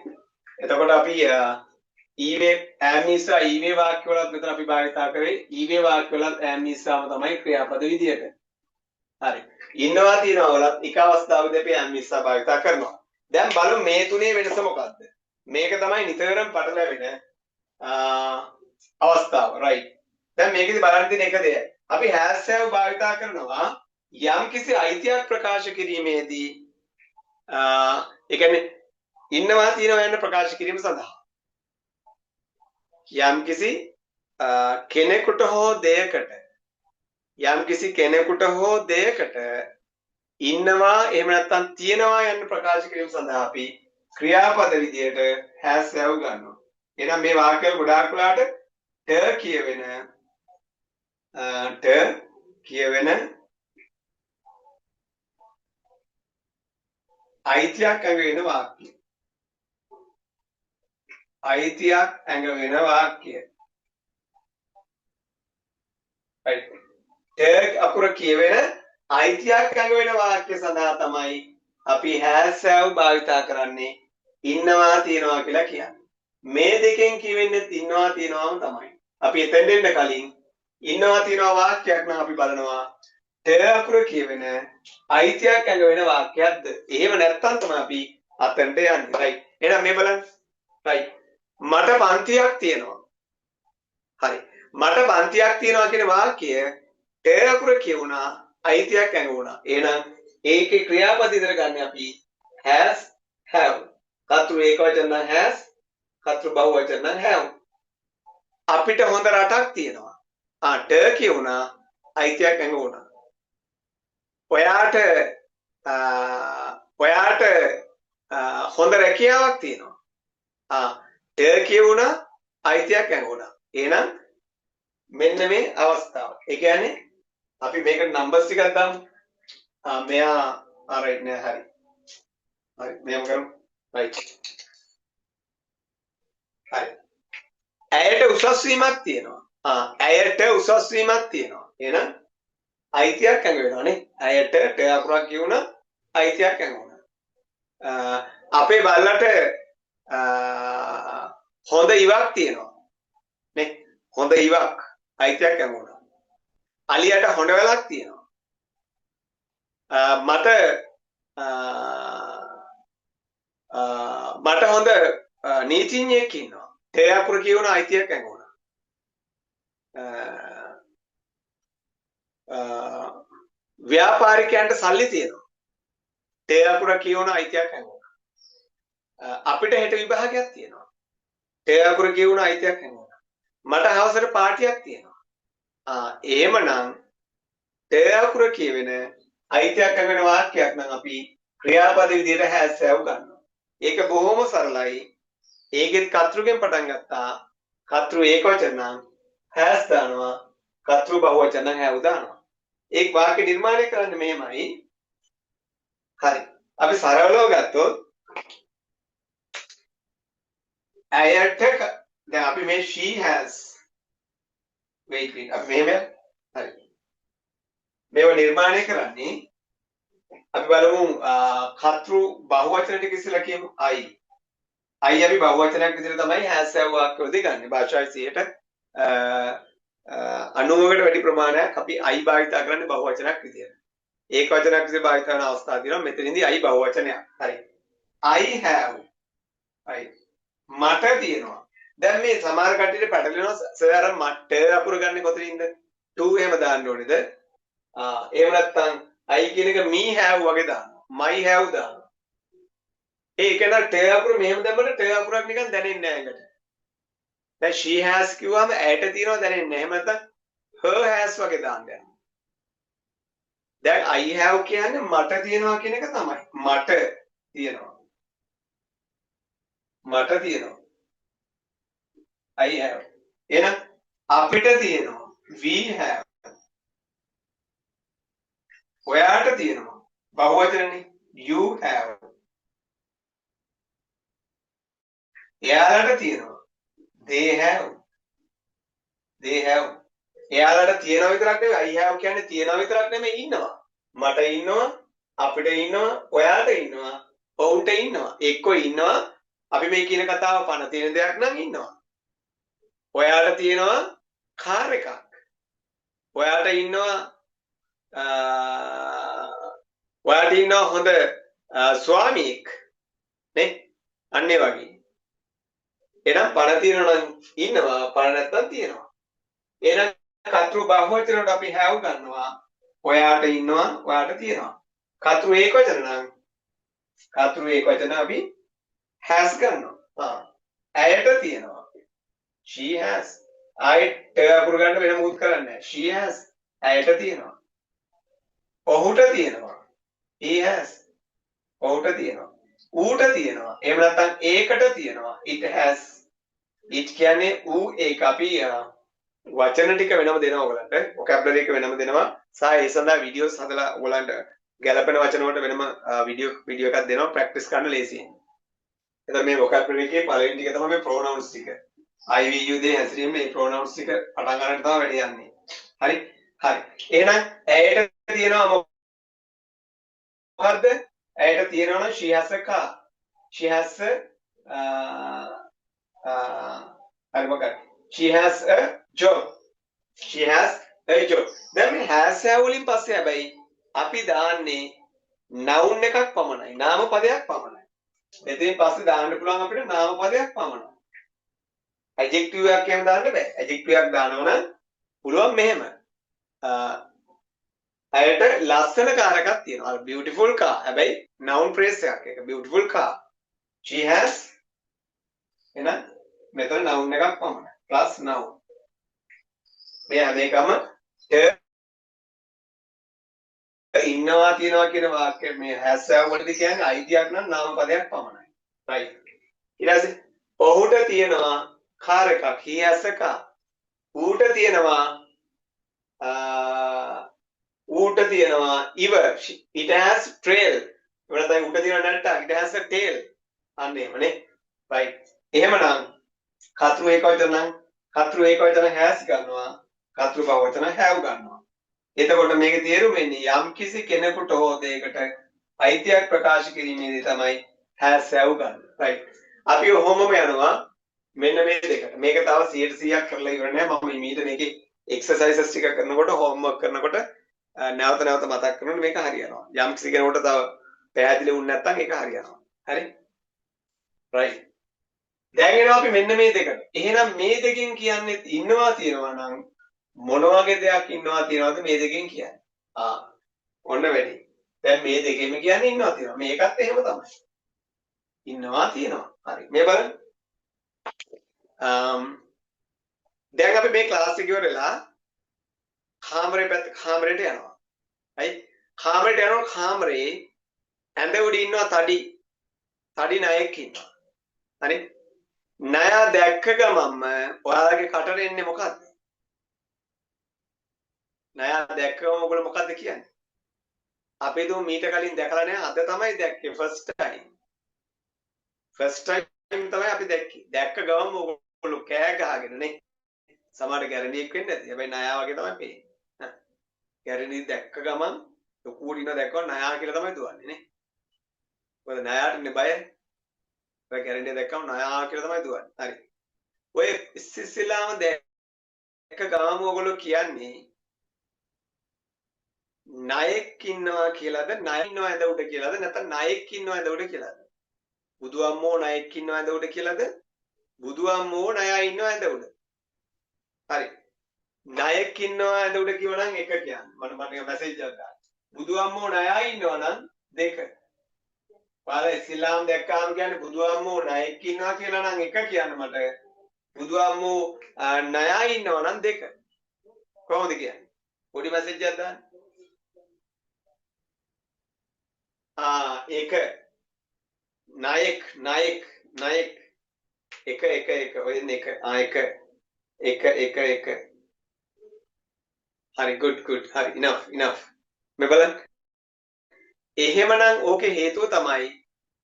එතකොට අපි ඊවේ am is are ඊවේ වාක්‍ය වලත් මෙතන අපි භාවිතා කරේ ඊවේ වාක්‍ය වලත් am is are තමයි ක්‍රියාපද විදියට හරි ඉන්නවා තියෙනවා වලත් එක අවස්ථාවකදී අපි am is are භාවිතා කරනවා දැන් බලමු මේ තුනේ වෙනස මොකක්ද මේක තමයි නිතරම පටලැවෙන අවස්ථාව right දැන් මේකෙදි බලන්න තියෙන එක දෙයයි අපි has have භාවිතා කරනවා යම් කිසි අයිතියක් ප්‍රකාශ කිරීමේදී ඒ කියන්නේ ඉන්නවා තියෙනවා යන ප්‍රකාශ කිරීම සඳහා යම් කිසි කෙනෙකුට හෝ දෙයකට යම් කිසි කෙනෙකුට හෝ දෙයකට ඉන්නවා එහෙම නැත්නම් තියෙනවා යන ප්‍රකාශ කිරීම සඳහා අපි ක්‍රියාපද විදියට has have ගන්නවා. එහෙනම් මේ වාක්‍ය වල ගොඩාක් වෙලාට කියවෙන අයිතියක් ඇඟ වෙන වාක්‍ය. අයිතියක් ඇඟ වෙන වාක්‍ය. right. අකුර කියවෙන අයිතියක් ඇඟ වෙන වාක්‍ය සඳහා තමයි අපි has have භාවිතා කරන්නේ ඉන්නවා තියනවා කියලා කියන්නේ. මේ දෙකෙන් කියවෙන්නේ ඉන්නවා තියනවාම තමයි. අපි එතෙන් දෙන්න කලින් ඉන්නවා තියනවා වාක්‍යයක් නම් අපි බලනවා අකුර කියවෙන අයිතියක් ඇඟ වෙන වාක්‍යයක්ද? එහෙම නැත්නම් තමයි අපි අතෙන්ට යන්නේ. right. එහෙනම් මේ බලන්න. right. මට පන්තියක් තියෙනවා. හරි. මට පන්තියක් තියෙනවා කියන වාක්‍ය අකුර කියුණා අයිතියක් ඇඟ වුණා. එහෙනම් ඒකේ ක්‍රියාපද ඉදර ගන්න අපි has have. කතෘ ඒකවචන නම් has, කතෘ බහුවචන නම් have. අපිට හොඳ රටක් තියෙනවා. කියුණා අයිතියක් ඇඟ වුණා. ඔයාට හොඳ රැකියාවක් තියෙනවා. කියුණා අයිතියක් ඇඟ වුණා. එහෙනම් මෙන්න මේ අවස්ථාව. ඒ කියන්නේ අපි මේකට නම්බර්ස් ටිකක් දාමු. මෙයා right නෑ හරි. හරි මෙහෙම කරමු. right. හරි. ඇයට උසස් වීමක් තියෙනවා. ඇයට උසස් වීමක් තියෙනවා. එහෙනම් අයිතියක් ඇඟ වෙනවානේ. ඇයට අකුරක් කියුණා අයිතියක් ඇඟ වුණා. අපේ බල්ලට හොඳ ඉවක් තියෙනවා. නේ? හොඳ ඉවක් අයිතියක් ඇඟ වුණා. අලියට හොඬ වැලක් තියෙනවා. මට හොඳ නීතිඥයෙක් ඉන්නවා. අකුර කියුණා අයිතියක් ඇඟ වුණා. ව්‍යාපාරිකයන්ට සල්ලි තියෙනවා. අකුර කියුණා අයිතියක් ඇඟ වුණා. අපිට හෙට විභාගයක් තියෙනවා. අකුර කියුණා අයිතියක් ඇඟ වුණා. මට හවසට පාටියක් තියෙනවා. එහෙමනම් අකුර කියවෙන අයිතියක් ඇඟ වෙන වාක්‍යයක් නම් අපි ක්‍රියාපද විදියට has have ගන්නවා. ඒක බොහොම සරලයි. ඒකෙත් කතෘගෙන් පටන් ගත්තා. කතෘ ඒකවචන නම් has දානවා. කතෘ බහුවචන නම් have දානවා. ඒක වාක්‍ය නිර්මාණය කරන්නේ මෙහෙමයි. හරි. අපි සරලව ගත්තොත් ඇයට දැන් අපි මේ she has wait අපි මෙහෙම හරි මේව නිර්මාණය කරන්නේ අපි බලමු කතෘ බහුවචන ටික ඉස්සෙල්ලා කියමු I I අපි බහුවචනයක් විදිහට තමයි has have වාක්‍යවලදී ගන්න. භාෂාවේ 90කට වැඩි ප්‍රමාණයක් අපි I භාවිත කරන්නේ බහුවචනයක් විදිහට. ඒක වචනයක් විදිහට භාවිත කරන අවස්ථා තියෙනවා. මෙතනදී I බහුවචනයක්. හරි. I have. right. මට තියෙනවා. දැන් මේ සමහර කට්ටියට පැටලෙනවා සර් අර මට අකුර ගන්න කොතනින්ද? to එහෙම දාන්න ඕනේද? එහෙම නැත්නම් I කියන එක me have වගේ දානවා. my have දානවා. ඒක නේද ට අකුර මෙහෙම දැම්මම ට අකුරක් නිකන් දැනෙන්නේ නැහැ ඒකට. දැන් she has කිව්වම ඇයට තියෙනවා දැනෙන්නේ නැහැ. එහෙම නැත්නම් her has වගේ දාන්න යනවා. දැන් I have කියන්නේ මට තියෙනවා කියන එක තමයි. මට තියෙනවා. මට තියෙනවා. I have. එහෙනම් අපිට තියෙනවා. We have. ඔයාට තියෙනවා. බහුවචනනේ. You have. එයාලට තියෙනවා. They have. They have. එයාලට තියෙනවා විතරක් නෙවෙයි I have කියන්නේ තියෙනවා විතරක් නෙමෙයි ඉන්නවා. මට ඉන්නවා, අපිට ඉන්නවා, ඔයාට ඉන්නවා, ඔවුන්ට ඉන්නවා. එක්කෝ ඉන්නවා. අපි මේ කියන කතාව පණ තියෙන දෙයක් නම් ඉන්නවා. ඔයාට තියෙනවා කාර් එකක්. ඔයාට ඉන්නවා හොඳ ස්වාමියෙක්. නේ? අන්න ඒ වගේ. එහෙනම් පණ තියෙනවා නම් ඉන්නවා, පණ නැත්තම් තියෙනවා. එහෙනම් කතෘ බහුවචනයට අපි have ගන්නවා. ඔයාට ඉන්නවා, ඔයාට තියෙනවා. කතෘ ඒකවචන නම් කතෘ ඒකවචන අපි has ගන්නවා. ඇයට තියෙනවා. She has. I අකුරු ගන්න වෙන මොකුත් කරන්නේ නැහැ. She has. ඇයට තියෙනවා. ඔහුට තියෙනවා. He has. ඔහුට තියෙනවා. ඌට තියෙනවා. එහෙම නැත්නම් ඒකට තියෙනවා. It has. it කියන්නේ ඌ ඒක අපි වචන ටික වෙනම දෙනවා ඔයගලන්ට. vocabulary එක වෙනම දෙනවා. සහ ඒ සඳහා වීඩියෝස් හදලා ඔයගලන්ට ගැලපෙන වචන වලට වෙනම වීඩියෝ එකක් දෙනවා ප්‍රැක්ටිස් කරන්න ලේසියෙන්. එතකොට මේ vocabulary එකේ පළවෙනි ටික තමයි මේ pronouns ටික. I we you they හැසිරීම මේ pronouns ටික පටන් ගන්නට තමයි වැඩි යන්නේ. හරි? හරි. එහෙනම් ඇයට තියෙනවා මොකද්ද? ඇයට තියෙනවා නම් she has a car. She has a හරි මොකක්ද? She has a job. She has a job. දැන් මේ has have වලින් පස්සේ හැබැයි අපි දාන්නේ noun එකක් පමණයි. නාම පදයක් පමණයි. මෙතෙන් පස්සේ දාන්න පුළුවන් අපිට නාම පදයක් පමණයි. adjective එකක් එහෙම දාන්න බෑ. adjective එකක් දානවා නම් පුළුවන් මෙහෙම. ඇයට ලස්සන කාර් එකක් තියෙනවා. beautiful car. හැබැයි noun phrase එකක් ඒක. beautiful car. She has එහෙනම් මෙතන noun එකක් පමණයි. plus noun. මේ හැමේකම ඉන්නවා තියනවා කියන වාක්‍ය මේ has have වලදී කියන්නේ අයිතියක් නම් නාම පදයක් පමණයි. right. ඊට පස්සේ ඔහුට තියෙනවා කාර් එකක්. he has a car. ඌට තියෙනවා ඉව. it has trail. ඒකට තමයි ඌට තියෙනවා නැට්ටක්. it has a tail. අන්න එහෙමනේ. right. එහෙමනම් කතෘ ඒකවචන නම් කතෘ ඒකවචන has ගන්නවා. කතෘ බහුවචන have ගන්නවා. එතකොට මේකේ තේරුම වෙන්නේ යම් කිසි කෙනෙකුට හෝ දෙයකට අයිතියක් ප්‍රකාශ කිරීමේදී තමයි has have ගන්න. right. අපි ඔහොමම යනවා මෙන්න මේ දෙකට. මේක තව 100%ක් කරලා ඉවර නෑ. මම ඊට මේකේ exercises ටික කරනකොට homework කරනකොට නැවත නැවත මතක් කරනකොට මේක හරියනවා. යම් කිසි කෙනෙකුට තව පැහැදිලි වුණ නැත්නම් ඒක හරියනවා. හරි? right. දැන් එනවා අපි මෙන්න මේ දෙකට. එහෙනම් මේ දෙකෙන් කියන්නේ ඉන්නවා තියනවා නම් මොන වගේ දෙයක් ඉන්නවා තියනවද මේ දෙකෙන් කියන්නේ? ඔන්න වැඩි. දැන් මේ දෙකෙම කියන්නේ ඉන්නවා තියනවා. මේකත් එහෙම තමයි. ඉන්නවා තියනවා. හරි. මේ බලන්න. දැන් අපි මේ ක්ලාස් එක ඉවරලා කාමරේට යනවා. හරි? කාමරේට යනවා කාමරේ ඇඳ උඩ ඉන්නවා තඩි ණයෙක් ඉන්නවා. හරි? ණයා දැක්ක ගමන්ම ඔයාලගේ කටට එන්නේ මොකද්ද? ණයා දැක්කම ඔයගොල්ලෝ මොකද්ද කියන්නේ? අපි දුම් මීට කලින් දැකලා නැහැ අද තමයි දැක්කේ first time තමයි අපි දැක්කේ. දැක්ක ගමන් ඔයගොල්ලෝ කෑ ගහගෙන නේ. සමහර ගැරන්ඩියක් වෙන්නේ නැති. හැබැයි ණයා වගේ තමයි පේන්නේ. ගැරන්ඩි දැක්ක ගමන් ලොකුවට ඉන්න දැක්කම ණයා කියලා තමයි දුවන්නේ නේ. මොකද ණයාට ඉන්නේ බය. ඔය කැලෙන්ඩර් දැක්කම නයා කියලා තමයි දුවන්නේ. හරි. ඔය ඉස්සෙල්ලාම දැක්ක ගාම ඔයගොල්ලෝ කියන්නේ ණයෙක් ඉන්නවා කියලාද ණය ඉන්නවා ඇඳ උඩ කියලාද නැත්නම් ණයෙක් ඉන්නවා ඇඳ උඩ කියලාද? බුදු අම්මෝ ණයෙක් ඉන්නවා ඇඳ උඩ කියලාද? බුදු අම්මෝ ණයා ඉන්නවා ඇඳ උඩ. හරි. ණයෙක් ඉන්නවා ඇඳ උඩ කිව්වනම් එක කියන්නේ. මට මැසේජ් එකක් දාන්න. බුදු අම්මෝ ණයා ඉන්නවා නම් දෙක. ඔයාලා ඉස්ලාම් දැක්කාම කියන්නේ බුදු අම්මෝ ණයෙක් ඉන්නවා කියලා නම් එක කියන්න මට. බුදු අම්මෝ ණයා ඉන්නවා නම් දෙක. කොහොමද කියන්නේ? පොඩි මැසේජ් එකක් දාන්න. එක නායක එක ඔය එක එක හරි good හරි enough මේ බලන්න එහෙමනම් ඕකේ හේතුව තමයි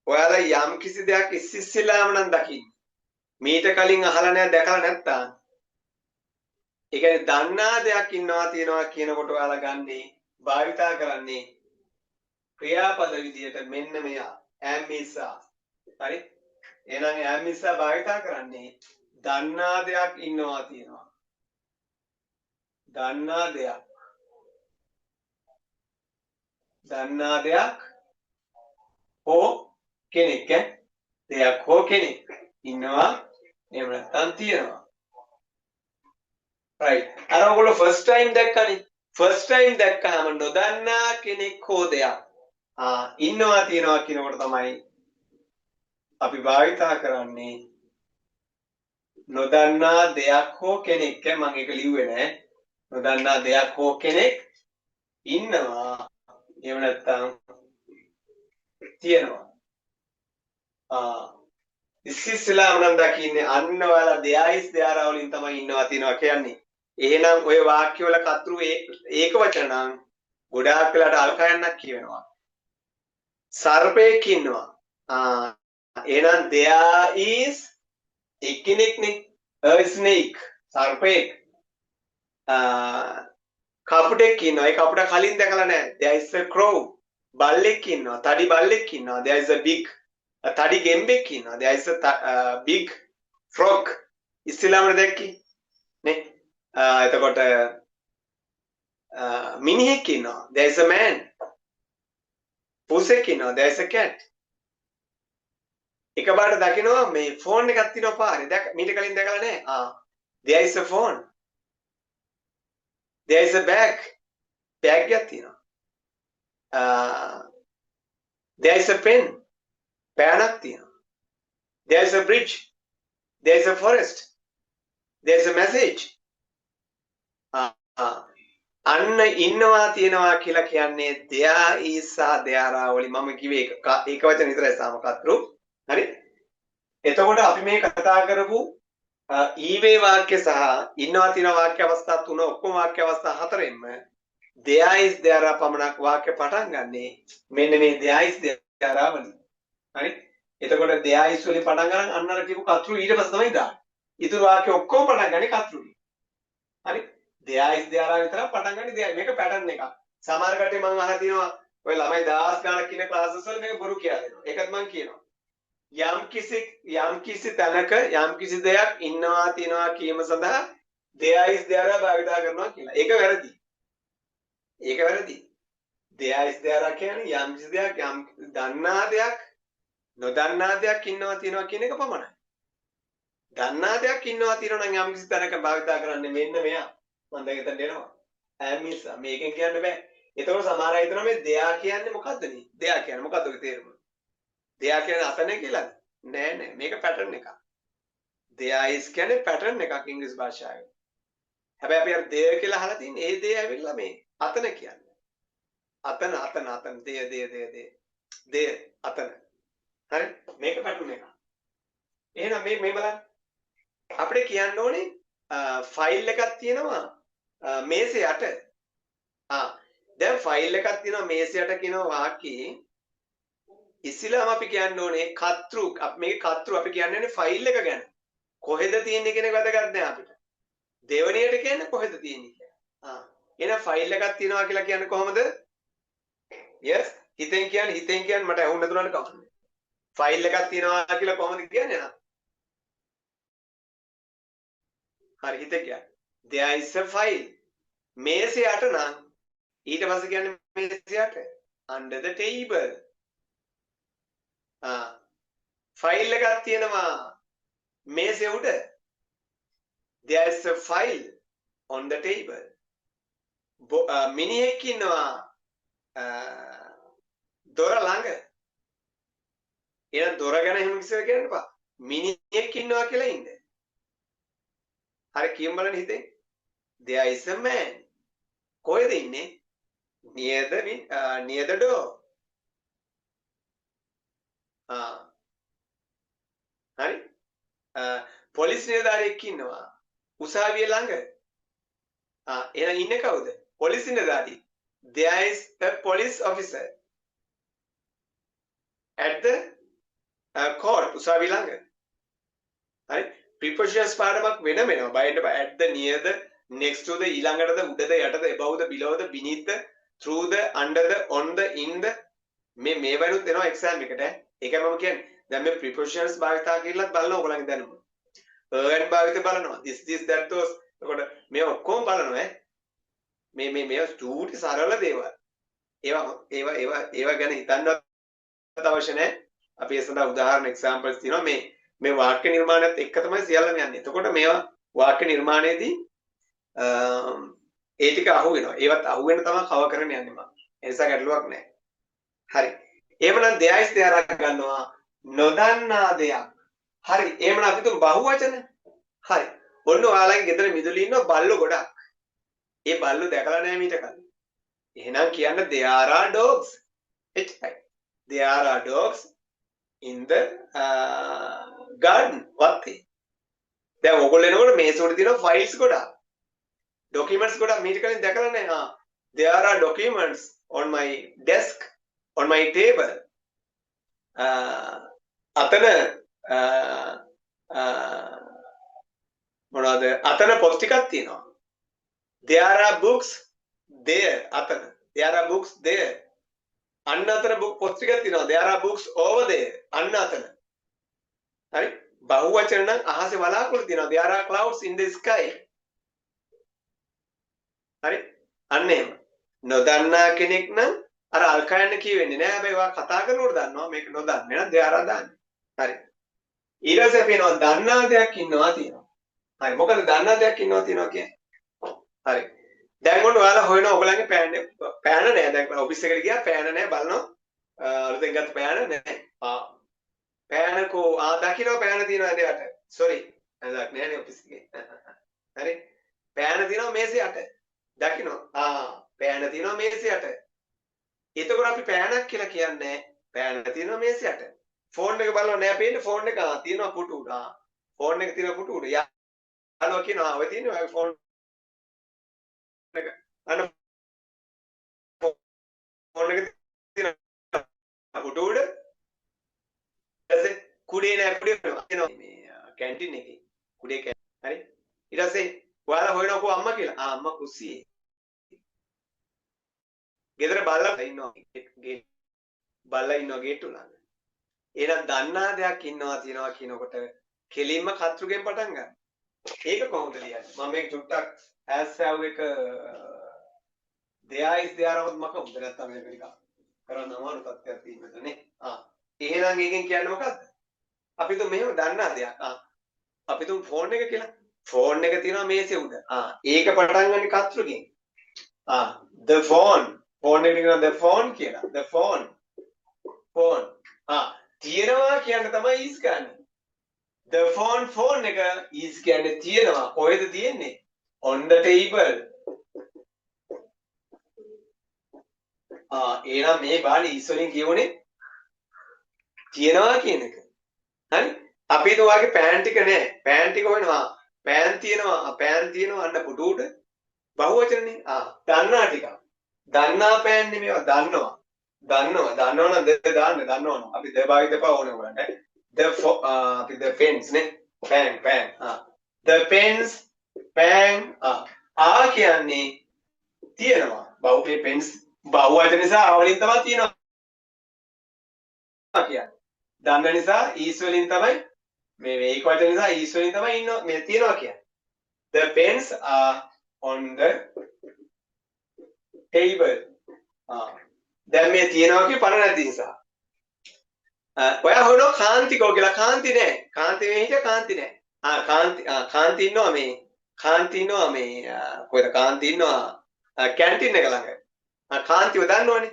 ඔයාලා යම් කිසි දෙයක් ඉස්සෙල්ලාම නම් දකින්න මීට කලින් අහලා නැහැ දැකලා නැත්තම් ඒ කියන්නේ දන්නා දෙයක් ඉන්නවා තියනවා කියනකොට ඔයාලා ගන්නේ භාවිතා කරන්නේ ක්‍රියාපද විදියට මෙන්න මෙයා ඇම්මිසා හරි එහෙනම් ඇම්මිසා භාවිතා කරන්නේ දන්නා දෙයක් ඉන්නවා තියෙනවා දන්නා දෙයක් හෝ කෙනෙක් දෙයක් හෝ කෙනෙක් ඉන්නවා එහෙම නැත්නම් තියෙනවා right අර ඔයගොල්ලෝ first time දැක්කම නොදන්නා කෙනෙක් හෝ දෙයක් ඉන්නවා තියනවා කියනකොට තමයි අපි භාවිතා කරන්නේ නොදන්නා දෙයක් හෝ කෙනෙක් මම ඒක ලිව්වේ නෑ නොදන්නා දෙයක් හෝ කෙනෙක් ඉන්නවා එහෙම නැත්නම් තියෙනවා ඉස්සෙල්ලාම නම් දකින්නේ අන්න ඔයාලා දෙයයිස් දෙයාරා වලින් තමයි ඉන්නවා තියනවා කියන්නේ එහෙනම් ඔය වාක්‍ය වල කතෘ ඒක වචන නම් ගොඩාක් වෙලාට අල්කයන්ක් කියවෙනවා සර්පෙක් ඉන්නවා එහෙනම් there is එක්කෙනෙක්නේ a snake සර්පෙක් කපුටෙක් ඉන්නවා ඒ කපුට කලින් දැකලා නැහැ there is a crow බල්ලෙක් ඉන්නවා තඩි බල්ලෙක් ඉන්නවා there is a big තඩි ගෙම්බෙක් ඉන්නවා there is a big frog ඉස්සෙල්ලාම දැක්කේ නේ එතකොට මිනිහෙක් ඉන්නවා there is a man පුසෙක් ඉන්නවා there is a cat එකපාරට දකිනවා මේ ෆෝන් එකක් තියෙනවා පාරේ දැක මීට කලින් දැකලා නැහැ there is a phone there is a bag එකක් තියෙනවා there is a pen පෑනක් තියෙනවා there is a bridge there is a forest there is a message අන්න ඉන්නවා තියෙනවා කියලා කියන්නේ there is there are වලින් මම කිව්වේ ඒක වචන විතරයි සාමකත්රු හරි එතකොට අපි මේ කතා කරපු ඊවේ වාක්‍ය සහ ඉන්නවා තියෙන වාක්‍ය අවස්ථා තුන ඔක්කොම වාක්‍ය අවස්ථා හතරෙන්ම there is there are පමණක් වාක්‍ය පටන් ගන්නෙ මෙන්න මේ there is there are වලින් හරි එතකොට there is වලින් පටන් ගන්න අන්න අර කියපු කතෘ ඊට පස්සේ තමයි දාන්නේ ඊතුරු වාක්‍ය ඔක්කොම පටන් ගන්නේ කතෘ හරි there is there are විතර පටන් ගන්නේ there මේක පැටර්න් එකක් සමහර කටේ මම අහලා තියෙනවා ඔය ළමයි 10 ගානක් ඉන්න ක්ලාසස් වල මේක බොරු කියලා දෙනවා ඒකත් මම කියනවා යම් කිසි තැනක යම් කිසි දෙයක් ඉන්නවා තියනවා කීම සඳහා there is there are භාවිතා කරනවා කියලා. ඒක වැරදි. there is there are කියන්නේ යම් කිසි දෙයක් යම් දන්නා දෙයක් නොදන්නා දෙයක් ඉන්නවා තියනවා කියන එක පමණයි. දන්නා දෙයක් ඉන්නවා තියනවා නම් යම් කිසි තැනක භාවිතා කරන්නේ මෙන්න මෙයා. මම දැන් එතනට එනවා. ඇමිස් මේකෙන් කියන්න බෑ. ඒතකොට සමහර අය හිතනවා මේ දෙයා කියන්නේ මොකද්ද නේ? දෙයා කියන්නේ මොකද්ද ඔය තේරුම? දෙයා කියන්නේ අතනේ කියලාද? නෑ මේක පැටර්න් එකක්. දෙයා is කියන්නේ පැටර්න් එකක් ඉංග්‍රීසි භාෂාවේ. හැබැයි අපි අර දෙය කියලා අහලා තින්නේ ඒ දෙය ඇවිල්ලා මේ අතන කියන්නේ. අතන දෙය අතන. හරි මේක පැටර්න් එකක්. එහෙනම් මේ බලන්න. අපිට කියන්න ඕනේ ෆයිල් එකක් තියෙනවා මේසේ යට. දැන් ෆයිල් එකක් තියෙනවා මේසේ යට කියන වාක්‍යයේ ඉස්සෙල්ලාම අපි කියන්න ඕනේ කතෘ මේක කතෘ අපි කියන්නේ ෆයිල් එක ගැන කොහෙද තියෙන්නේ කියන එක වැදගත් නෑ අපිට දෙවණියට කියන්නේ කොහෙද තියෙන්නේ කියලා එහෙනම් ෆයිල් එකක් තියෙනවා කියලා කියන්නේ කොහොමද yes හිතෙන් කියන්නේ මට ඇහුන්නේ නැතුණාට කවුරුද ෆයිල් එකක් තියෙනවා කියලා කොහොමද කියන්නේ නේද? හරි හිත කියන්නේ. There is a file. මේසයට නම් ඊට පස්සේ කියන්නේ මේසයට under the table. ෆයිල් එකක් තියෙනවා මේසෙ උඩ. There is a file on the table. මිනිහෙක් ඉන්නවා දොර ළඟ. එහෙනම් දොර ගැන එහෙම කිසිම කියන්න එපා. මිනිහෙක් ඉන්නවා කියලා ඉන්න. හරි කියමු බලන්න හිතේ. There is a man. කොහෙද ඉන්නේ? near the door. හරි. පොලිස් නිලධාරියෙක් ඉන්නවා උසාවිය ළඟ. එහෙනම් ඉන්නේ කවුද? පොලිස් නිලධාරි. There is a police officer at the court. උසාවිය ළඟ. හරි. prepositions පාඩමක් වෙනම වෙනවා. Behind at the, near the, next to the, ඊළඟටද, උඩද, යටද, above the, below the, beneath the, through the, under the, on the, in the මේ වයිනුත් එනවා එක්සෑම් එකට. ඒකයි මම කියන්නේ. දැන් මේ prepositions භාවිතා කරලත් බලනවා ඔයගොල්ලන්ගේ දැනුම. and භාවිත බලනවා. this that those. එතකොට මේ ඔක්කොම බලනවා මේ ස්ටූටි සරල දේවල්. ඒවා ගැන හිතන්නත් අවශ්‍ය නැහැ. අපි ඒ සඳහා උදාහරණ එක්සැම්පල්ස් තියෙනවා. මේ වාක්‍ය නිර්මාණයත් එක්ක තමයි සියල්ලම යන්නේ. එතකොට මේවා වාක්‍ය නිර්මාණයේදී ඒ ටික අහු වෙනවා. ඒවත් අහු වෙන තමයි කව කරන්න යන්නේ මම. ඒ නිසා ගැටලුවක් නැහැ. හරි. එහෙමනම් දෙයයිස් දෙයක් ගන්නවා නොදන්නා දෙයක්. හරි. එහෙමනම් අපි තුන් බහුවචන. හරි. ඔන්න ඔයාලගේ ගෙදර මිදුලි ඉන්න බල්ලෝ ගොඩක්. ඒ බල්ලෝ දැකලා නැහැ මීට කලින්. එහෙනම් කියන්න there are dogs. එච්චරයි. There are dogs in the garden. වත්තේ. දැන් ඔයගොල්ලෝ එනකොට මේසෙ උඩ තියෙන ෆයිල්ස් ගොඩක්. documents ගොඩක් මීට කලින් දැකලා නැහැ. There are documents on my desk, on my table. අතන මොනවාද? අතන පොත් ටිකක් තියෙනවා. There are books there. අතන. There are books there. අන්න අතන පොත් ටිකක් තියෙනවා. There are books over there. අන්න අතන. හරි? බහුවචන නම් අහසේ වලාකුළු තියෙනවා. There are clouds in the sky. හරි? අන්න එහෙම. නොදන්නා කෙනෙක් නම් අර අල්කයන් කියවෙන්නේ නෑ. හැබැයි ඔයා කතා කරනකොට දන්නවා මේක නොදන්නේ නම් there are දාන්නේ. හරි. ඊට පස්සේ පේනවා දන්නා දෙයක් ඉන්නවා තියෙනවා. හරි. මොකද දන්නා දෙයක් ඉන්නවා තියෙනවා කියන්නේ. හරි. දැන් ඔන්න ඔයාලා හොයනවා ඔයගලගේ පෑන නෑ. දැන් ඔෆිස් එකට ගියා පෑන නෑ බලනවා. අලුතෙන් ගත්ත පෑන නෑ. පෑනකෝ දකින්න පෑන තියෙනවා එතකොට. සෝරි. නෑ නෑ ඔෆිස් එකේ. හරි. පෑන තියෙනවා මේසෙ යට. දකින්න. පෑන තියෙනවා මේසෙ යට. එතකොට අපි පෑනක් කියලා කියන්නේ පෑන තියෙනවා මේසෙ යට. ෆෝන් එක බලනවා නෑ පේන්නේ ෆෝන් එක තියෙනවා පුටු උඩ. ෆෝන් එක තියෙනවා පුටු උඩ. යාළුවා කියනවා ඔය තියෙනවා ඔය ෆෝන් එක. අන්න ෆෝන් එක තියෙනවා පුටු උඩ. ඊට කුඩේ නෑ කුඩේ තියෙනවා මේ කැන්ටින් එකේ. කුඩේ හරි. ඊට පස්සේ ඔයාලා හොයනකො අම්මා කියලා. අම්මා කුස්සියේ. ගෙදර බල්ලා ඉන්නවා. බල්ලා ඉන්නවා ගේට්ටු ළඟ. එහෙනම් දන්නා දෙයක් ඉන්නවා තියනවා කියනකොට කෙලින්ම කතෘගෙන් පටන් ගන්න. ඒක කොහොමද ලියන්නේ? මම මේක චුට්ටක් ඇස්සව එක දෙයයිස් දෙයාරවත් මක හොඳ නැත්තම් මේක නිකන් කරන්න අමාරු තත්ත්වයක් තියෙනවනේ. එහෙනම් ඒකෙන් කියන්නේ මොකද්ද? අපි තුන් මෙහෙම දන්නා දෙයක්. අපි තුන් ෆෝන් එක කියලා. ෆෝන් එක තියෙනවා මේසෙ උඩ. ඒක පටන් ගන්න කතෘගෙන්. the phone. ෆෝන් එක කියනවා the phone කියලා. the phone. phone. තියෙනවා කියන්න තමයි is ගන්න. the phone එක is කියන්නේ තියෙනවා. කොහෙද තියෙන්නේ? on the table. එහෙනම් මේ බාලි is වලින් කියවනේ තියෙනවා කියන එක. හරි? අපි තුවාගේ පෑන් ටික නෑ. පෑන් ටික හොයනවා. පෑන් තියෙනවා අන්න පුටු උඩ. බහුවචනනේ. දන්නා ටික. දන්නා පෑන් නෙමෙයි දන්නවා. දන්නවනම් ද දාන්න දන්නවනම් අපි ද භාවිත පා ඕනේ උගලන්ට. අපි the pens නේ. pen. the pens pen. කියන්නේ තියෙනවා. බහුවේ pens බහුවචන නිසා වලින් තමයි තියෙනවා කියන්නේ. දන්න නිසා is වලින් තමයි මේ ඒක වචන නිසා is වලින් තමයි ඉන්න මේ තියනවා කියන්නේ. The pens are on the table. දැන් මේ තියනවා කිය පණ නැති නිසා. ඔයා හොනෝ කාන්තිකෝ කියලා කාන්ති නෑ. කාන්ති මේ හිටිය කාන්ති නෑ. කාන්ති ඉන්නවා මේ කොහෙද කාන්ති ඉන්නවා කැන්ටින් එක ළඟ. කාන්තිව දන්නවනේ.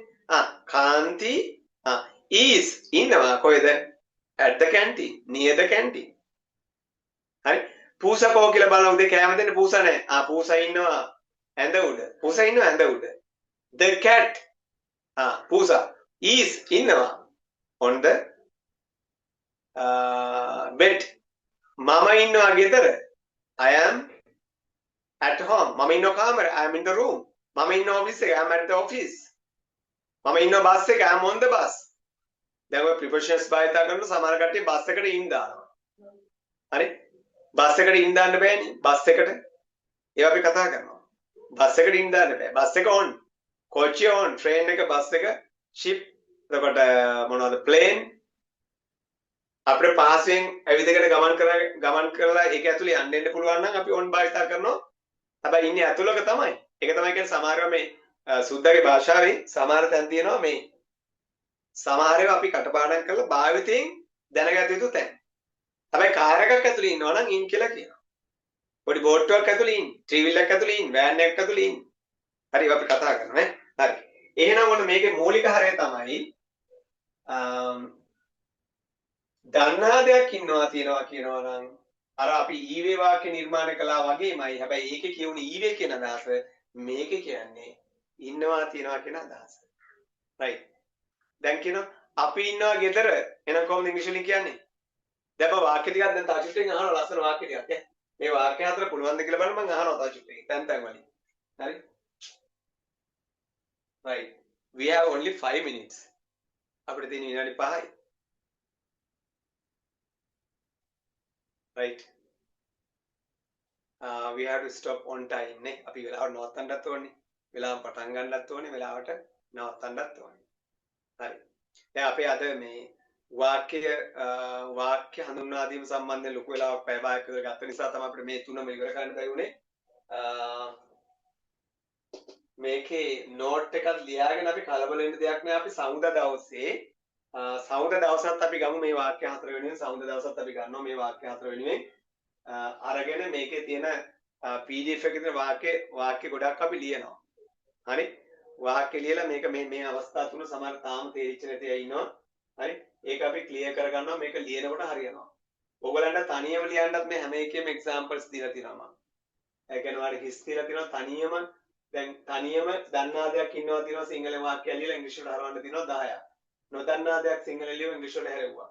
කාන්ති is ඉන්නවා කොහෙද? at the canteen, near the canteen. හරි. පූසකෝ කියලා බලන උදේ කෑම දෙන්න පූස නැහැ. පූස ඉන්නවා ඇඳ උඩ. පූස ඉන්නවා ඇඳ උඩ. The cat පූස is ඉන්නවා on the bed. මම ඉන්නවා ගෙදර. I am at home. මම ඉන්නවා කාමරේ. I am in the room. මම ඉන්නවා ඔෆිස් එකේ. I am at the office. මම ඉන්නවා බස් එකේ. I am on the bus. දැන් ඔය ප්‍රිපොසිෂන්ස් භාවිතා කරන සමහර කට්ටිය බස් එකට ඉන් දානවා. හරි? බස් එකට ඉන් දාන්න බෑනේ. බස් එකට ඒවා අපි කතා කරනවා. බස් එකට ඉන් දාන්න බෑ. බස් එක on. කෝච්චිය on. ට්‍රේන් එක බස් එක ship එතකොට මොනවද ප්ලේන් අපේ පහසෙන් ඇවිදගෙන ගමන් කරලා ඒක ඇතුලේ යන්න දෙන්න පුළුවන් නම් අපි on භාවිතා කරනවා. හැබැයි ඉන්නේ ඇතුළක තමයි. ඒක තමයි කියන්නේ සමහරව මේ සුද්ධගේ භාෂාවේ සමහර තැන් තියෙනවා මේ සමහර ඒවා අපි කටපාඩම් කරලා භාවිතයෙන් දැනගත යුතු තැන්. හැබැයි කාර් එකක් ඇතුලේ ඉන්නවා නම් ඉන් කියලා කියනවා. පොඩි බෝට්ටුවක් ඇතුලේ ඉන්, ත්‍රිවිල් එකක් ඇතුලේ ඉන්, වෑන් එකක් ඇතුලේ ඉන්. හරි අපි කතා කරනවා නේ. හරි. එහෙනම් ඔන්න මේකේ මූලික හරය තමයි දන්නා දෙයක් ඉන්නවා තියනවා කියනවා නම් අර අපි ඊවේ වාක්‍ය නිර්මාණය කළා වගේමයි. හැබැයි ඒකේ කියුනේ ඊවේ කියන අදහස මේකේ කියන්නේ ඉන්නවා තියනවා කියන අදහස. right. දැන් කියනවා අපි ඉන්නවා ගෙදර. එහෙනම් කොහොමද ඉංග්‍රීසි වලින් කියන්නේ? දැන් මම වාක්‍ය ටිකක් දැන් තාචුට්ටෙන් අහනවා ලස්සන වාක්‍ය ටිකක් ඈ. මේ වාක්‍ය හතර පුළුවන්ද කියලා බලන්න මම අහනවා තාචුට්ටෙන්. තැන් වලින්. හරි? right. We have only 5 minutes. අපිට තියෙන විනාඩි 5යි. right. We have to stop on time නේ. අපි වෙලාවට නවත්තන්නත් ඕනේ. වෙලාවට පටන් ගන්නත් ඕනේ. වෙලාවට නවත්තන්නත් ඕනේ. හරි. දැන් අපේ අද මේ වාක්‍ය හඳුන්වා දීම සම්බන්ධයෙන් ලොකු වෙලාවක් පැය භාගයක් විතර ගත නිසා තමයි අපිට මේ තුනම ඉවර කරන්න බැරි වුණේ. මේකේ නෝට් එකක් ලියාගෙන අපි කලබල වෙන්න දෙයක් නෑ. අපි සමුදා දවසේ සමුදා දවසත් අපි ගමු මේ වාක්‍ය හතර වෙනුවෙන්. සමුදා දවසත් අපි ගන්නවා මේ වාක්‍ය හතර වෙනුවෙන්. අරගෙන මේකේ තියෙන PDF එකේ තියෙන වාක්‍ය ගොඩක් අපි ලියනවා. හරි? වාක්‍ය ලියලා මේක මේ අවස්ථා තුන සමහර තාම තේරිච්ච නැති අය ඉන්නවා. හරි? ඒක අපි ක්ලියර් කරගන්නවා. මේක ලියනකොට හරියනවා. ඔයගලන්ට තනියම ලියන්නත් මේ හැම එකේම එක්සැම්පල්ස් දීලා තියෙනවා මම. ඒ කියන්නේ වාර හිස් දීලා තියෙනවා තනියම. දැන් තනියම දන්නා දෙයක් ඉන්නවා තියෙනවා සිංහලෙන් වාක්‍යය ලියලා ඉංග්‍රීසියට හරවන්න තියෙනවා 10ක්. නොදන්නා දෙයක් සිංහලෙන් ලියුවා ඉංග්‍රීසියට හැරෙව්වා.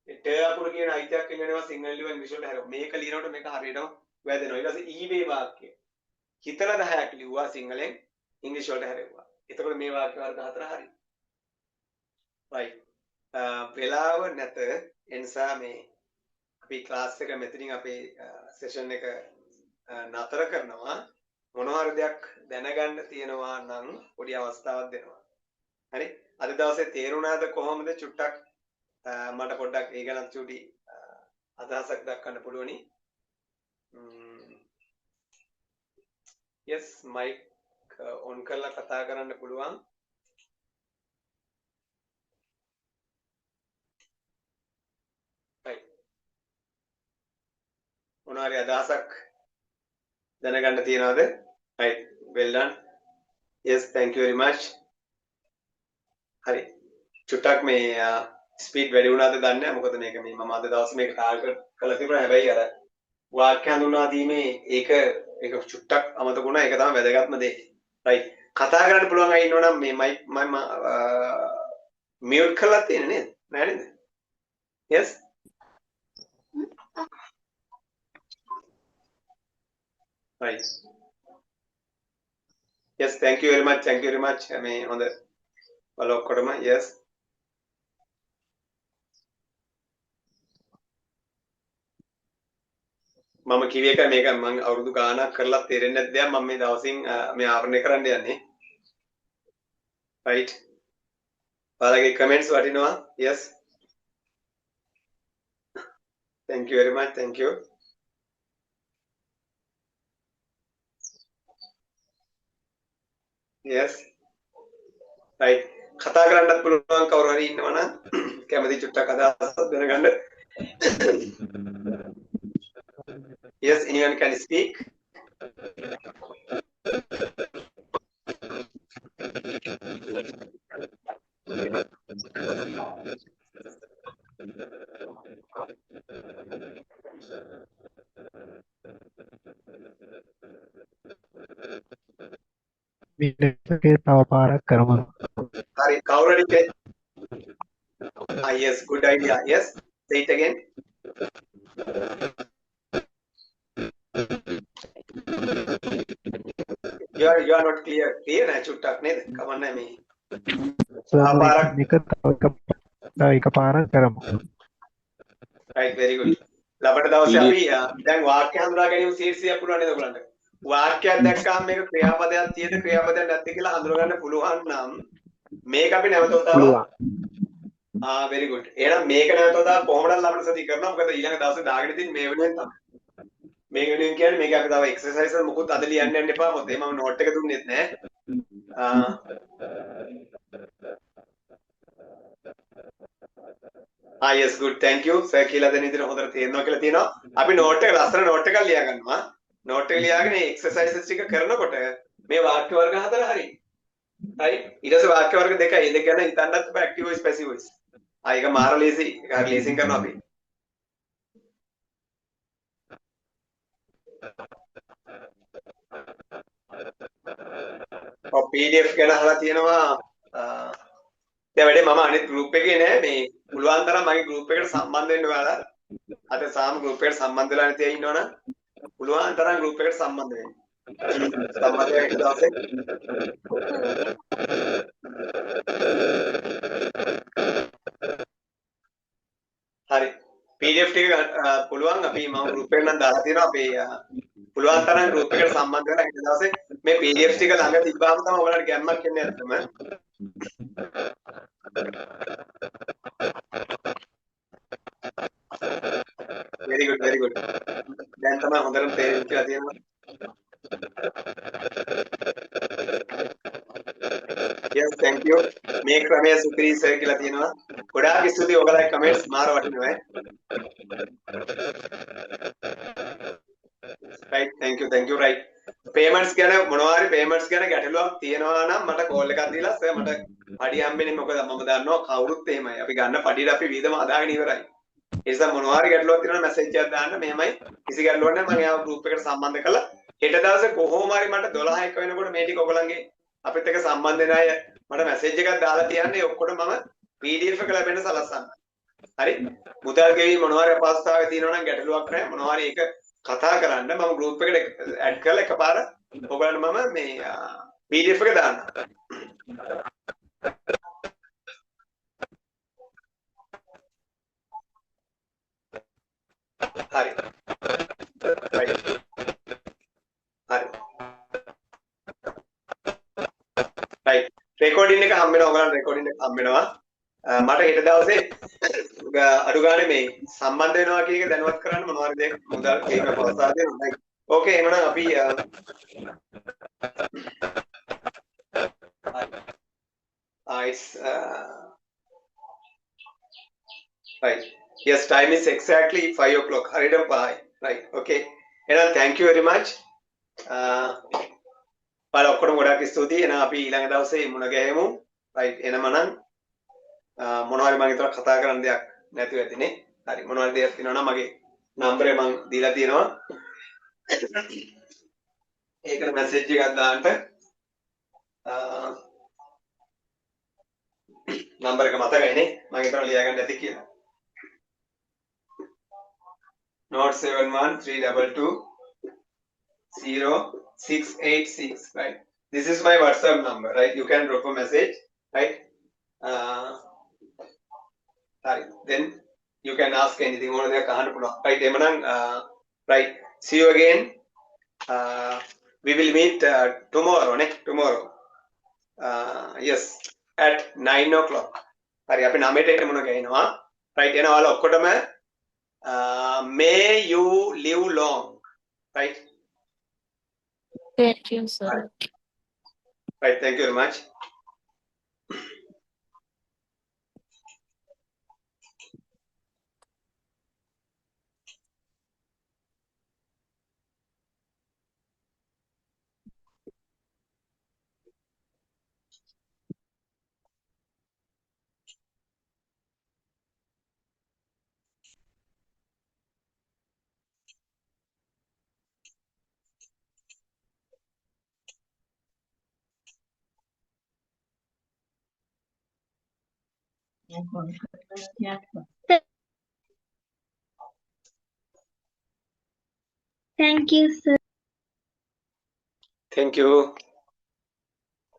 ඒ ට අකුර කියන අයිතියක් වෙනවා සිංහලෙන් ලියුවා ඉංග්‍රීසියට හැරෙව්වා. මේක ලියනකොට මේක හරියටම වැදෙනවා. ඊට පස්සේ ඊවේ වාක්‍ය. හිතලා 10ක් ලියුවා සිංහලෙන් ඉංග්‍රීසියට හැරෙව්වා. එතකොට මේ වාක්‍ය වර්ග හතර හරි. right. වෙලාව නැත එනිසා මේ අපි ක්ලාස් එක මෙතනින් අපේ සෙෂන් එක නතර කරනවා. මොනවා හරි දෙයක් දැනගන්න තියෙනවා නම් පොඩි අවස්ථාවක් දෙනවා. හරි? අද දවසේ තේරුණාද කොහොමද චුට්ටක් මට පොඩ්ඩක් ඒ ගැන චුටි අදහසක් දක්වන්න පුළුවනි. yes mic on කරලා කතා කරන්න පුළුවන්. right. මොනවා හරි අදහසක් දැනගන්න තියනවාද? right. well done. yes thank you very much. හරි. චුට්ටක් මේ ස්පීඩ් වැඩි වුණාද දන්නේ නැහැ. මොකද මේක මේ මම අද දවසේ මේක ටාර්ගට් කරලා තිබුණා. හැබැයි අර වාක්‍ය හඳුන්වා දීමේ ඒක චුට්ටක් අමතක වුණා. ඒක තමයි වැදගත්ම දේ. right. කතා කරන්න පුළුවන් අය ඉන්නවනම් මේ මයික් මම මියුට් කරලා තියෙන්නේ නේද? නෑ නේද? yes. right. yes thank you very much. thank you very much. මේ හොඳ බල ඔක්කොටම yes. මම කිව්ව එක මේක මම අවුරුදු ගාණක් කරලා තේරෙන්නේ නැති දෙයක් මම මේ දවසින් මේ ආවරණය කරන්න යන්නේ. right. ඔයාලගේ කමෙන්ට්ස් වටිනවා. yes. thank you very much, thank you. Yes, right. කතා කරන්නත් පුළුවන් කවුරු හරි ඉන්නවනම් කැමති චුට්ටක් අදහසක් දැනගන්න. Yes, anyone can speak. විනයකේ තව පාරක් කරමු. හරි කවුරු හරි yes, good idea. Yes, say it again. You are not clear. Clear නෑ චුට්ටක් නේද? කමන්නේ මේ. මේක තව එක පාරක් කරමු. Right, very good. ලබන දවසේ අපි දැන් වාක්‍ය හඳුනා ගැනීම ශීර්ෂයක් පුළුවන් නේද ඔයගලන්ට? වාක්‍යයක් දැක්කම මේක ක්‍රියාපදයක් තියෙද ක්‍රියාපදයක් නැද්ද කියලා හඳුනා ගන්න පුළුවන් නම් මේක අපි නැවත උදාහරණ very good. එහෙනම් මේක නැවත උදාහරණ කොහොමද ලබන සතිය කරනවා? මොකද ඊළඟ දවසේ දාගෙන ඉතින් මේ වෙනුවෙන් තමයි. මේ වෙනුවෙන් කියන්නේ මේක අපි තව එක්සර්සයිස් වල මොකුත් අද ලියන්න යන්න එපා. මොකද මම නෝට් එක දුන්නෙත් නෑ. yes, good, thank you. Sir කියලා දෙන විදිහට හොඳට තේරෙනවා කියලා තියෙනවා. අපි නෝට් එක ලස්සන නෝට් එකක් ලියා ගන්නවා. නෝට් එක ලියාගෙන එක්සර්සයිසස් ටික කරනකොට මේ වාක්‍ය වර්ග හතර හරි. හරි. ඊට පස්සේ වාක්‍ය වර්ග දෙකයි. ඒ දෙක ගැන හිතන්නත් එපා. Active voice passive voice. ඒක මාර ලේසි. ඒක ලේසින් කරනවා අපි. PDF ගැන අහලා තියෙනවා. දැන් වැඩේ මම අනිත් group එකේ නෑ මේ පුළුවන් තරම් මගේ group එකට සම්බන්ධ වෙන්න ඔයාලා. අද සාම group එකට සම්බන්ධ වෙලා නැති අය ඉන්නවනම් පුළුවන් තරම් group එකට සම්බන්ධ වෙන්න. සම්බන්ධ වෙන්න දවසේ හරි PDF ටික පුළුවන් අපි මම group එකට නම් දාලා තියෙනවා අපේ පුළුවන් තරම් group එකට සම්බන්ධ වෙලා ඊට දවසේ මේ PDF ටික ළඟ තිබ්බාම තමයි ඔයාලට ගැම්මක් එන්නේ නැත්තම. very good, very good. දැන් තමයි හොඳටම තේරෙන්න කියලා තියෙනවා. yes, thank you. මේ ක්‍රමය සුපිරි සර් කියලා තියෙනවා. ගොඩාක් ස්තුතියි ඔයගලගේ කමෙන්ට්ස් මාර වටිනවා. right, thank you, right. payments ගැන මොනවා හරි payments ගැන ගැටලුවක් තියෙනවා නම් මට කෝල් එකක් දීලා සර් මට පඩි හම්බෙන්නේ මොකද මම දන්නවා කවුරුත් එහෙමයි. අපි ගන්න පඩියට අපි වීදම අදාගෙන ඉවරයි. ඒ නිසා මොනවා හරි ගැටලුවක් තියෙනවා මැසේජ් එකක් දාන්න මෙහෙමයි. කිසි ගැටලුවක් නැහැ මම යාව group එකට සම්බන්ධ කරලා හෙට දවසේ කොහොම හරි මට 12 1 වෙනකොට මේ ටික ඔයගලන්ගේ අපිත් එක්ක සම්බන්ධ වෙන අය මට මැසේජ් එකක් දාලා තියන්නේ ඔක්කොම මම PDF එක ලැබෙන්න සලස්සන්න. හරි? මුදල් ගෙවීම මොනවා හරි අපහසුතාවය තියෙනවා නම් ගැටලුවක් නැහැ. මොනවා හරි ඒක කතා කරන්න මම group එකට ඇඩ් කරලා එකපාර ඔයගලන්ට මම මේ PDF එක දාන්න. හරි. right. හරි. right. රෙකෝඩින් එක හම්බ වෙනවා ඔයගලන්ට රෙකෝඩින් එක හම්බ වෙනවා. මට හෙට දවසේ අඩු ගානේ මේ සම්බන්ධ වෙනවා කියන එක දැනුවත් කරන්න මොනවද දෙයක් මුදල් ඒක පොස්සා දෙනවා. ඕකේ එහෙනම් අපි right. Yes, time is exactly 5 o'clock. හරියටම 5යි. Right. Okay. එහෙනම් thank you very much. ඔයාලා ඔක්කොම ගොඩාක් ස්තුතියි. එහෙනම් අපි ඊළඟ දවසේ මුණ ගැහෙමු. Right. එහෙනම් මොනවා හරි මම හිතුවා කතා කරන්න දෙයක් නැතුව ඇතිනේ. හරි මොනවා හරි දෙයක් තියෙනවා නම් මගේ නම්බරේ මම දීලා තියෙනවා. ඒකට මැසේජ් එකක් දාන්න. නම්බර එක මතකයිනේ. මම හිතනවා ලියා ගන්න ඇති කියලා. Note 7132200686, right? This is my WhatsApp number, right? You can drop a message, right? Then you can ask anything over there, right? Right. See you again. We will meet tomorrow, tomorrow. Yes, at 9 o'clock. Right. Right. May you live long. Right? Thank you, sir. Right. Thank you very much. Thank you, sir. Thank you.